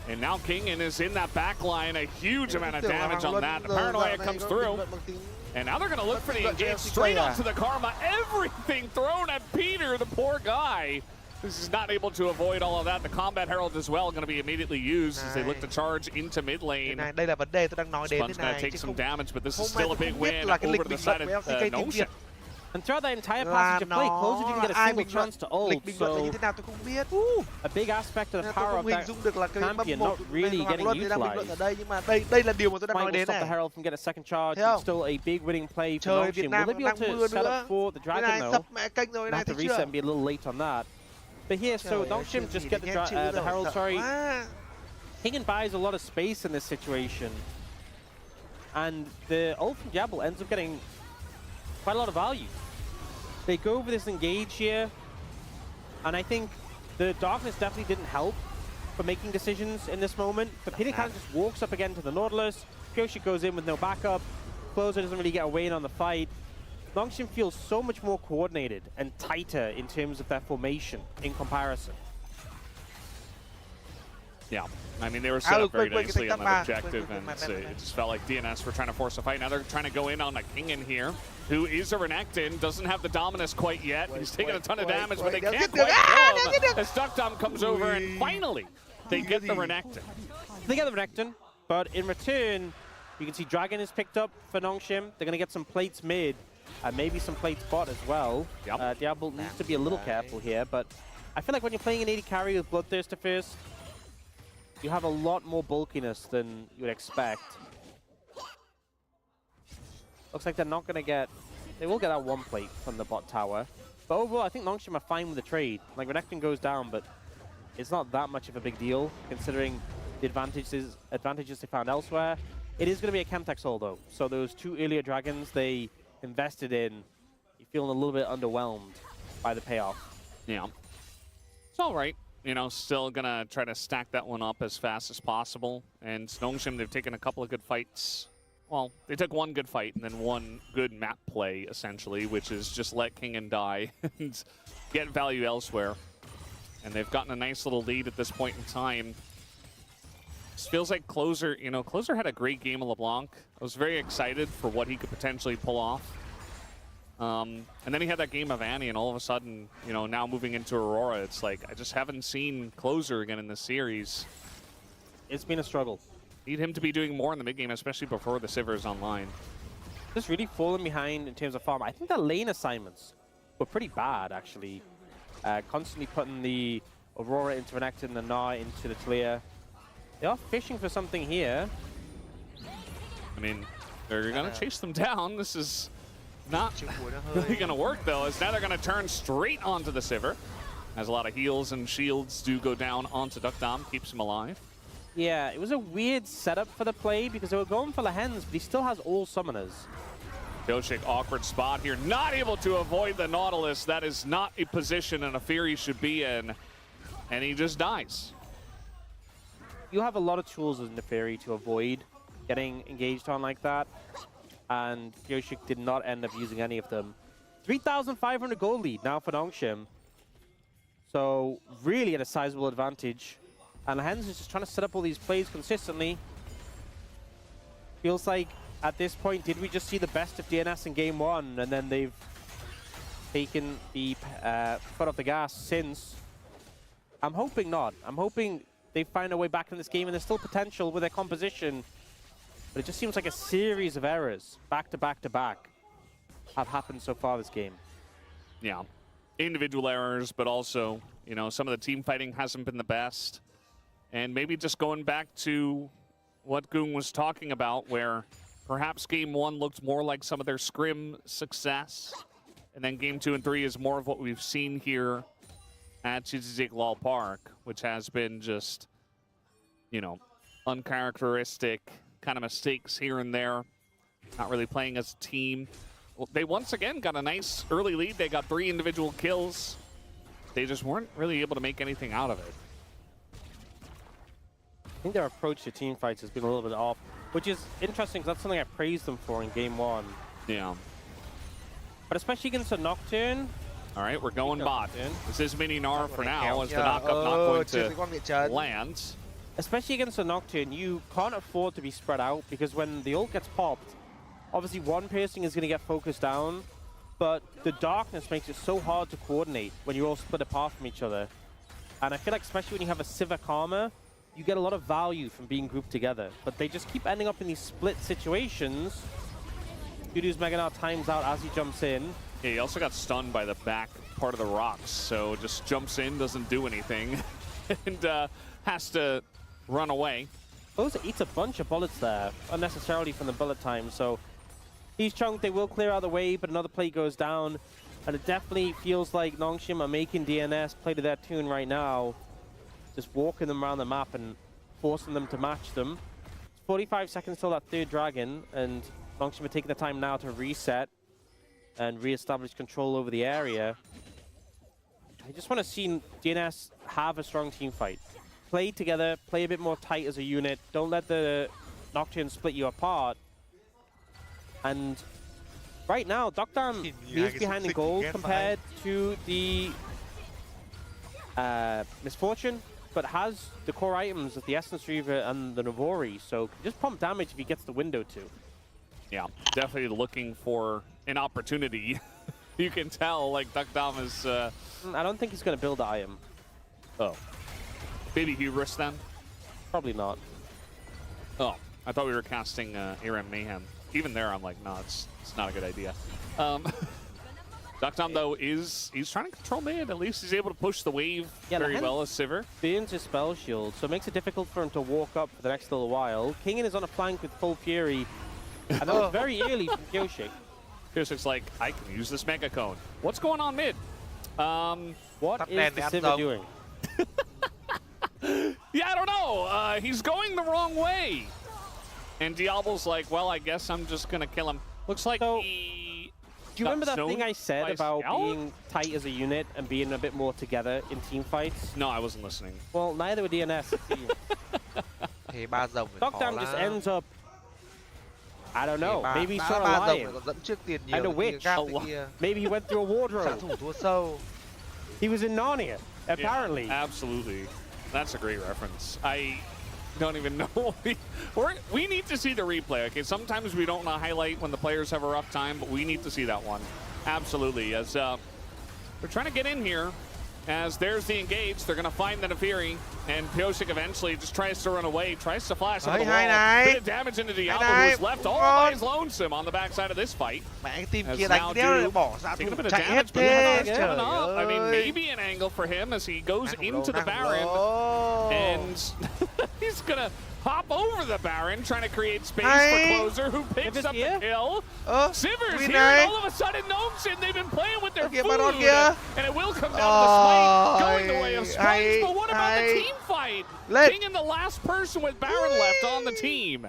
And now Kingen is in that back line, a huge amount of damage on that. The paranoia comes through. And now they're going to look for the engage straight onto the Karma. Everything thrown at Peter, the poor guy. This is not able to avoid all of that. The Combat Herald as well going to be immediately used as they look to charge into mid lane. Spun's going to take some damage, but this is still a big win over to the side of NHANH. And throughout that entire passage of play, Closer didn't get a single chance to ult, so a big aspect of the power of that champion not really getting utilized. Mike will stop the Herald from getting a second charge. It's still a big winning play for NHANH. Will they be able to set up for the Dragon though? They have to reset and be a little late on that. But here, so NHANH just get the Herald, sorry. Kingen buys a lot of space in this situation. And the ult from Diablo ends up getting quite a lot of value. They go for this engage here, and I think the darkness definitely didn't help for making decisions in this moment. But Peter kind of just walks up again to the Nautilus. Pyosha goes in with no backup. Closer doesn't really get a way in on the fight. NHANH feels so much more coordinated and tighter in terms of their formation in comparison. Yeah, I mean, they were set up very nicely on that objective, and it just felt like DNS were trying to force a fight. Now they're trying to go in on a Kingen here, who is a Renekton, doesn't have the Dominus quite yet. He's taking a ton of damage, but they can't quite kill him. As Duckdom comes over, and finally, they get the Renekton. They get the Renekton, but in return, you can see Dragon is picked up for NHANH. They're going to get some plates mid, and maybe some plates bot as well. Diablo needs to be a little careful here, but I feel like when you're playing an AD carry with Bloodthirster first, you have a lot more bulkiness than you would expect. Looks like they're not going to get... They will get that one plate from the bot tower. But overall, I think Nongshim are fine with the trade. Like, Renekton goes down, but it's not that much of a big deal, considering the advantages they found elsewhere. It is going to be a Chemtech soul, though. So those 2 earlier dragons they invested in, you're feeling a little bit underwhelmed by the payoff. Yeah. It's all right. You know, still going to try to stack that one up as fast as possible. And Nongshim, they've taken a couple of good fights. Well, they took one good fight and then one good map play, essentially, which is just let Kingen die and get value elsewhere. And they've gotten a nice little lead at this point in time. This feels like Closer, you know, Closer had a great game of LeBlanc. I was very excited for what he could potentially pull off. And then he had that game of Annie, and all of a sudden, you know, now moving into Aurora, it's like, I just haven't seen Closer again in this series. It's been a struggle. Need him to be doing more in the mid game, especially before the Sivir is online. Just really falling behind in terms of farm. I think the lane assignments were pretty bad, actually. Constantly putting the Aurora into Renekton and the Gnar into the Talia. They are fishing for something here. I mean, they're going to chase them down. This is not really going to work, though, as now they're going to turn straight onto the Sivir. As a lot of heals and shields do go down onto Duckdom, keeps him alive. Yeah, it was a weird setup for the play because they were going for the Hens, but he still has all summoners. Doshik, awkward spot here. Not able to avoid the Nautilus. That is not a position an Afiri should be in. And he just dies. You have a lot of tools as an Afiri to avoid getting engaged on like that. And Doshik did not end up using any of them. 3,500 gold lead now for Nongshim. So really at a sizable advantage. And Hens is just trying to set up all these plays consistently. Feels like at this point, did we just see the best of DNS in game 1 and then they've taken the foot off the gas since? I'm hoping not. I'm hoping they find a way back in this game, and there's still potential with their composition. But it just seems like a series of errors, back to back to back, have happened so far this game. Yeah, individual errors, but also, you know, some of the team fighting hasn't been the best. And maybe just going back to what Goong was talking about, where perhaps game 1 looked more like some of their scrim success, and then game 2 and 3 is more of what we've seen here at LOL Park, which has been just, you know, uncharacteristic kind of mistakes here and there, not really playing as a team. Well, they once again got a nice early lead. They got 3 individual kills. They just weren't really able to make anything out of it. I think their approach to team fights has been a little bit off, which is interesting because that's something I praised them for in game 1. Yeah. But especially against a Nocturne. All right, we're going bot. This is mini Gnar for now, as the knockup not going to land. Especially against a Nocturne, you can't afford to be spread out because when the ult gets popped, obviously one person is going to get focused down, but the darkness makes it so hard to coordinate when you're all split apart from each other. And I feel like especially when you have a Sivir Karma, you get a lot of value from being grouped together. But they just keep ending up in these split situations. Dudu's Mega Gnar times out as he jumps in. Yeah, he also got stunned by the back part of the rocks, so just jumps in, doesn't do anything, and has to run away. Boza eats a bunch of bullets there, unnecessarily from the bullet time, so he's chunked. They will clear out the way, but another play goes down, and it definitely feels like Nongshim are making DNS play to their tune right now, just walking them around the map and forcing them to match them. 45 seconds till that 3rd dragon, and Nongshim are taking the time now to reset and re-establish control over the area. I just want to see DNS have a strong team fight. Play together, play a bit more tight as a unit. Don't let the Nocturne split you apart. And right now, Duckdom is behind the goal compared to the Misfortune, but has the core items of the Essence Reaver and the Navori, so just pump damage if he gets the window too. Yeah, definitely looking for an opportunity. You can tell, like, Duckdom is... I don't think he's going to build the item. Oh. Maybe Hubris then? Probably not. Oh, I thought we were casting Aram Mayhem. Even there, I'm like, no, it's not a good idea. Duckdown, though, he's trying to control mid. At least he's able to push the wave very well as Sivir. Burns his spell shield, so it makes it difficult for him to walk up for the next little while. Kingen is on a flank with full fury, and that was very early from Kyoshik. Kyoshik's like, I can use this Mega Cone. What's going on mid? What is the Sivir doing? Yeah, I don't know. He's going the wrong way. And Diablo's like, well, I guess I'm just going to kill him. Looks like he... Do you remember that thing I said about being tight as a unit and being a bit more together in team fights? No, I wasn't listening. Well, neither were DNS. Duckdown just ends up... I don't know. Maybe he saw a lion. And a witch. Maybe he went through a wardrobe. He was in Narnia, apparently. Yeah, absolutely. That's a great reference. I don't even know. We need to see the replay. Okay, sometimes we don't highlight when the players have a rough time, but we need to see that one. Absolutely. As we're trying to get in here, as there's the engage, they're going to find the Nefiri, and Kyoshik eventually just tries to run away, tries to flash out of the wall. Bit of damage into Diablo, who's left all by his lonesome on the backside of this fight. As now taking a bit of damage, but not giving up. I mean, maybe an angle for him as he goes into the Baron, and he's going to hop over the Baron, trying to create space for Closer, who picks up the kill. Sivir's here, and all of a sudden, NHANH, they've been playing with their food, and it will come down to the Smite, going the way of Spikes, but what about the team fight? Being the last person with Baron left on the team.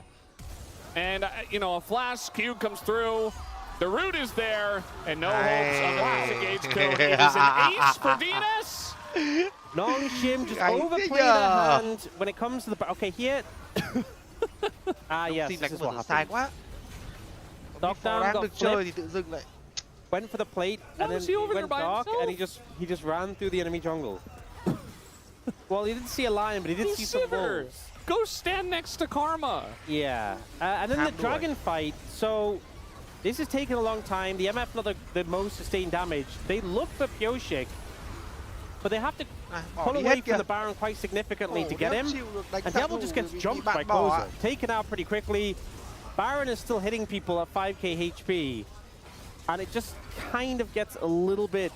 And, you know, a flash Q comes through, the root is there, and no hopes of the last engage kill. It is an ace for DNS. NHANH just overplayed her hand when it comes to the... Okay, here... yes, this is what happened. Duckdown got flipped, went for the plate, and then he went dark, and he just ran through the enemy jungle. Well, he didn't see a lion, but he did see some wolves. Go stand next to Karma. Yeah, and then the dragon fight. So this is taking a long time. The MF not the most sustained damage. They look for Kyoshik, but they have to pull away from the Baron quite significantly to get him. And Diablo just gets jumped by Closer, taken out pretty quickly. Baron is still hitting people at 5k HP, and it just kind of gets a little bit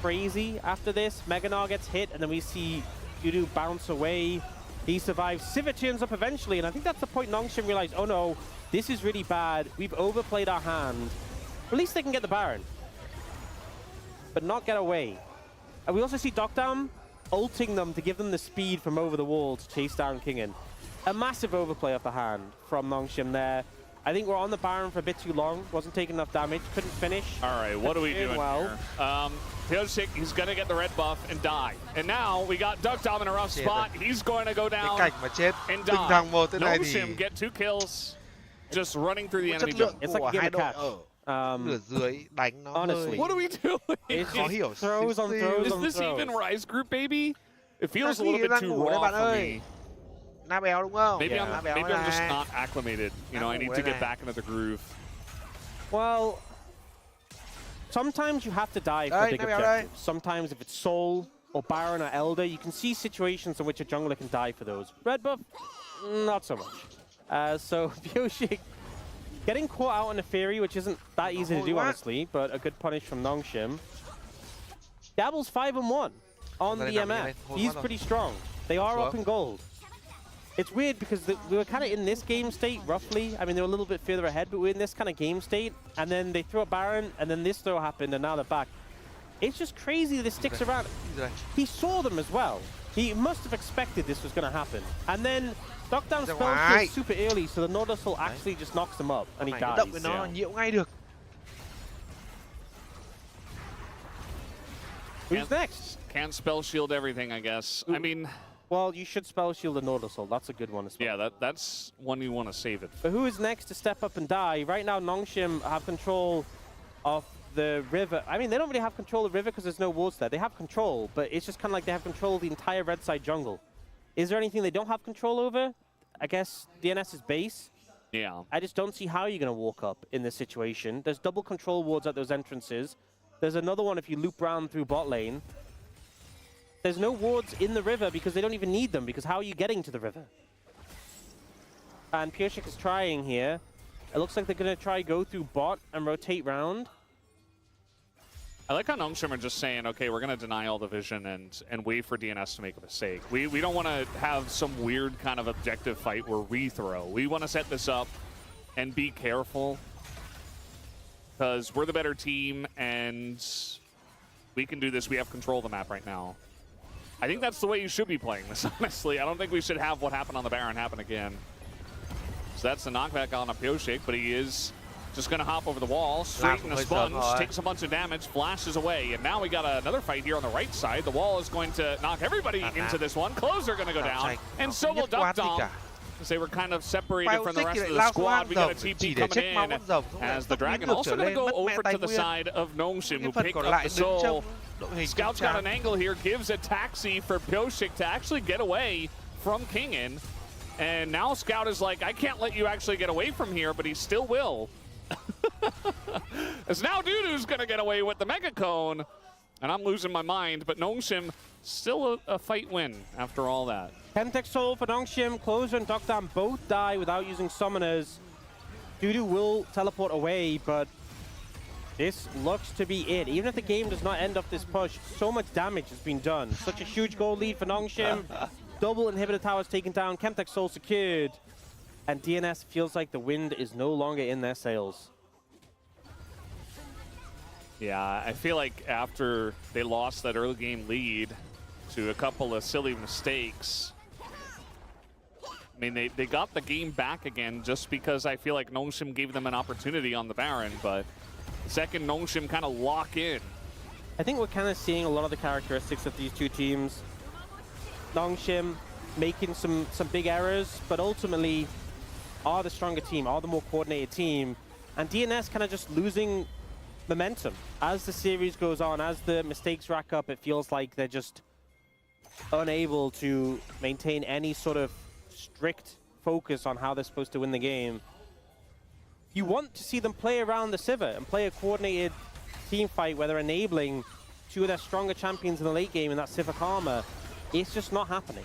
crazy after this. Meganar gets hit, and then we see Yudu bounce away. He survives. Sivir turns up eventually, and I think that's the point NHANH realized, oh no, this is really bad. We've overplayed our hand. At least they can get the Baron, but not get away. And we also see Duckdown ulting them to give them the speed from over the wall to chase down Kingen. A massive overplay of the hand from NHANH there. I think we're on the Baron for a bit too long. Wasn't taking enough damage. Couldn't finish. All right, what are we doing here? Kyoshik, he's going to get the red buff and die. And now we got Duckdown in a rough spot. He's going to go down and die. NHANH get 2 kills just running through the enemy jungle. It's like a game of catch. Honestly. What are we doing? It's just throws on throws Is on this throws. even Rise Group, baby? It feels a little bit too raw for me. Maybe I'm just not acclimated. You know, I need to get back into the groove. Well, sometimes you have to die for big objectives. Sometimes if it's Soul or Baron or Elder, you can see situations in which a jungler can die for those. Red buff, not so much. So Kyoshik getting caught out on the Fury, which isn't that easy to do, honestly, but a good punish from NHANH. Dabble's 5-1 on the MF. He's pretty strong. They are up in gold. It's weird because we were kind of in this game state, roughly. I mean, they were a little bit further ahead, but we're in this kind of game state. And then they threw a Baron, and then this throw happened, and now they're back. It's just crazy that it sticks around. He saw them as well. He must have expected this was going to happen. And then Duckdown spells super early, so the Nautilus actually just knocks him up, and he dies. Who's next? Can spell shield everything, I guess. I mean... Well, you should spell shield the Nautilus. That's a good one as well. Yeah, that's one you want to save it. But who is next to step up and die? Right now, NHANH have control of the river. I mean, they don't really have control of the river because there's no wards there. They have control, but it's just kind of like they have control of the entire red side jungle. Is there anything they don't have control over? I guess DNS's base. Yeah. I just don't see how you're going to walk up in this situation. There's double control wards at those entrances. There's another one if you loop around through bot lane. There's no wards in the river because they don't even need them, because how are you getting to the river? And Kyoshik is trying here. It looks like they're going to try go through bot and rotate round. I like how nongshim are just saying, okay, we're going to deny all the vision and wait for DNS to make a mistake. We don't want to have some weird kind of objective fight where we throw. We want to set this up and be careful because we're the better team and we can do this. We have control of the map right now. I think that's the way you should be playing this, honestly. I don't think we should have what happened on the Baron happen again. So that's the knockback on a Pyosik, but he is just going to hop over the wall, straighten the sponge, takes a bunch of damage, flashes away, and now we got another fight here on the right side. The wall is going to knock everybody into this one. Closer going to go down, and so will Duck Dom. Because they were kind of separated from the rest of the squad. We got a TP coming in as the Dragon also going to go over to the side of nongshim, who picked up the soul. Scout's got an angle here, gives a taxi for Pyosik to actually get away from Kingin. And now Scout is like, I can't let you actually get away from here, but he still will. As now Dudu's going to get away with the Mega Cone. And I'm losing my mind, but nongshim still a fight win after all that. Pentech Soul for nongshim, Closer and Duckdown both die without using summoners. Dudu will teleport away, but this looks to be it. Even if the game does not end up this push, so much damage has been done. Such a huge goal lead for nongshim. Double inhibitor towers taken down, Chemtech Soul secured. And DNS feels like the wind is no longer in their sails. Yeah, I feel like after they lost that early game lead to a couple of silly mistakes, I mean, they got the game back again just because I feel like nongshim gave them an opportunity on the Baron, but the second nongshim kind of lock in. I think we're kind of seeing a lot of the characteristics of these two teams. nongshim making some big errors, but ultimately are the stronger team, are the more coordinated team, and DNS kind of just losing momentum. As the series goes on, as the mistakes rack up, it feels like they're just unable to maintain any sort of strict focus on how they're supposed to win the game. You want to see them play around the Sivir and play a coordinated team fight where they're enabling two of their stronger champions in the late game in that Sivir Karma. It's just not happening.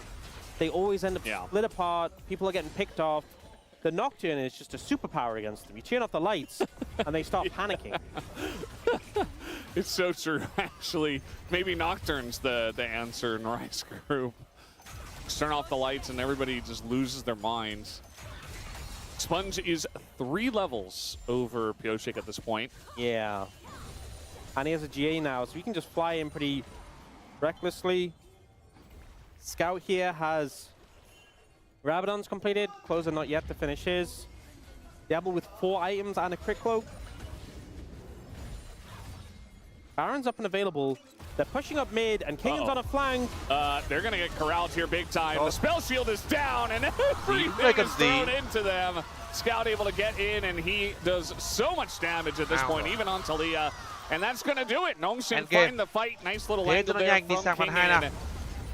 They always end up split apart, people are getting picked off. The Nocturne is just a superpower against them. You turn off the lights and they start panicking. It's so true, actually. Maybe Nocturne's the answer in Rice Group. Just turn off the lights and everybody just loses their minds. Sponge is 3 levels over Pyosik at this point. Yeah. And he has a GA now, so he can just fly in pretty recklessly. Scout here has Rabadon's completed. Closer not yet to finish his. Diablo with 4 items and a crit cloak. Baron's up and available. They're pushing up mid, and Kingan's on a flank. They're going to get corralled here big time. The spell shield is down, and everything is thrown into them. Scout able to get in, and he does so much damage at this point, even on Talia. And that's going to do it. nongshim find the fight. Nice little angle there from Kingan.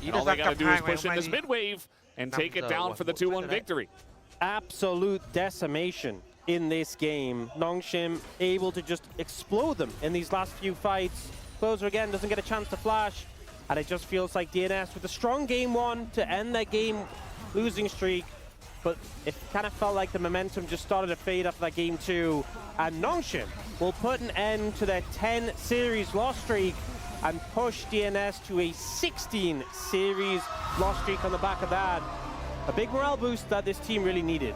And all they got to do is push in this mid wave and take it down for the 2-1 victory. Absolute decimation in this game. nongshim able to just explode them in these last few fights. Closer again doesn't get a chance to flash, and it just feels like DNS with a strong game 1 to end their game losing streak, but it kind of felt like the momentum just started to fade after that game 2, and nongshim will put an end to their 10 series loss streak and push DNS to a 16 series loss streak on the back of that. A big morale boost that this team really needed.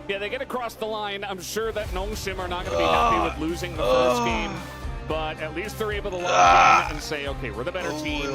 Yeah, they get across the line. I'm sure that nongshim are not going to be happy with losing the first game, but at least they're able to lock in and say, okay, we're the better team.